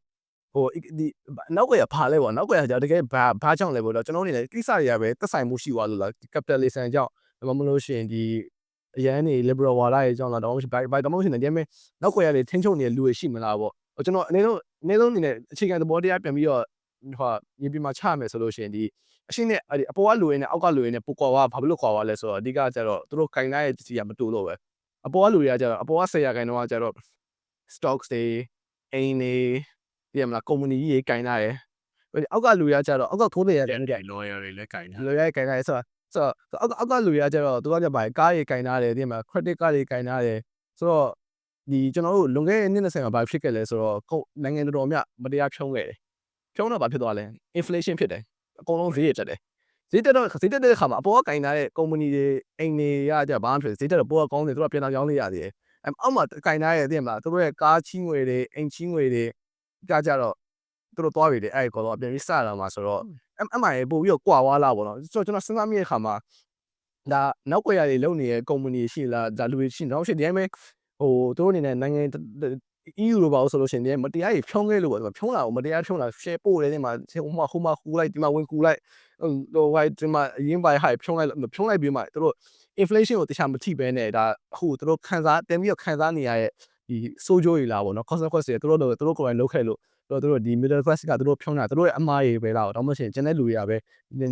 ့ဟိုဒီနောက်ကရဖားလဲပေါ့နောက်ကရကျတော့တကယ်ဘာကြောင့်လဲပေါ့တော့ကျွန်တော်အနေနဲ့ကိစ္စတွေကပဲသက်ဆိုင်မှုရှိသွားလို့လား capitalism ကြောင့်ဘာမလို့ရှိရင်ဒီအရန်နေ liberal ဝါဒရဲ့အကြောင်းလားတော့ဘာတမို့ရှင်နေတယ်မဲ့နောက်ခွဲရလေထင်းချုံနေတဲ့လူတွေရှိမလားပေါ့ကျွန်တော်အနေဆုံးအနေနဲ့အခြေခံသဘောတရားပြန်ပြီးတော့ဟိုမြေပြင်မှာချမယ်ဆိုလို့ရှိရင်ဒီအရှင်းနဲ့အပေါ်ကလူရင်းနဲ့အောက်ကလူရင်းနဲ့ပူကွာဝါဘာလို့ခွာဝါလဲဆိုတော့အဓိကကျတော့သူတို့ကင်လိုက်ရဲ့စီကမတူလို့ပဲအပေါ်ကလူတွေကကျတော့အပေါ်က10ရာခိုင်နှုန်းကကျတော့ stocks တွေအိမ်တွေဒီမှာ company ကြီးကင်လာတယ်အောက်ကလူတွေကကျတော့အောက်ကထိုးတွေရတယ် lawyer တွေလည်းကင်တာ lawyer ကင်လာတယ်ဆိုတော့အောက်ကလူတွေကကျတော့သူကကြပါကားတွေကင်ထားတယ်ဒီမှာ credit card တွေကင်ထားတယ်ဆိုတော့ဒီကျွန်တော်တို့လွန်ခဲ့တဲ့နှစ်20မှာဘာဖြစ်ခဲ့လဲဆိုတော့နိုင်ငံတော်များမတရားဖြုံးခဲ့တယ်ဖြုံးတော့ဘာဖြစ်သွားလဲ inflation ဖြစ်တယ်အကုန်လုံးဈေးရတက်တယ်ဈေးတက်တဲ့အခါမှာအပေါ်ကကင်ထားတဲ့ company တွေအိမ်တွေကကြဘာမှဖြစ်ဈေးတက်တော့ပေါ်ကကောင်းတယ်သူတို့ပြန်လာကြောင်းလေးရသေးတယ်အောက်မှာကင်ထားတဲ့သိမှာသူတို့ရဲ့ကားချီးငွေတွေအိမ်ချီးငွေတွေကကြတော့သူတို့သွားပြီလေအဲ့ကောတော့ပြန်ပြီးစလာမှာဆိုတော့အမှန်ပို့ပြီးတော့ကွာဝါလာပေါ့နော်ဆိုတော့ကျွန်တော်စဉ်းစားမိတဲ့အခါမှာဒါနောက်ွယ်ရတွေလုံနေတဲ့ company ရှိလားဒါလူတွေရှိတော့ရှိဒီတိုင်းပဲဟိုသူတို့အနေနဲ့နိုင်ငံ EU လိုပါလို့ဆိုလို့ရှိရင်မတရားကြီးဖြုံးခဲ့လို့ပေါ့ဖြုံးလာအောင်မတရားဖြုံးလာ share ပို့တယ်ဒီမှာဟိုမှာဟူလိုက်ဒီမှာဝင်ကူလိုက်ဟိုဟိုဒီမှာအရင်ပိုင်းဟိုက်ဖြုံးလိုက်ပြီးမှသူတို့ inflation ကိုတခြားမထိပဲနဲ့ဒါဟိုသူတို့ခန်းစားတင်ပြီးတော့ခန်းစားနေရတဲ့ဒီစိုးကျိုးတွေလားပေါ့နော် consequence တွေသူတို့ကိုယ်တိုင်လုပ်ခဲ့လို့သူတို့ဒီ middle class ကသူတို့ဖြုံးတာသူတို့ရဲ့အမားတွေပဲလားတော့မှရှင်ကျန်တဲ့လူတွေကပဲ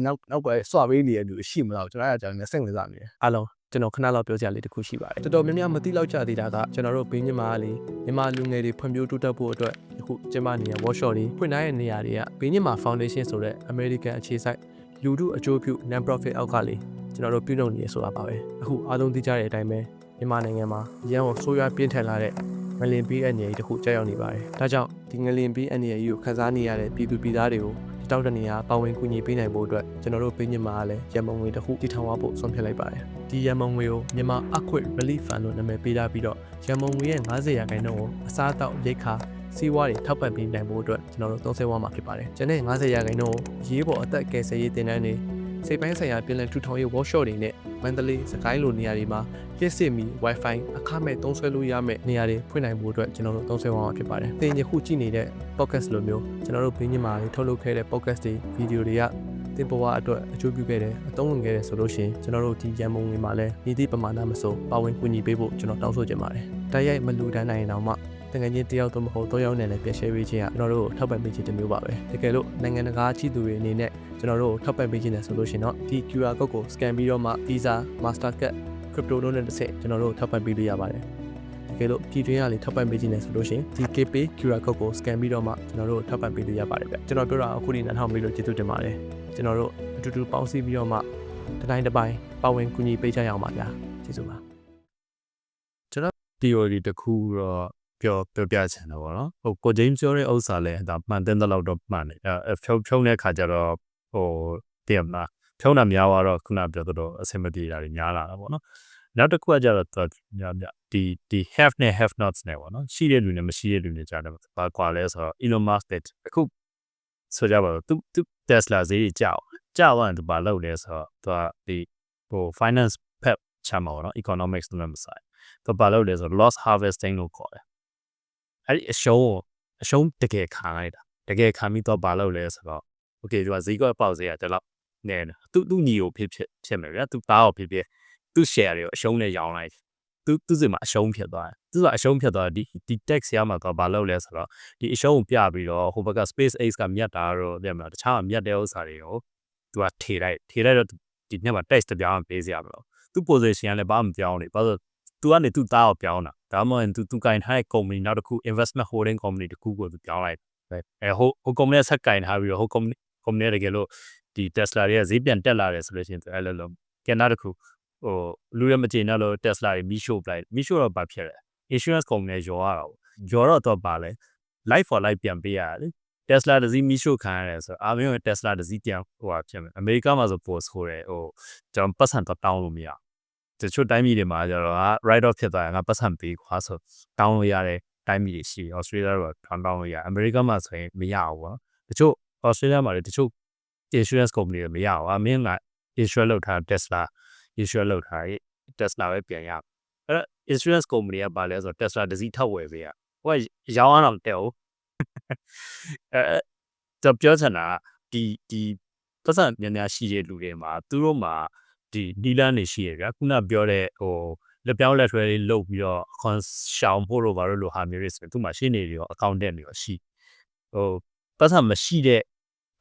နောက်ပဲစွာပေးနေတဲ့လူရှိမလားကျွန်တော်အဲ့အကြောင်းနဲ့စိတ်ဝင်စားနေတယ်အားလုံးကျွန်တော်ခဏလောက်ပြောကြရလေးတစ်ခုရှိပါတယ်တော်တော်များများမသိလောက်ကြသေးတာကကျွန်တော်တို့ဘေးညမှာလေမြန်မာလူငယ်တွေဖွံ့ဖြိုးတိုးတက်ဖို့အတွက်အခုကျမနေရ workshop တွေဖွင့်ထားတဲ့နေရာတွေကဘေးညမှာ foundation ဆိုတဲ့ American အခြေစိုက်လူထုအကျိုးပြု non profit အောက်ကလေကျွန်တော်တို့ပြုလုပ်နေရဆိုတာပါပဲအခုအားလုံးသိကြတဲ့အတိုင်းပဲမြန်မာနိုင်ငံမှာရန်ကုန်ဆိုးရွားပြင်းထန်လာတဲ့ငလင်ပေးအန်ရည်တစ်ခုကြောက်ရောက်နေပါတယ်ဒါကြောင့်ဒီငလင်ပေးအန်ရည်ကိုခန်းစားနေရတဲ့ပြည်သူပြည်သားတွေကိုတောက်တနေရပါဝင်ကူညီပေးနိုင်ဖို့အတွက်ကျွန်တော်တို့ပေးညမှာလည်းရန်မုံငွေတစ်ခုတည်ထောင်ဖို့ဆုံးဖြတ်လိုက်ပါတယ်ဒီရန်မုံငွေကိုမြန်မာ Earthquake Relief Fund လို့နာမည်ပေးထားပြီးတော့ရန်မုံငွေရဲ့90%ကိုအစားအသောက်ရိက္ခာစီးပွားတွေထောက်ပံ့ပေးနိုင်ဖို့အတွက်ကျွန်တော်တို့သုံးစွဲသွားမှာဖြစ်ပါတယ်ကျန်တဲ့90%ကိုရေးပေါ်အသက်ကယ်ဆယ်ရေးတင်တန်းတွေစိတ်ပိုင်းဆိုင်ရာပြည်လည်ထူထောင်ရေး workshop တွေနဲ့မန္တလေးစကိုင်းလိုနေရာတွေမှာလျှက်စစ်မီ Wi-Fi အခမဲ့သုံးစွဲလို့ရမယ့်နေရာတွေဖွင့်နိုင်ဖို့အတွက်ကျွန်တော်တို့သုံးစွဲသွားမှာဖြစ်ပါတယ်။သင်ယခုကြည့်နေတဲ့ podcast လိုမျိုးကျွန်တော်တို့ဘင်းညမှာထုတ်လုပ်ခဲ့တဲ့ podcast တွေဗီဒီယိုတွေကသင်ပေါ်အတွက်အကျိုးပြုခဲ့တယ်အသုံးဝင်ခဲ့တယ်ဆိုလို့ရှိရင်ကျွန်တော်တို့ဒီရန်မုံတွေမှာလည်းညီတိပမာဏမစိုးပါဝင်ကူညီပေးဖို့ကျွန်တော်တောင်းဆိုချင်ပါတယ်။တိုက်ရိုက်မလူတန်းနိုင်အောင်မှတကယ်ချင်းတယောက်တော့မဟုတ်တော့ရောက်နေလည်းပြန် share ပေးခြင်းကကျွန်တော်တို့ထောက်ပံ့ပေးခြင်းတစ်မျိုးပါပဲတကယ်လို့နိုင်ငံတကာကြီးသူတွေအနေနဲ့ကျွန်တော်တို့ထောက်ပံ့ပေးခြင်းနဲ့ဆိုလို့ရှိရင်တော့ဒီ QR code ကို scan ပြီးတော့မှ Visa Mastercard Crypto တို့နဲ့တစ်ဆက်ကျွန်တော်တို့ထောက်ပံ့ပေးလို့ရပါတယ်တကယ်လို့ပြည်တွင်းကလေထောက်ပံ့ပေးခြင်းနဲ့ဆိုလို့ရှိရင်ဒီ KP QR code ကို scan ပြီးတော့မှကျွန်တော်တို့ထောက်ပံ့ပေးလို့ရပါတယ်ဗျကျွန်တော်ပြောတာအခုဒီနားထောင်ပြီးလို့ကျေးဇူးတင်ပါတယ်ကျွန်တော်တို့အတူတူပေါင်းစည်းပြီးတော့မှတစ်တိုင်းတစ်ပိုင်းပါဝင်ကူညီပေးကြရအောင်ပါဗျာကျေးဇူးပါကျွန်တော် theory တစ်ခုတော့ပြောပြချင်တယ်ပေါ့နော်ဟိုကိုဂျိမ်းပြောတဲ့ဥစ္စာလဲဒါမှန်တဲ့လောက်တော့မှန်တယ်ဖြုံတဲ့ခါကျတော့ဟိုတည်မလားဖြုံတာများတော့ခုနပြောတော့အဆင်မပြေတာတွေများလာတာပေါ့နော် နောက်တစ်ခုကကြတော့ဒီ have နဲ့ have nots နဲ့ပေါ့နော်ရှိတဲ့လူနဲ့မရှိတဲ့လူနဲ့ကြားတယ်ဘာကွာလဲဆိုတော့ Elon Musk တဲ့အခုဆိုကြပါတော့သူ Tesla ဈေးကြီးကြောက်သွားရင်သူဘာလုပ်လဲဆိုတော့သူကဒီဟို finance ဖက်ချမှာပေါ့နော် economics နဲ့မဆိုင်သူဘာလုပ်လဲဆိုတော့ loss harvesting လို့ခေါ်တယ်အဲ့ဒီအရှုံးတကယ်ခံလိုက်တာတကယ်ခံပြီးတော့ဘာလုပ်လဲဆိုတော့ okay သူကဈေးကွက်ပေါက်ဈေးကတလောက်နဲသူညီကိုဖြစ်မယ်ဗျာသူသားကိုဖြစ်သူ share တွေကိုအရှုံးနဲ့ရောင်းလိုက်သူစီမှာအရှုံးဖြစ်သွားတယ်သူကအရှုံးဖြစ်သွားဒီ tax ရမှာတော့ဘာလုပ်လဲဆိုတော့ဒီအရှုံးကိုပြပြီးတော့ဟိုဘက်က SpaceX ကမြတ်တာတော့ပြန်မလားတခြားမြတ်တဲ့ဥစ္စာတွေကိုသူကထေလိုက်တော့ဒီနေ့မှာ tax တပြောင်းပေးစရာမလိုသူ position ကလည်းဘာမှမပြောင်းနေဘာလို့သူကနေသူသားကိုပြောင်းတာဒါမှမဟုတ်သူကင်ထားတဲ့ company နောက်တစ်ခု investment holding company တစ်ခုကိုသူပြောင်းလိုက်ဟို company ဆက်ကင်ထားပြီးတော့ဟို company တကယ်လို့ဒီ Tesla တွေကဈေးပြန်တက်လာတယ်ဆိုလို့ရှိရင်သူအဲ့လိုလုံးကဲနောက်တစ်ခုဟိုလူရမကျေနပ်လို့ Tesla တွေမီးရှို့ပလိုက်မီးရှို့တော့ဘာဖြစ်လဲ insurance company ရောရတာပေါ့ရောတော့ပါလဲ life for life ပြန်ပေးရတယ် Tesla တစည်းမီးရှို့ခံရတယ်ဆိုအားမင်းက Tesla တစည်းပြန်ဟိုဟာဖြစ်မယ်အမေရိကမှာဆို post ဆိုတယ်ဟိုကျွန်တော်ပတ်စံတော့တောင်းလို့မရတချို့တိုင်းပြည်တွေမှာကျတော့ write off ဖြစ်သွားရင်ငါပတ်စံပေးခွာဆိုတောင်းလို့ရတဲ့တိုင်းပြည်တွေရှိ Australia တော့တောင်းလို့ရအမေရိကမှာဆိုရင်မရဘူးပေါ့တချို့ Australia မှာလည်းတချို့ insurance company တွေမရဘူးမင်းက insurance လုပ်ထား Tesla insurance လုပ်ထားရေး Tesla ပဲပြန်ရအဲ့ insurance company ကပါလဲဆိုတော့ Tesla တစည်းထောက်ဝယ်ပေးရဟိုကရောင်းအောင်တက်အောင်တော့ပြောချင်တာဒီပတ်စံများရှိတဲ့လူတွေမှာသူတို့မှာဒီနီလန်းနေရှိရဗျာခုနပြောတဲ့ဟိုလက်ပြောင်းလက်ထွဲလေးလုတ်ပြီးတော့ခွန်ရှောင်ဖို့လို့ဘာလို့လိုဟာမျိုးတွေဆိုသူ့မှာရှင်းနေတယ်ရော accountant တွေရောရှိဟိုပတ်စံမရှိတဲ့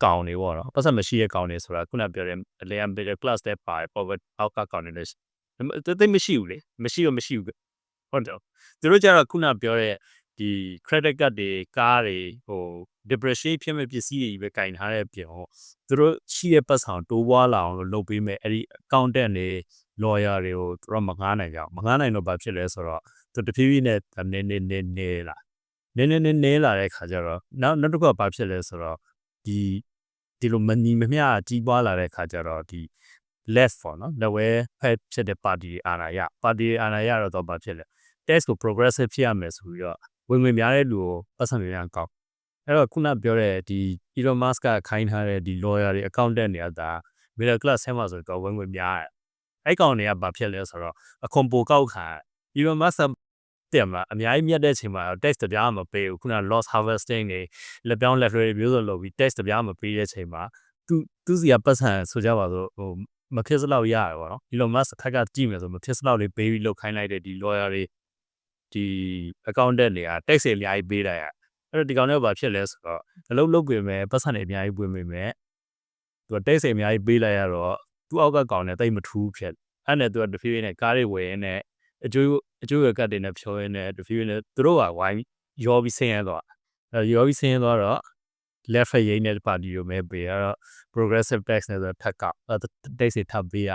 ကောင်တွေပေါ့နော်ပတ်စံမရှိတဲ့ကောင်တွေဆိုတာခုနပြောတဲ့ layer middle class တဲ့ပါ power အောက်ကကောင်တွေလည်းတိတ်မရှိဘူးလေမရှိဘူးဟုတ်တယ်သူတို့ကျတော့ခုနပြောတဲ့ဒီ credit card တွေကားတွေဟို depreciate ဖြစ်မဲ့ပစ္စည်းတွေပဲကင်ထားတဲ့ပြင်ဟိုသူတို့ရှိတဲ့ပတ်ဆောင်တိုးပွားလာအောင်လုပ်ပေးမယ်အဲ့ဒီ accountant တွေ lawyer တွေကိုသူတို့မငားနိုင်ကြဘူးမငားနိုင်တော့ဘာဖြစ်လဲဆိုတော့သူတဖြည်းဖြည်းနဲ့နေလာတဲ့ခါကျတော့နောက်တစ်ခုကဘာဖြစ်လဲဆိုတော့ဒီလိုမညီမမျှကြီးပွားလာတဲ့ခါကျတော့ဒီ left ပေါ့နော်လက်ဝဲဖက်ဖြစ်တဲ့ party တွေအာဏာရတော့ဘာဖြစ်လဲ test ကို progressive ဖြစ်ရမယ်ဆိုပြီးတော့ဝင်ငွေများတဲ့လူကိုပတ်စံများကောက်အဲ့တော့ခုနပြောတဲ့ဒီ Elon Musk ကခိုင်းထားတဲ့ဒီ lawyer တွေ accountant တွေကဒါ middle class ဆဲမှာဆိုတော့ဝင်ငွေများတယ်အဲ့ကောင်တွေကဘာဖြစ်လဲဆိုတော့အခွန်ပိုကောက်ခံ Elon Musk တင်မှာအများကြီးမြတ်တဲ့အချိန်မှာ tax တပြားမပေးဘူးခုန loss harvesting တွေလက်ပြောင်းလက်လွှဲတွေမျိုးစုံလုပ်ပြီး tax တပြားမပေးတဲ့အချိန်မှာသူစီကပတ်စံဆိုကြပါစို့ဟိုမဖြစ်စလောက်ရတယ်ပေါ့နော် Elon Musk ခက်ကကြည့်မယ်ဆိုမဖြစ်စလောက်လေးပေးပြီးလုပ်ခိုင်းလိုက်တဲ့ဒီ lawyer တွေဒီ accountant တွေက tax တွေအများကြီးပေးလိုက်ရအဲ့တော့ဒီကောင်တွေကဘာဖြစ်လဲဆိုတော့အလုပ်လုပ်ပြင်မယ်ပတ်စံတွေအများကြီးဝင်ပြင်မယ်သူက tax တွေအများကြီးပေးလိုက်ရတော့သူ့အောက်ကကောင်နဲ့တိတ်မထူးဖြစ်အဲ့နဲ့သူကတဖြည်းဖြည်းနဲ့ကားတွေဝယ်ရင်းနဲ့အကျိုးရကတ်တွေနဲ့ဖြောရင်းနဲ့တဖြည်းဖြည်းနဲ့သူတို့ကဝိုင်းရောပြီးဆင်းရဲသွားတော့ left ရင်းတဲ့ပါတီကိုမဲပေးရတော့ progressive tax နဲ့ဆိုထက်ကောက် tax တွေထပ်ပေးရ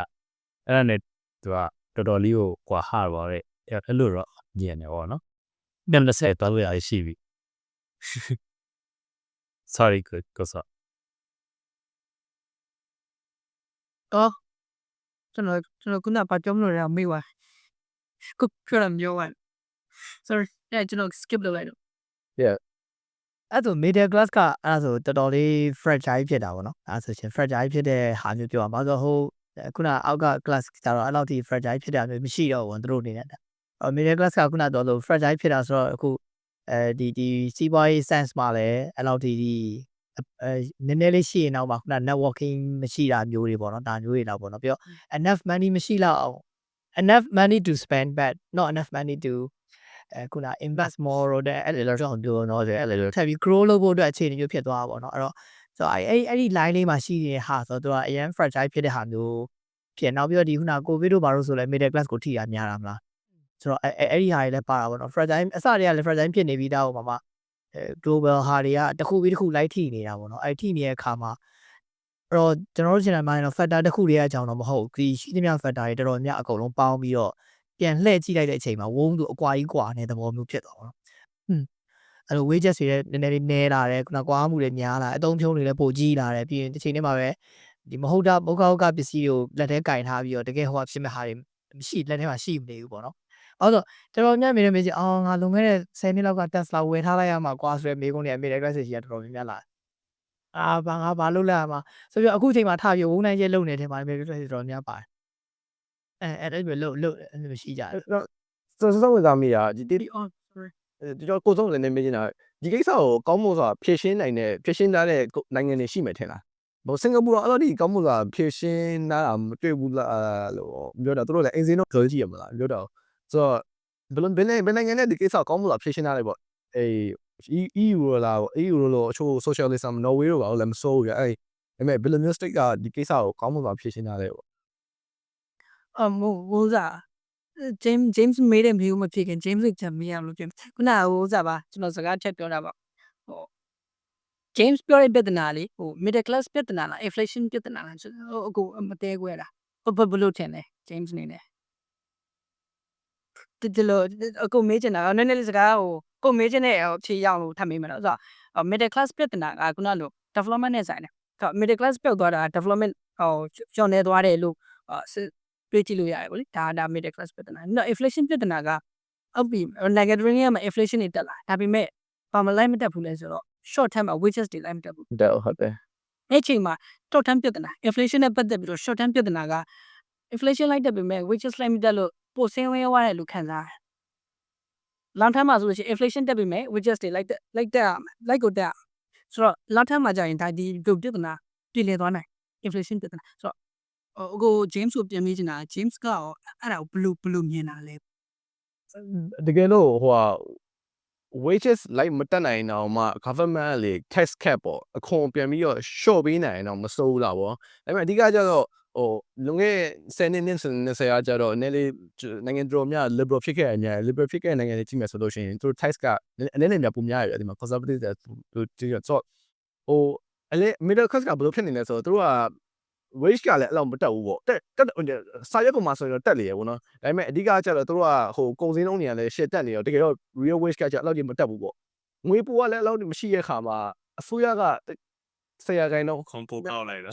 အဲ့ဒါနဲ့သူကတော်တော်လေးကိုကွာဟပါတဲ့အဲ့လိုတော့ညံ့နေပါတော့ပြန်20သွားလို့ရရှိပြီ sorry ကိုစတော့ကျွန်တော်ခုနဘာကြောမလို့လဲမေးပါခုပြောရမျိုးဝမ်း sorry ကျွန်တော် skip လုပ်လိုက်တော့ အဲ့ဆို middle class ကအဲ့ဒါဆိုတော်တော်လေး fragile ဖြစ်တာပေါ့နော်အဲ့ဆိုရှင် fragile ဖြစ်တဲ့ဟာမျိုးပြောပါဘာလို့ဟိုခုနအောက်က class ကျတော့အဲ့လောက်ထိ fragile ဖြစ်တာမျိုးမရှိတော့ဘူးသူတို့အနေနဲ့middle class ကခုနတော့လို့ fragile ဖြစ်တာဆိုတော့အခုဒီစီးပွားရေး sense မှာလည်းအဲ့လောက်ထိနည်းနည်းလေးရှိရင်တော့မှခုန networking မရှိတာမျိုးတွေပေါ့နော်ဒါမျိုးတွေတော့ပေါ့နော်ပြီးတော့ enough money မရှိတော့အောင် enough money to spend but not enough money to ခုန invest more တော့အဲ့လိုတော့ပြောတော့အဲ့လိုထပ်ပြီး grow လုပ်ဖို့အတွက်အခြေအနေမျိုးဖြစ်သွားတာပေါ့နော်အဲ့တော့ဆိုတော့အဲ့ဒီ line လေးမှာရှိနေတဲ့ဟာဆိုတော့သူကအရင် fragile ဖြစ်တဲ့ဟာမျိုးဖြစ်နောက်ပြီးတော့ဒီခုန covid တို့ဘာလို့ဆိုလဲ middle class ကိုထိတာများတာမလားဆိုတော့အဲ့ဒီဟာတွေလည်းပါတာပေါ့နော် fragile အစတွေကလည်း fragile ဖြစ်နေပြီးသားဟိုမှာ global ဟာတွေကတစ်ခုပြီးတစ်ခုလိုက်ထိနေတာပေါ့နော်အဲ့ထိနေတဲ့အခါမှာအဲ့တော့ကျွန်တော်တို့ရှင်းတာမှတော့ factor တစ်ခုတည်းအကြောင်းတော့မဟုတ်ဒီရှိသမျှ factor တွေတော်တော်များအကုန်လုံးပေါင်းပြီးတော့ပြန်လှည့်ကြည့်လိုက်တဲ့အချိန်မှာဝုန်းသူအကွာကြီးကွာနေတဲ့သဘောမျိုးဖြစ်သွားပါတော့အဲ့လို wages တွေလည်းနည်းနည်းလေးနည်းလာတယ်ခုနကွာမှုတွေများလာအသုံးဖြုံးတွေလည်းပိုကြီးလာတယ်ပြီးရင်တစ်ချိန်တည်းမှာပဲဒီမဟုတ်တာဘုတ်ကောက်ကပစ္စည်းတွေကိုလက်ထဲကင်ထားပြီးတော့တကယ်ဟိုဖြစ်မဲ့ဟာတွေ ရှိလက်ထဲမှာရှိမနေဘူးပေါ့နော်အဲ့တော့တော်တော်များများမေးချင်အော်ငါလွန်ခဲ့တဲ့10နှစ်လောက်က Tesla ဝယ်ထားလိုက်ရမှာကွာဆိုတဲ့မေးခွန်းတွေ middle class ကြီးကတော်တော်များများလာဘာလုပ်လိုက်ရမှာဆိုပြီးအခုချိန်မှာထားပြီးဝုန်းနိုင်ကျဲလုံနေတယ်မှာ middle class တော်တော်များပါတယ်အဲ့လိုလုံအဲ့လိုရှိကြတယ် စောဝင်သားမိတာဒီ sorry ကျွန်တော်ကိုစုံလည်းနေမေးနေတာဒီကိစ္စကိုကောင်းမွန်စွာဖြည့်ရှင်းနိုင်တဲ့ဖြည့်ရှင်းထားတဲ့နိုင်ငံတွေရှိမယ်ထင်လားဟိုစင်ကာပူတော့အဲ့လိုဒီကောင်းမွန်စွာဖြည့်ရှင်းထားတာမတွေ့ဘူးလားလို့ပြောတာသူတို့လည်းအင်စင်းတော့ကြော်ကြည့်ရမလားပြောတော့ဆိုတော့ဘယ်နိုင်ငံနဲ့ဒီကိစ္စကောင်းမွန်စွာဖြည့်ရှင်းထားတယ်ပေါ့အေး EU လား EU လို့အချို့ socialism Norway တို့ပါလည်းမစိုးဘူးအဲ့ဒါပေမဲ့ Billionaire State ကဒီကိစ္စကိုကောင်းမွန်စွာဖြည့်ရှင်းထားတယ်ပေါ့ ဟိုစား James မေးတဲ့မေးခွန်းမဖြစ်ခင် James ကမေးရမလို့ပြင်ခုနဟိုစားပါကျွန်တော်စကားချက်ပြောတာပါဟို James ပြောတဲ့ပြဿနာလေဟို middle class ပြဿနာလား inflation ပြဿနာလားအခုမတဲခွဲတာဘယ်လိုထင်လဲ James နေနဲ့ဒီလိုအခုမေးချင်တာနည်းနည်းလေးစကားဟိုကိုမေးချင်တဲ့ဖြေရအောင်လို့ထပ်မေးမယ်နော်ဆိုတော့ middle class ပြဿနာကခုနလို development နဲ့ဆိုင်တယ် middle class ပြောက်သွားတာ development ဟိုကျော်နေသွားတယ်လို့တွေးကြည့်လို့ရတယ်ဗောလေဒါ middle class ပြဿနာနော် inflation ပြဿနာကအောက်ပြီးနိုင်ငံတွင်းကမှာ inflation တွေတက်လာဒါပေမဲ့ဘာမှလိုက်မတက်ဘူးလဲဆိုတော့ short term မှာ wages တွေလိုက်မတက်ဘူး ဟုတ်တယ် အဲ့ချိန်မှာ short term ပြဿနာ inflation နဲ့ပတ်သက်ပြီးတော့ short term ပြဿနာက inflation လိုက်တက်ပေမဲ့ wages လိုက်မတက်လို့ပိုဆင်းရဲသွားတယ်လို့ခံစားရတယ် long term မှာဆိုလို့ရှိရင် inflation တက်ပေမဲ့ wages တွေလိုက်တက်ရမယ်လိုက်ကိုတက်ရဆိုတော့ long term မှာကြာရင်ဒါဒီပြဿနာပြည်လည်သွားနိုင် inflation ပြဿနာဆိုတော့အခု James ကိုပြန်မေးချင်တာ James ကရောအဲ့ဒါကိုဘယ်လိုမြင်တာလဲ တကယ်လို့ဟိုဟာ wages လိုက်မတက်နိုင်တော့မှ government လေ tax cap ပေါ့အခွန်ပြန်ပြီးတော့ short ပေးနိုင်တော့မစိုးဘူးလားဗောဒါပေမဲ့အဓိကကျတော့ဟိုလွန်ခဲ့10နှစ်20ရာကျတော့နည်းလေးနိုင်ငံတော်များ liberal ဖြစ်ခဲ့ရညာ liberal ဖြစ်ခဲ့နိုင်ငံတွေကြည့်မယ်ဆိုလို့ရှိရင်သူတို့ tax ကအနည်းများပုံများရတယ်ဒီမှာ conservative သူကြည့်တော့ဟိုအလေ middle class ကဘယ်လိုဖြစ်နေလဲဆိုတော့သူတို့က wage ကလည်းအဲ့လောက်မတက်ဘူးပေါ့တက်စာရွက်ပေါ်မှာဆိုရင်တော့တက်လေရပေါ့နော်ဒါပေမဲ့အဓိကကျတော့သူတို့ကဟိုကုန်စည်နှုန်းတွေကလည်း shit တက်နေတော့တကယ်တော့ real wage ကကျအဲ့လောက်ကြီးမတက်ဘူးပေါ့ငွေပိုကလည်းအဲ့လောက်မရှိတဲ့ခါမှာအစိုးရက10ရာခိုင်နှုန်း ခွန်ပိုကောက်လိုက်တာ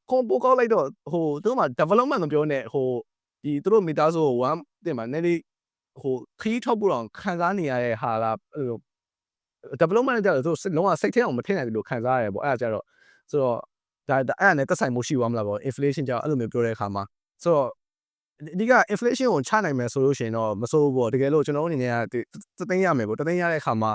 ခွန်ပိုကောက်လိုက်တော့ဟိုသူတို့မှာ development မပြောနဲ့ဟိုဒီသူတို့မိသားစုကိုတင်မှာနည်းနည်းဟိုခီးထောက်ဖို့တော့ခံစားနေရတဲ့ဟာလားဟို development ကျတော့သူတို့လုံးဝစိတ်ထဲအောင်မထည့်နိုင်ဘူးလို့ခံစားရတယ်ပေါ့အဲ့ဒါကျတော့ဆိုတော့ဒါအဲ့ဒါနဲ့သက်ဆိုင်မှုရှိသွားမလားပေါ့ inflation ကြောင့်အဲ့လိုမျိုးပြောတဲ့အခါမှာဆိုတော့အဓိက inflation ကိုချနိုင်မယ်ဆိုလို့ရှိရင်တော့မစိုးဘူးပေါ့တကယ်လို့ကျွန်တော်တို့အနေနဲ့ကသသိန်းရမယ်ပေါ့တသိန်းရတဲ့အခါမှာ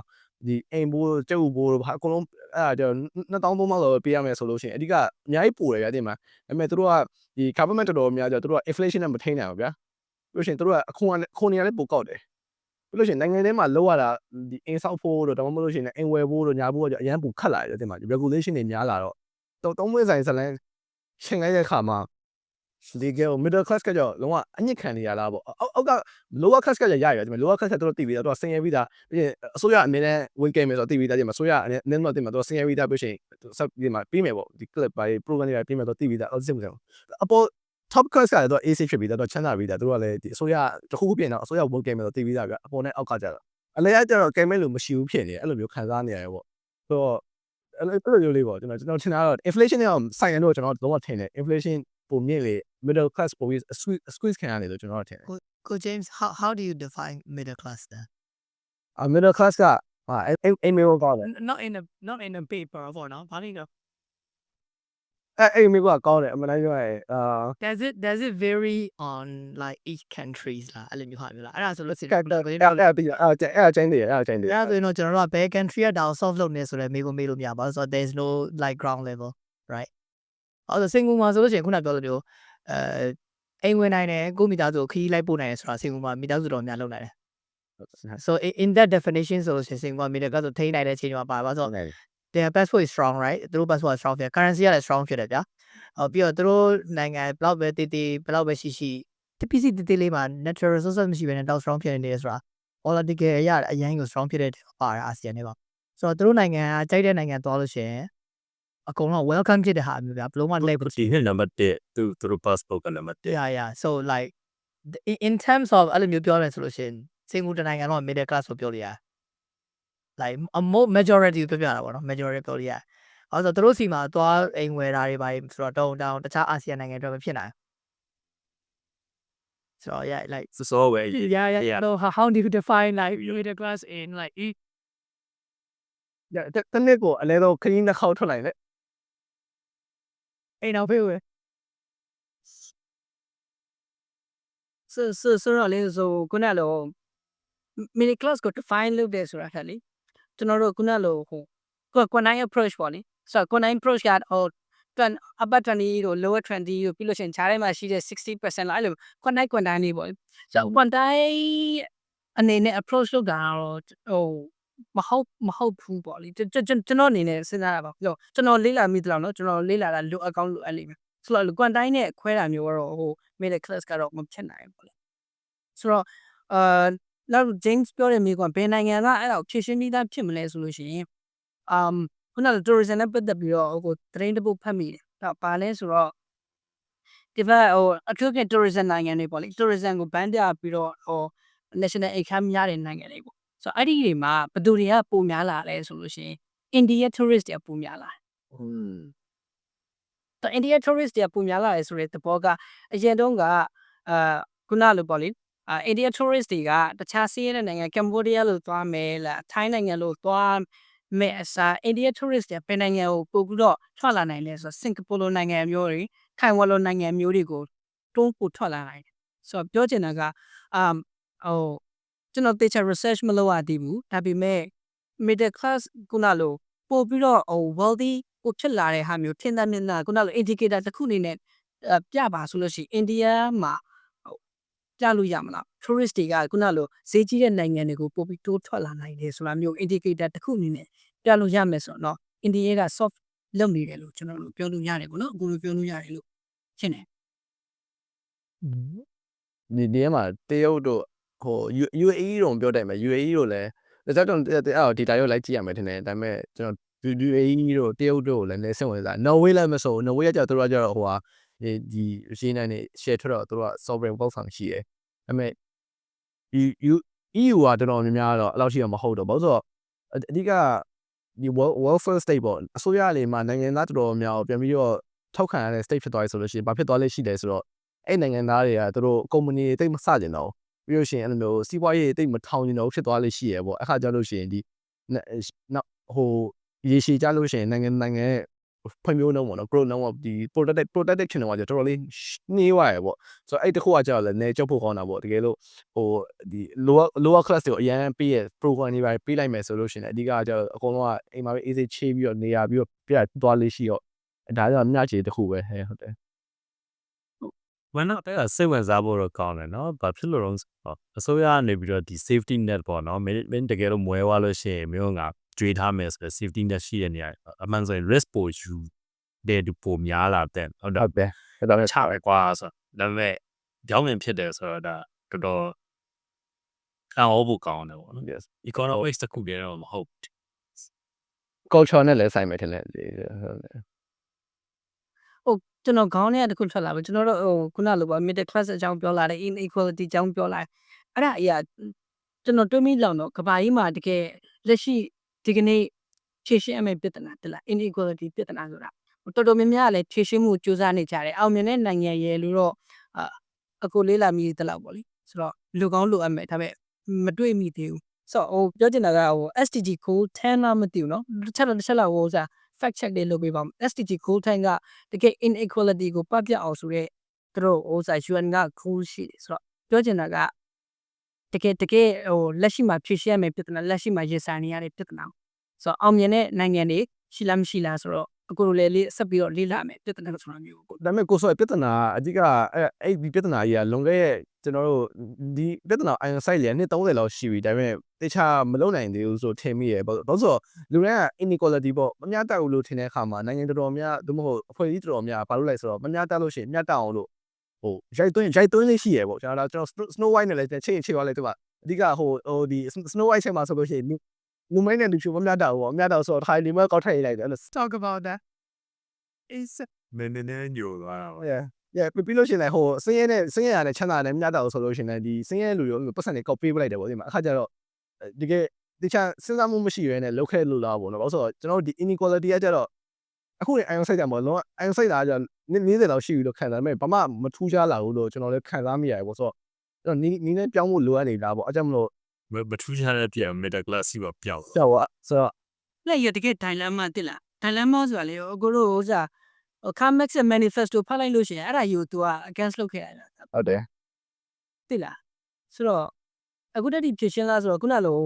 ဒီအိမ်ဘိုးကျုပ်ဘိုးဘာအကုန်လုံးအဲ့ဒါကျတော့2300လောက်ပေးရမယ်ဆိုလို့ရှိရင်အဓိကအများကြီးပိုတယ်ဗျာတင်မှာဒါပေမဲ့သူတို့ကဒီ government တော်တော်များကြတော့သူတို့က inflation နဲ့မထိန်းနိုင်ဘူးဗျာပြီးလို့ရှိရင်သူတို့ကအခွန်နေရာလည်းပိုကောက်တယ်ပြီးလို့ရှိရင်နိုင်ငံထဲမှာလောက်ရတာဒီအိမ်ဆောက်ဖို့တို့ဒါမှမဟုတ်လို့ရှိရင်အိမ်ဝယ်ဖို့တို့ညာဖို့တို့အရန်ပိုခတ်လာတယ်တင်မှာ regulation တွေများလာတော့သုံးမွေးဆိုင်ဇလန်းရှင်လိုက်တဲ့အခါမှာဒီကဲ middle class ကကြောင့်လုံးဝအညစ်ခံနေရလားပေါ့အောက်က lower class ကကြရရတယ်ဒီမှာ lower class ကတို့တည်ပြီးတော့ဆင်းရဲပြီးသားပြီးရင်အစိုးရအနေနဲ့ဝင်ကဲမယ်ဆိုတော့တည်ပြီးသားဒီမှာအစိုးရအနေနဲ့တည်မှာတော့ဆင်းရဲပြီးသားပြီးရှင်ဆက်ဒီမှာပြီးမယ်ပေါ့ဒီ clip ပိုင်း program တွေပြီးမယ်တော့တည်ပြီးသားအစစ်မစံအပေါ် top class ကတော့ AC ဖြစ်ပြီးတော့ချမ်းသာပြီးသားတို့ကလည်းဒီအစိုးရတခုခုပြင်တော့အစိုးရဝင်ကဲမယ်တော့တည်ပြီးသားဗျအပေါ်နဲ့အောက်ကကြတော့အလဲကျတော့ကဲမဲ့လို့မရှိဘူးဖြစ်နေတယ်အဲ့လိုမျိုးခံစားနေရတယ်ပေါ့ဆိုတော့အဲ့လိုမျိုးလေးပေါ့ကျွန်တော်ထင်တာတော့ inflation နဲ့ဆိုင်ရတော့ကျွန်တော်လုံးဝထင်တယ် inflation ပုံမြင့်လေ middle class ပုံပြီး squeeze ခံရတယ်လို့ကျွန်တော်ထင်တယ် ကို James how do you define middle class then middle class ကအိမ်မေကောင်းတယ် not in a paper ပေါ့နော်ဘာလို့လဲ အိမ်မေကကောင်းတယ်အမှန်တမ်းပြောရင်does it vary on like each countries လားအဲ့လိုမျိုးဟာမျိုးလားအဲ့ဒါဆိုလို့ရှိရင် အဲ့ပြီးတော့အဲ့ချင်းတယ်အဲ့ချင်းတယ် အဲ့ဒါဆိုရင်တော့ကျွန်တော်တို့ကဘယ် country ကတောင် solve လုပ်နေဆိုတော့မေးလို့မရပါဘူးဆိုတော့ there's no like ground level right အဲ့ဒါစင်ကူမှာဆိုလို့ရှိရင်ခုနပြောလို့မျိုးအိမ်ဝင်နိုင်တယ်ကိုမိသားစုခီးလိုက်ပို့နိုင်တယ်ဆိုတာစင်ကူမှာမိသားစုတော်များလုပ်နိုင်တယ် so in that definition ဆိုလို့ရှိရင်စင်ကူမှာမိသားစုထိန်းနိုင်တဲ့အချိန်မှာပါပါဆိုတော့ their passport is strong right သူတို့ passport is strong ဖြစ် currency ကလည်း strong ဖြစ်တယ်ဗျာပြီးတော့သူတို့နိုင်ငံဘလောက်ပဲတည်ဘလောက်ပဲရှိတပစ္စည်းတည်လေးမှာ natural resources မရှိဘဲနဲ့တောက် strong ဖြစ်နေတယ်ဆိုတာ political အရင်ကို strong ဖြစ်တဲ့ပါတယ်အာဆီယံနဲ့ပါဆိုတော့သူတို့နိုင်ငံကကြိုက်တဲ့နိုင်ငံသွားလို့ရှိရင်အကုန်လုံး welcome ဖြစ်တဲ့ဟာမျိုးဗျာဘလုံးမလဲဘူး ဒီနှစ်နံပါတ်1သူတို့ passport ကနံပါတ်1 yeah so like in terms of အဲ့လိုမျိုးပြောမယ်ဆိုလို့ရှိရင်စင်ကူတနိုင်ငံတော့ middle class ဆိုပြောလို့ရ like a more majority ပြောပြတာပေါ့နော် majority ပြောလို့ရအဲ့ဆိုသူတို့စီမှာသွားအိမ်ဝယ်တာတွေပါဆိုတော့တောင်းတခြားအာဆီယံနိုင်ငံတွေမဖြစ်နိုင် So yeah, like It's always yeah. So how do you define like middle class in like တနေ့ကိုအလဲတော့ခရီးနှစ်ခေါက်ထွက်နိုင်တယ် အိမ်အောင်ဖေးဝယ် so တော့လေ so ခုနလို middle class ကို define လုပ်တယ်ဆိုတာခါလေကျွန်တော်တို့ခုနလိုဟိုကိုနိုင် approach ပေါ့လေ so ကိုနိုင် approach ကဟို upper 20တို့ lower 20တို့ပြီးလို့ရှိရင်ခြားထဲမှာရှိတဲ့ 60% လောက်အဲ့လိုကိုနိုင်နေပေါ့ so ကိုနိုင်အနေနဲ့ approach လုပ်တာတော့ဟိုမဟုတ်ဘူးပေါ့လေကျွန်တော်အနေနဲ့စဉ်းစားတာပါပြီးတော့ကျွန်တော်လေးလာမိသလောက်နော်ကျွန်တော်လေးလာတာလိုအကောင်းလိုအပ်လိမ့်မယ်ဆိုတော့ကွန်တိုင်းနဲ့ခွဲတာမျိုးကတော့ဟို middle class ကတော့မဖြစ်နိုင်ဘူးပေါ့လေဆိုတော့နောက် James ပြောတဲ့မိကွန်ဘယ်နိုင်ငံကအဲ့ဒါကိုဖြည့်ရှင်းပြီးသားဖြစ်မလဲဆိုလို့ရှိရင်ခုနက tourism နဲ့ပတ်သက်ပြီးတော့ဟိုသတင်းတစ်ပုဒ်ဖတ်မိတယ်ဒါပါလဲဆိုတော့ဒီဘက်ဟိုအထူးဖြင့် tourism နိုင်ငံတွေပေါ့လေ tourism ကို ban ပြပြီးတော့ဟို national income များတဲ့နိုင်ငံတွေပေါ့ဆိုတော့အဲ့ဒီတွေမှာဘယ်သူတွေကပိုများလာလဲဆိုလို့ရှိရင် India tourist တွေပိုများလာတော့ India tourist တွေပိုများလာတယ်ဆိုတဲ့သဘောကအရင်တုန်းကခုနလိုပေါ့လေIndia tourist တွေကတခြားစီးရဲတဲ့နိုင်ငံ Cambodia လို့သွားမယ်လား Thai နိုင်ငံလို့သွားမယ်အစား India tourist တွေဘယ်နိုင်ငံကိုပို့ပြီးတော့ထွက်လာနိုင်လဲဆိုတော့ Singapore လိုနိုင်ငံမျိုးတွေ Taiwan လိုနိုင်ငံမျိုးတွေကိုတွန်းပို့ထွက်လာနိုင်တယ်ဆိုတော့ပြောချင်တာကဟိုကျွန်တော် teacher research မလုပ်ရသေးဘူးဒါပေမဲ့ middle class ခုနလိုပို့ပြီးတော့wealthy ကိုဖြစ်လာတဲ့ဟာမျိုးထင်သာမြင်သာခုနလို indicator တစ်ခုအနေနဲ့ပြပါဆိုလို့ရှိရင် India မှာပြလို့ရမလား tourist တွေကခုနလိုဈေးကြီးတဲ့နိုင်ငံတွေကိုပို့ပြီးတိုးထွက်လာနိုင်တယ်ဆိုတာမျိုး indicator တစ်ခုအနေနဲ့ပြလို့ရမယ်ဆိုတော့ India က soft လုပ်နေတယ်လို့ကျွန်တော်တို့ပြောလို့ရတယ်ပေါ့နော်အခုလိုပြောလို့ရတယ်လို့ရှင်းတယ် ဒီမှာတရုတ်တို့ဟို UAE တို့ပြောတယ်မယ် UAE တို့လည်းဒါကြောင့်ဒီတာရုပ်လိုက်ကြည့်ရမယ်ထင်တယ်ဒါပေမဲ့ကျွန်တော် UAE တို့တရုတ်တို့လည်းစိတ်ဝင်စား Norway လည်းမဆို Norway ကကြောက်သူတို့ကကြောက်ဟိုဟာဒီရှင်းနိုင်နေ share ထွက်တော့သူတို့က sovereign ပေါက်ဆောင်ရှိတယ်ဒါပေမဲ့ EU ကတော်တော်များများတော့အဲ့လောက်ရှိတော့မဟုတ်တော့ဘာလို့ဆိုတော့အဓိကဒီ welfare state ပေါ့အစိုးရလေးမှာနိုင်ငံသားတော်တော်များပြန်ပြီးတော့ထောက်ခံရတဲ့ state ဖြစ်သွားပြီဆိုလို့ရှိရင်ဘာဖြစ်သွားလဲရှိတယ်ဆိုတော့အဲ့နိုင်ငံသားတွေကသူတို့ company တွေတိတ်မစကျင်တော့ပြီးလို့ရှိရင်အဲ့လိုမျိုးစီးပွားရေးတိတ်မထောင်ကျင်တော့ဖြစ်သွားလိမ့်ရှိရပေါ့အခါကျလို့ရှိရင်ဒီနောက်ဟိုရေရှည်ကြလို့ရှိရင်နိုင်ငံရဲ့ဖွံ့ဖြိုးနှုန်းပေါ့နော် growth နှုန်းပေါ့ဒီ protected ဖြစ်နေသွားကြတော်တော်လေးနှေးသွားရပေါ့ဆိုတော့အဲ့တခုကကြောက်လဲနေကြောက်ဖို့ကောင်းတာပေါ့တကယ်လို့ဟိုဒီ lower class တွေကိုအရန်ပေးရ program တွေပါပေးလိုက်မယ်ဆိုလို့ရှိရင်အဓိကကြောက်အကုန်လုံးကအိမ်မှာပဲအေးစေးချေးပြီးတော့နေရပြီးတော့ပြသွားလေးရှိတော့ဒါကြောင့်မျှချေတခုပဲဟဲ့ဟုတ်တယ်when not တဲ့စိတ်ဝင်စားဖို့တော့ကောင်းတယ်နော်ဘာဖြစ်လို့လဲဆိုတော့အစိုးရကနေပြီးတော့ဒီ safety net ပေါ့နော်မင်းတကယ်လို့မွဲသွားလို့ရှိရင်မျိုးငါကြွေးထားမယ်ဆိုတော့ safety net ရှိတဲ့နေရာအမှန်ဆိုရင် risk ပိုယူတဲ့ဒီပိုများလာတဲ့ဟုတ်တယ်ပဲဒါပဲချပဲကွာဆိုဒါပေမဲ့ကြောင်းငင်ဖြစ်တယ်ဆိုတော့ဒါတော်တော်အော်ဖို့ကောင်းတယ်ပေါ့နော် yes economics တခုတည်းတော့မဟုတ် culture နဲ့လည်းဆိုင်မယ်ထင်တယ်ဟုတ်တယ် ကျွန်တော်ခေါင်းထဲကတခုထွက်လာပြီကျွန်တော်တို့ဟိုခုနလိုပါ middle class အကြောင်းပြောလာတယ် inequality အကြောင်းပြောလာတယ်အဲ့ဒါအရာကျွန်တော်တွေးမိလောက်တော့ကဘာကြီးမှာတကယ်လက်ရှိဒီကနေ့ဖြည့်ရှင်းအမေပြဿနာတလား inequality ပြဿနာဆိုတာတော်တော်များများကလည်းဖြည့်ရှင်းမှုစူးစမ်းနေကြတယ်အောင်မြင်တဲ့နိုင်ငံရဲ့လို့တော့အခုလေးလာမိသလောက်ပေါ့လေဆိုတော့လူကောင်းလူအပ်မယ်ဒါပေမဲ့မတွေ့မိသေးဘူးဆိုတော့ဟိုပြောချင်တာကဟို SDG goal 10လားမသိဘူးเนาะတစ်ချက်လောက်ဟိုစား fact check လေးလုပ်ပေးပါဦး SDG goal 10ကတကယ် inequality ကိုပပျောက်အောင်ဆိုတော့သူတို့ဟိုစား UN က goal ရှိတယ်ဆိုတော့ပြောချင်တာကတကယ်ဟိုလက်ရှိမှာဖြည့်ရှင်းရမယ့်ပြဿနာလက်ရှိမှာရင်ဆိုင်နေရတဲ့ပြဿနာဆိုတော့အောင်မြင်တဲ့နိုင်ငံတွေရှိလားမရှိလားဆိုတော့အခုလိုလေးဆက်ပြီးတော့လေးလာမယ်ပြဿနာဆိုတာမျိုးကိုဒါပေမဲ့ကိုဆိုပြဿနာအဓိကအဲ့ဒီပြဿနာကြီးကလွန်ခဲ့ရဲ့ကျွန်တော်တို့ဒီပြဿနာ iron site လေးနှစ်30လောက်ရှိပြီဒါပေမဲ့တခြားမလုံနိုင်သေးဘူးဆိုထင်မိရယ်ဘာလို့ဆိုတော့လူတွေက inequality ပေါ့မမျှတဘူးလို့ထင်တဲ့အခါမှာနိုင်ငံတော်တော်များသို့မဟုတ်အဖွဲ့အစည်းတော်တော်များဘာလို့လဲဆိုတော့မမျှတလို့ရှိရင်မျှတအောင်လို့ဟိုရိုက်သွင်းလေးရှိရယ်ပေါ့ကျွန်တော် Snow White နဲ့လည်းချိန်သွားလိုက်သူကအဓိကဟိုဒီ Snow White ချိန်မှာဆိုလို့ရှိရင်လူမိုင်းနဲ့လူချိုမမျှတဘူးပေါ့မျှတဆိုတော့ထိုင်နေမဲ့ကောက်ထည့်လိုက်တယ်အဲ့လို talk about that is နည်းညိုသွားတာပေါ့ yeah ပြီးလို့ရှိရင်လည်းဟိုစင်းရဲနဲ့ချမ်းသာနဲ့မျှတအောင်ဆိုလို့ရှိရင်လည်းဒီစင်းရဲလူတွေပတ်စံတွေကောက်ပေးပလိုက်တယ်ပေါ့ဒီမှာအခါကျတော့တကယ်တခြားစဉ်းစားမှုမရှိရဲနဲ့လောက်ခဲ့လို့လားပေါ့နော်ဘာလို့ဆိုတော့ကျွန်တော်တို့ဒီ inequality ကကျတော့အခုနေ iron site ကြမှာလုံး iron site လာကြ40လောက်ရှိပြီလို့ခံစားမယ်ဘာမှမထူးခြားလာဘူးလို့ကျွန်တော်လည်းခံစားမိရတယ်ပေါ့ဆိုတော့ တော့နီးနဲ့ပြောင်းဖို့လိုအပ်နေတာပေါ့အဲကြောင့်မလို့ မထူးခြားတဲ့ပြန် middle class စီပါပျောက် ကြောက်อ่ะဆိုတော့ လက်ရတကယ် dilemma တိလား dilemma ဆိုတာလေအကိုတို့ဥစား Carmax manifesto ဖတ်လိုက်လို့ရှိရင်အဲ့ဒါယူ तू อ่ะ against လုပ်ခဲ့ရတာ ဟုတ်တယ် တိလားဆိုတော့အခုတည်းကဖြစ်ရှင်းလားဆိုတော့ခုနလို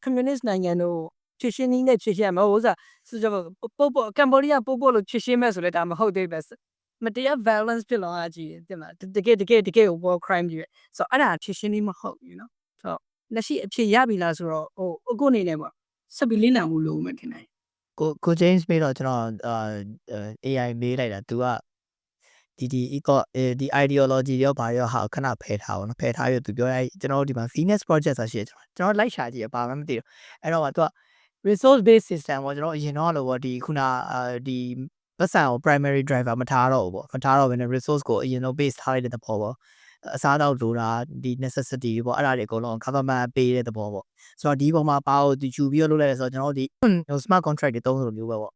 communist နိုင်ငံတို့ဖြစ်ရှင်းနည်းနဲ့ဖြစ်ရှင်းမှာဥစားဆိုကြပို့ကမ်ဘောဒီးယားပို့လို့ဖြစ်ရှင်းမဲ့ဆိုလဲဒါမဟုတ်သေးပဲမတရား violence ဖြစ်လောအကြီးတင်မှာတကယ် war crime ကြီးဆိုတော့အဲ့ဒါဖြစ်ရှင်းနည်းမဟုတ်ဘူးနော်ဆိုတော့လက်ရှိအဖြစ်ရပြီလားဆိုတော့အခုအနေနဲ့ပေါ့ဆက်ပြီးလင်းလာမှုလို့မှထင်တယ် ကို James မေးတော့ကျွန်တော်AI မေးလိုက်တာ तू ကဒီ ideology ရောဘာရောဟာခဏဖယ်ထားအောင်နော်ဖယ်ထားရ तू ပြောလိုက်ကျွန်တော်တို့ဒီမှာ Venus project ဆိုရှိတယ်ကျွန်တော်လိုက်ရှာကြည့်ရပါမှမသိဘူးအဲ့တော့ तू က resource based system ပေါ့ကျွန်တော်အရင်တော့လို့ပေါ့ဒီခုနဒီပတ်စံကို primary driver မထားတော့ဘူးပေါ့မထားတော့ဘယ်နဲ့ resource ကိုအရင်တော့ base ထားလိုက်တဲ့သဘောပေါ့အစားတော့လိုတာဒီ necessity ပေါ့အဲ့ဒါတွေအကုန်လုံး government ပေးတဲ့သဘောပေါ့ဆိုတော့ဒီပုံမှာပါကိုဒီယူပြီးတော့လုပ်လိုက်တယ်ဆိုတော့ကျွန်တော်တို့ဒီ smart contract တွေသုံးလို့မျိုးပဲပေါ့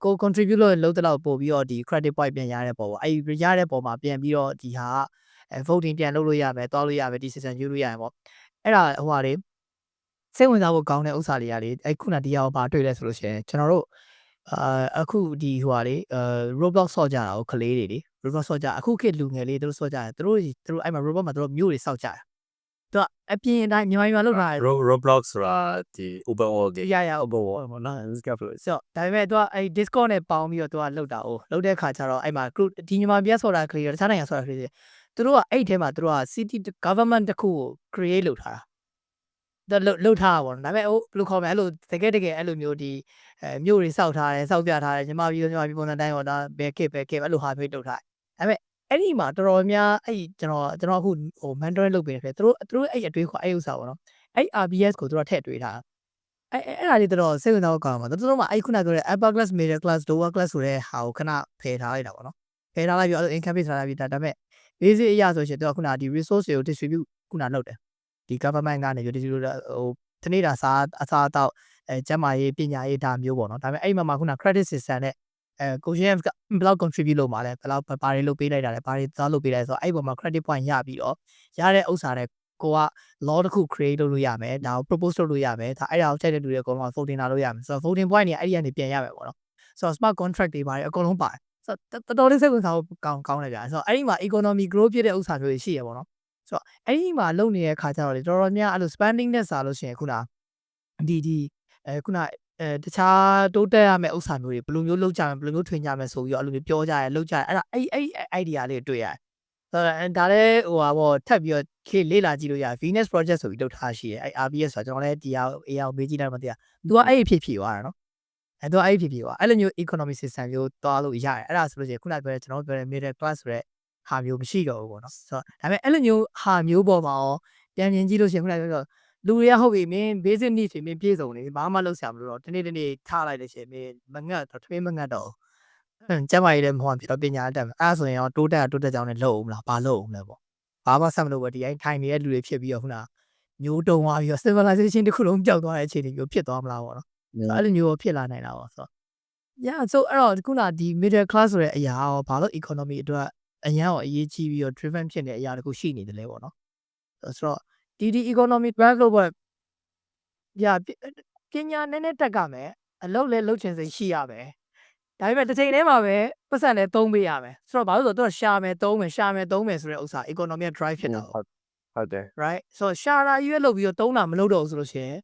ကို contribute လုပ်တဲ့လောက်ပို့ပြီးတော့ဒီ credit point ပြန်ရတဲ့ပုံပေါ့အဲ့ရတဲ့ပုံမှာပြန်ပြီးတော့ဒီဟာvoting ပြန်လုပ်လို့ရမယ်တွားလို့ရမယ်ဒီ system ယူလို့ရမယ်ပေါ့အဲ့ဒါဟိုဟာလေစိတ်ဝင်စားဖို့ကောင်းတဲ့ဥစ္စာတွေကလေအဲ့ခုနဒီဟာကိုပါတွေ့လဲဆိုလို့ရှိရင်ကျွန်တော်တို့အခုဒီဟိုဟာလေ roblox ဆော့ကြတာကိုကလေးတွေလေ roblox ဆော့ကြအခုခေတ်လူငယ်လေးတို့ဆော့ကြတယ်သူတို့အဲ့မှာ robot မှာသူတို့မျိုးတွေစောက်ကြတယ်သူကအပြင်အတိုင်းမြန်မာလောက်ထားတယ် Roblox ဆိုတာဒီ open world တွေ ရ open world ပေါ့နော် escape လို့ဆိုတော့ဒါပေမဲ့သူကအဲ့ Discord နဲ့ပေါင်းပြီးတော့သူကလှုပ်တာ哦လှုပ်တဲ့ခါကျတော့အဲ့မှာ group ဒီမြန်မာပြည်ဆော့တာကလေးတခြားနိုင်ငံဆော့တာကလေးသူတို့ကအဲ့ထဲမှာသူတို့က city government တခုကို create လုပ်ထားတာလှုပ်ထားတာပေါ့ဒါပေမဲ့ဘယ်လိုခေါ်မလဲအဲ့လိုတကယ်အဲ့လိုမျိုးဒီမြို့တွေစောက်ထားတယ်စောက်ပြထားတယ်မြန်မာပြည်ပုံစံတိုင်းပေါ့ဒါဘယ်ခေတ်အဲ့လိုဟာမျိုးလှုပ်ထားတယ်ဒါပေမဲ့အဲ့ဒီမှာတော်တော်များအဲ့ကျွန်တော်အခုဟို mentoring လုပ်ပေးတယ်သူတို့အဲ့အတွေးခေါ်အဲ့ဥစ္စာပေါ့နော်အဲ့ RBS ကိုသူတို့ထည့်တွေးထားအဲ့ဒါလေးတော်စိတ်ဝင်စားဖို့ကောင်းပါတော့တို့မှအဲ့ခုနပြောတဲ့ upper class middle class lower class ဆိုတဲ့ဟာကိုခဏဖယ်ထားလိုက်တာပေါ့နော်ဖယ်ထားလိုက်ပြီးတော့ income base ထားလိုက်ပြီးဒါပေမဲ့ basic အရာဆိုရှင်သူကခုနဒီ resource တွေကို distribute ခုနလုပ်တယ်ဒီ government ကနေ distribute ဟိုတနေ့တာအစားတော့ကျန်းမာရေးပညာရေးဒါမျိုးပေါ့နော်ဒါပေမဲ့အဲ့မှာခုန credit system နဲ့ကိုရှင်ကဘယ်လောက် contribute လုပ်မှာလဲဘယ်လောက်ဘာတွေလုပ်ပေးလိုက်တာလဲဘာတွေသားလုပ်ပေးလိုက်ဆိုတော့အဲ့ပေါ်မှာ credit point ရပြီးတော့ရတဲ့ဥစ္စာနဲ့ကိုက law တစ်ခု create လုပ်လို့ရမယ်ဒါကို propose လုပ်လို့ရမယ်ဒါအဲ့ဒါကိုချိန်တဲ့လူတွေအကုန်လုံး voting လာလို့ရမယ်ဆိုတော့ voting point တွေအဲ့ဒီကနေပြန်ရမယ်ပေါ့နော်ဆိုတော့ smart contract တွေပါတယ်အကုန်လုံးပါတယ်ဆိုတော့တော်တော်လေးစိတ်ဝင်စားဖို့ကောင်းတယ်ဗျာဆိုတော့အဲ့ဒီမှာ economy growth ဖြစ်တဲ့ဥစ္စာမျိုးတွေရှိရပေါ့နော်ဆိုတော့အဲ့ဒီမှာလုပ်နေတဲ့ခါကျတော့လေတော်တော်များအဲ့လို spending နဲ့စားလို့ရှိရင်ခုနဒီခုနတခြားတိုးတက်ရမယ့်ဥစ္စာမျိုးတွေဘယ်လိုမျိုးလုပ်ကြမယ်ဘယ်လိုမျိုးထွင်ကြမယ်ဆိုပြီးတော့အဲ့လိုမျိုးပြောကြရဲလုပ်ကြရဲအဲ့ဒါအဲ့ idea လေးတွေ့ရတယ်ဆိုတော့ဒါလည်းဟိုဟာပေါ့ထပ်ပြီးတော့လေ့လာကြည့်လို့ရ Venus project ဆိုပြီးလုပ်ထားရှိရဲအဲ့ RBS ဆိုတော့ကျွန်တော်လည်းဒီဟာ AI ကိုမေးကြည့်လိုက်မှသိရသူကအဲ့ဖြစ်သွားတာနော်အဲ့တော့အဲ့ဖြစ်သွားအဲ့လိုမျိုး economic system မျိုးတွားလို့ရတယ်အဲ့ဒါဆိုလို့ရှိရင်ခုနပြောတဲ့ကျွန်တော်ပြောတဲ့ middle class ဆိုတဲ့ဟာမျိုးမရှိတော့ဘူးပေါ့နော်ဆိုတော့ဒါပေမဲ့အဲ့လိုမျိုးဟာမျိုးပေါ်မှာရောပြန်မြင်ကြည့်လို့ရှိရင်ခုနပြောလူတွေကဟုတ်ပြီမင်း basic needs တွေမင်းပြည့်စုံနေဘာမှလုပ်ဆရာမလို့တော့ဒီနေ့ထားလိုက်လို့ရှိရင်မင်းမငတ်တော့ထွေးမငတ်တော့ကျမကြီးလည်းမဟုတ်ဖြစ်တော့ပညာတတ်မယ်အဲ့ဒါဆိုရင်ရောတိုးတက်ကြောင်းနဲ့လုပ်အောင်မလားဘာလုပ်အောင်လဲပေါ့ဘာမှဆက်မလုပ်ပဲဒီတိုင်းထိုင်နေတဲ့လူတွေဖြစ်ပြီးတော့ခုနမျိုးတုံသွားပြီးတော့ civilization တစ်ခုလုံးပျောက်သွားတဲ့အခြေအနေမျိုးဖြစ်သွားမလားပေါ့နော်အဲ့လိုမျိုးဖြစ်လာနိုင်တာပေါ့ဆိုတော့ yeah so အဲ့တော့ခုနဒီ middle class ဆိုတဲ့အရာရောဘာလို့ economy အတွက်အရင်ကအရေးကြီးပြီးတော့ driven ဖြစ်နေတဲ့အရာတခုရှိနေတယ်လေပေါ့နော်ဆိုတော့ဒီ economic drive လို့ပေါ့ညာပညာနည်းနည်းတက်ကမယ်အလုပ်လည်းလုပ်ချင်စိတ်ရှိရမယ်ဒါပေမဲ့တစ်ချိန်တည်းမှာပဲပတ်စံလည်းသုံးပေးရမယ်ဆိုတော့ဘာလို့ဆိုတော့ရှာမယ်သုံးမယ်ဆိုတဲ့ဥစ္စာ economic drive ဖြစ်တာဟုတ်တယ် right so ရှာတာရွေးလုပ်ပြီးတော့သုံးတာမလုပ်တော့ဘူးဆိုလို့ရှိရင်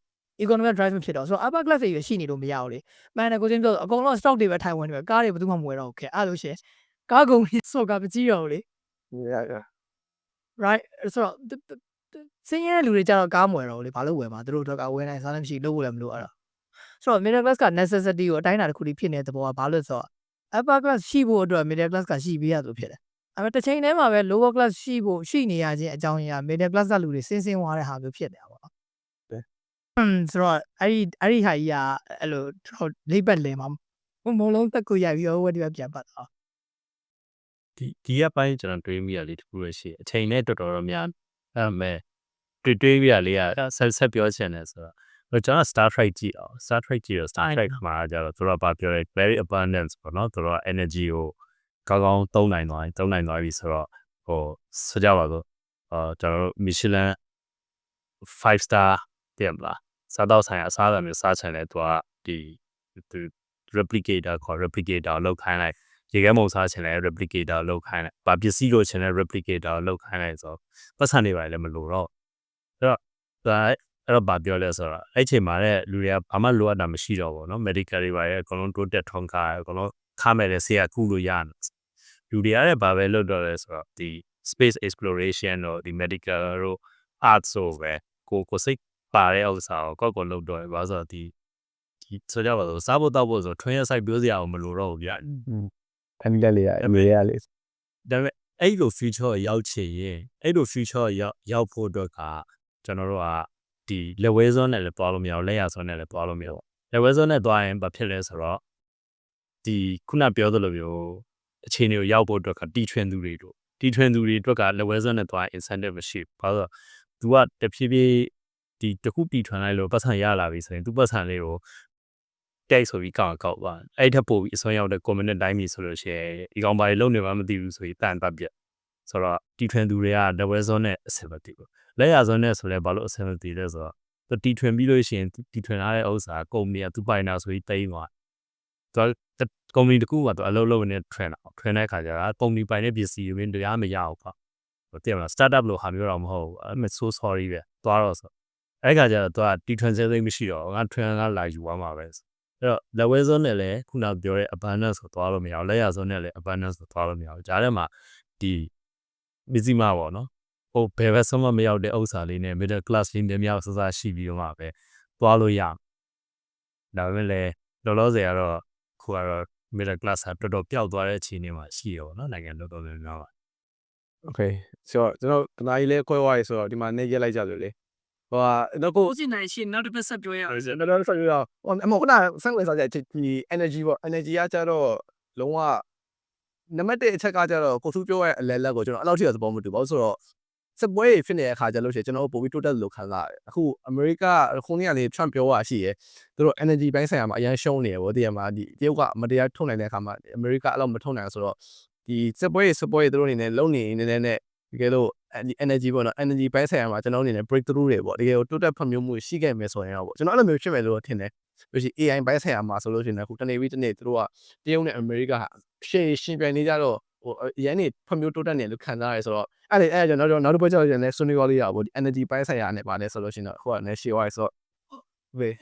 economic drive ဖြစ်တော့ဆိုတော့ upper class တွေရှိနေလို့မရဘူးလေမှန်တယ်ကိုချင်းပြောအကုန်လုံး stock တွေပဲထိုင်ဝင်နေပဲကားတွေဘယ်သူမှမဝယ်တော့ဘူးခဲ့အဲ့လိုရှင်ကားကုန်ပြီးစော့ကမကြည့်တော့ဘူးလေ yeah right ဆိုတော့စင်းရဲလူတွေကြတော့ကားမဝယ်တော့ဘူးလေဘာလို့ဝယ်မှာသူတို့တော့ကဝယ်နိုင်စားလည်းမရှိလုပ်ဖို့လည်းမလိုအဲ့တော့ဆိုတော့ middle class က necessity ကိုအတိုင်းအတာတစ်ခုလေးဖြစ်နေတဲ့သဘောကဘာလို့ဆိုတော့ upper class ရှိဖို့အတွက် middle class ကရှိပေးရလို့ဖြစ်တယ်အဲ့မဲ့တစ်ချိန်တည်းမှာပဲ lower class ရှိနေရခြင်းအကြောင်းရင်းက middle class ကလူတွေစင်းသွားတဲ့ဟာမျိုးဖြစ်နေတာပေါ့နော်ဆိုတော့အဲ့ဒီဟာကြီးကအဲ့လိုလိပ်ပတ်လဲမှာမလုံးတက်ကိုရိုက်ပြီးတော့ဝက်ဒီပြန်ပတ်တာ ဒီကပိုင်းကျွန်တော်တွေးမိရလေးတခုရရှိအချိန်နဲ့တော်တော်များအဲ့မဲ့တွေးမိရလေးကဆက်ပြောချင်တယ်ဆိုတော့ကျွန်တော် Star Trek ကြည့်အောင် Star Trek ကြည့်တော့ Star Trek မှာကျတော့သူတို့ကပြောရဲ very abundance ပေါ့နော်သူတို့က energy ကိုကောင်းသုံးနိုင်သွားပြီဆိုတော့ဟိုဆိုကြပါစို့ ကျွန်တော်တို့ Michelin 5 star တဲ့မလားစားတော့ဆိုင်အစားအစာမျိုးစားချင်တယ်သူကဒီ replicator ခေါ် replicator လောက်ခိုင်းလိုက်ရေခဲမုံစားချင်တယ် replicator လောက်ခိုင်းလိုက်ဘာပစ္စည်းလိုချင်တယ် replicator လောက်ခိုင်းလိုက်ဆိုပတ်စံနေပါလေမလို့တော့အဲ့တော့ဘာပြောလဲဆိုတော့အဲ့ချိန်မှာတဲ့လူတွေကဘာမှလိုအပ်တာမရှိတော့ဘူးเนาะ medical တွေပါရဲ့အကုန်လုံးတိုးတက်ထွန်းကားအကုန်လုံးခမဲ့တဲ့ဆေးကကုလို့ရတယ်လူတွေကလည်းဘာပဲလုပ်တော့လဲဆိုတော့ဒီ space exploration တို့ဒီ medical တို့ art ဆိုပဲကိုစိတ်ပါတဲ့ဥစ္စာကိုကိုလုပ်တော့တယ်ဘာလို့ဆိုတော့ဒီဆိုကြပါစို့စားဖို့တောက်ဖို့ဆိုထွန်းရဆိုင်ပြောစရာမလိုတော့ဘူးဗျာ ဖန်လက်လေးရအမေရလေး ဒါပေမဲ့အဲ့လို future ရောက်ချင်ရင်အဲ့လို future ရောက်ဖို့အတွက်ကကျွန်တော်တို့ကဒီ level zone နဲ့လည်းတွားလို့မရဘူးလက်ရ zone နဲ့လည်းတွားလို့မရဘူး level zone နဲ့တွားရင်ဘာဖြစ်လဲဆိုတော့ဒီခုနပြောသလိုမျိုးအခြေအနေကိုရောက်ဖို့အတွက်ကတီထွင်သူတွေတို့တီထွင်သူတွေအတွက်က level zone နဲ့တွား incentive မရှိဘူးဘာလို့ဆိုတော့ तू ကတဖြည်းဖြည်းဒီတခုတီထွင်လိုက်လို့ပတ်စံရလာပြီဆိုရင် तू ပတ်စံလေးကိုတိုက်ဆိုပြီးကောက်သွားအဲ့ထက်ပိုပြီးအစွမ်းရောက်တဲ့ community တိုင်းပြီဆိုလို့ရှိရင်ဒီကောင်ဘာတွေလုပ်နေမှမသိဘူးဆိုပြီးတန်တတ်ပြဆိုတော့တီထွင်သူတွေက level zone နဲ့အဆင်မပြေဘူးလက်ရ zone နဲ့ဆိုလဲဘာလို့အဆင်မပြေလဲဆိုတော့တီထွင်ပြီးလို့ရှိရင်တီထွင်ထားတဲ့ဥစ္စာကုမ္ပဏီက तू ပိုင်တာဆိုပြီးတိမ့်သွားသူကုမ္ပဏီတခုက तू အလုပ်လုပ်နေထွင်တဲ့ခါကျတော့ကုမ္ပဏီပိုင်တဲ့ပစ္စည်းတွေတရားမရဘူးပေါ့တည်မလား startup လို့ဟာမျိုးတော့မဟုတ်ဘူးအဲ့မဲ့ so sorry ပဲသွားတော့ဆိုအဲ့ခါကျတော့ तू ကတီထွင်စေသိမရှိတော့ငါထွင်ကလာယူသွားမှာပဲအဲ့တော့ level zone နဲ့လည်းခုနပြောတဲ့ abundance ကိုသွားလို့မရဘူးလက်ရ zone နဲ့လည်း abundance ကိုသွားလို့မရဘူးဂျားထဲမှာဒီမစ္စည်းမပေါ့နော်ဟိုဘယ်ဘက်ဆုံးမမရောက်တဲ့ဥစ္စာလေးနဲ့ middle class လေးတွေမြောက်စစရှိပြီးတော့မှပဲသွားလို့ရဒါပေမဲ့လည်းလောလောဆယ်ကတော့ခုကတော့ middle class ကတော်တော်ပျောက်သွားတဲ့အခြေအနေမှာရှိရပါတော့နိုင်ငံတော်တော်များများပါ Okay ဆိုတော့ကျွန်တော်ကနာကြီးလဲခွဲသွားပြီဆိုတော့ဒီမှာနေရက်လိုက်ကြလို့လေဟိုကတော့ကို ကိုစီနိုင်ရှင်နောက်တစ်ပတ်ဆက်ပြောရအောင် ကျွန်တော်ဆက်ပြောဟိုအမခုနဆန့်ဝင်စားကြဒီ energy ပေါ့ energy ကကြတော့လုံးဝနံပါတ်1အချက်ကကြတော့ကိုသူပြောရဲ့အလဲလက်ကိုကျွန်တော်အဲ့လောက်ထိတော့သဘောမတူပါဘူးဆိုတော့စစ်ပွဲဖြစ်နေတဲ့အခါကျလို့ရှိရင်ကျွန်တော်ပို့ပြီးတိုးတက်လို့ခံစားရတယ်အခုအမေရိကခုနေ့ကလေ Trump ပြောတာရှိရယ်သူတို့ energy ဘိုင်းဆိုင်ရာမှာအရန်ရှုံးနေရပေါ့တကယ်မှာဒီတရုတ်ကမတရားထုတ်နိုင်တဲ့အခါမှာအမေရိကအဲ့လောက်မထုတ်နိုင်ဆိုတော့ဒီစစ်ပွဲသူတို့အနေနဲ့လုံနေနေနဲ့တကယ်လို့ဒီ energy ပေါ့နော် energy ဘိုင်းဆိုင်ရာမှာကျွန်တော်အနေနဲ့ breakthrough တွေပေါ့တကယ်ကိုတိုးတက်ဖွံ့ဖြိုးမှုရှိခဲ့မယ်ဆိုရင်တော့ပေါ့ကျွန်တော်အဲ့လိုမျိုးဖြစ်မယ်လို့ထင်တယ်လို့ရှိရင် AI ဘိုင်းဆိုင်ရာမှာဆိုလို့ရှိရင်အခုတနေ့ပြီးတနေ့သူတို့ကတရုတ်နဲ့အမေရိကရှင်ပြိုင်နေကြတော့ဟိုအရင်နေဖွံ့ဖြိုးတိုးတက်နေလို့ခံစားရဲဆိုတော့အဲ့ကျွန်တော်နောက်တစ်ပွဲကျတော့လည်းဆွေးနွေးလို့ရပါဘူး energy ဘိုင်းဆိုင်ရာနဲ့ပါလဲဆိုလို့ရှိရင်တော့ဟိုကလည်းရှေ့ဝိုင်းဆိုတော့ဝေး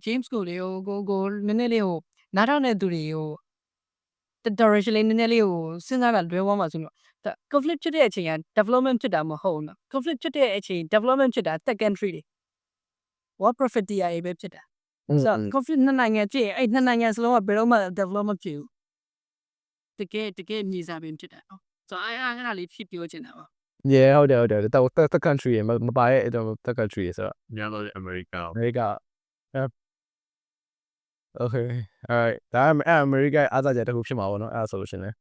James ကိုလေကိုနည်းနည်းလေးနားထောင်တဲ့သူတွေကိုdirection လေးနည်းနည်းလေးစဉ်းစားတာလွဲသွားမှာဆိုတော့ conflict ဖြစ်တဲ့အချိန်က development ဖြစ်တာမဟုတ်ဘူး conflict ဖြစ်တဲ့အချိန် development ဖြစ်တာ secondary တွေ what profit တရားရေးပဲဖြစ်တာဆိုတော့ conflict နှစ်နိုင်ငံကြည့်ရင်အဲ့နှစ်နိုင်ငံစလုံးကဘယ်တော့မှ development ဖြစ်ဘူးတကယ်မြေစာပင်ဖြစ်တာနော်ဆိုတော့အဲ့ဒါလေးဖြစ်ပြောချင်တာပါ yeah ဟုတ်တယ်the country မပါရဲ့အဲ့တော့ the country ဆိုတော့ ညတော့ America America okay alright ဒါအမေရိကအားစားချက်တစ်ခုဖြစ်မှာပေါ့နော်အဲ့ဒါဆိုလို့ရှိရင်လည်း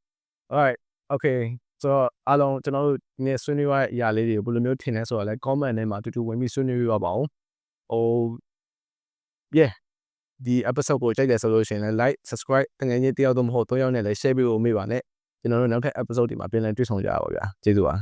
alright okay ဆိုတော့အားလုံးကျွန်တော်တို့ဒီနေ့ဆွေးနွေးရတဲ့အရာလေးတွေကိုဘယ်လိုမျိုးထင်လဲဆိုတော့လည်း comment ထဲမှာတူတူဝင်ပြီးဆွေးနွေးရပါအောင်ဟို yeah ဒီ episode ကိုကြိုက်တယ်ဆိုလို့ရှိရင်လည်း like subscribe တကယ်ကြီးတယောက်တော့မဟုတ်3ယောက်နဲ့လည်း share ပေးဖို့မေ့ပါနဲ့ကျွန်တော်တို့နောက်ထပ် episode တွေမှာပြန်လည်တွေ့ဆုံကြရပါဗျာကျေးဇူးပါ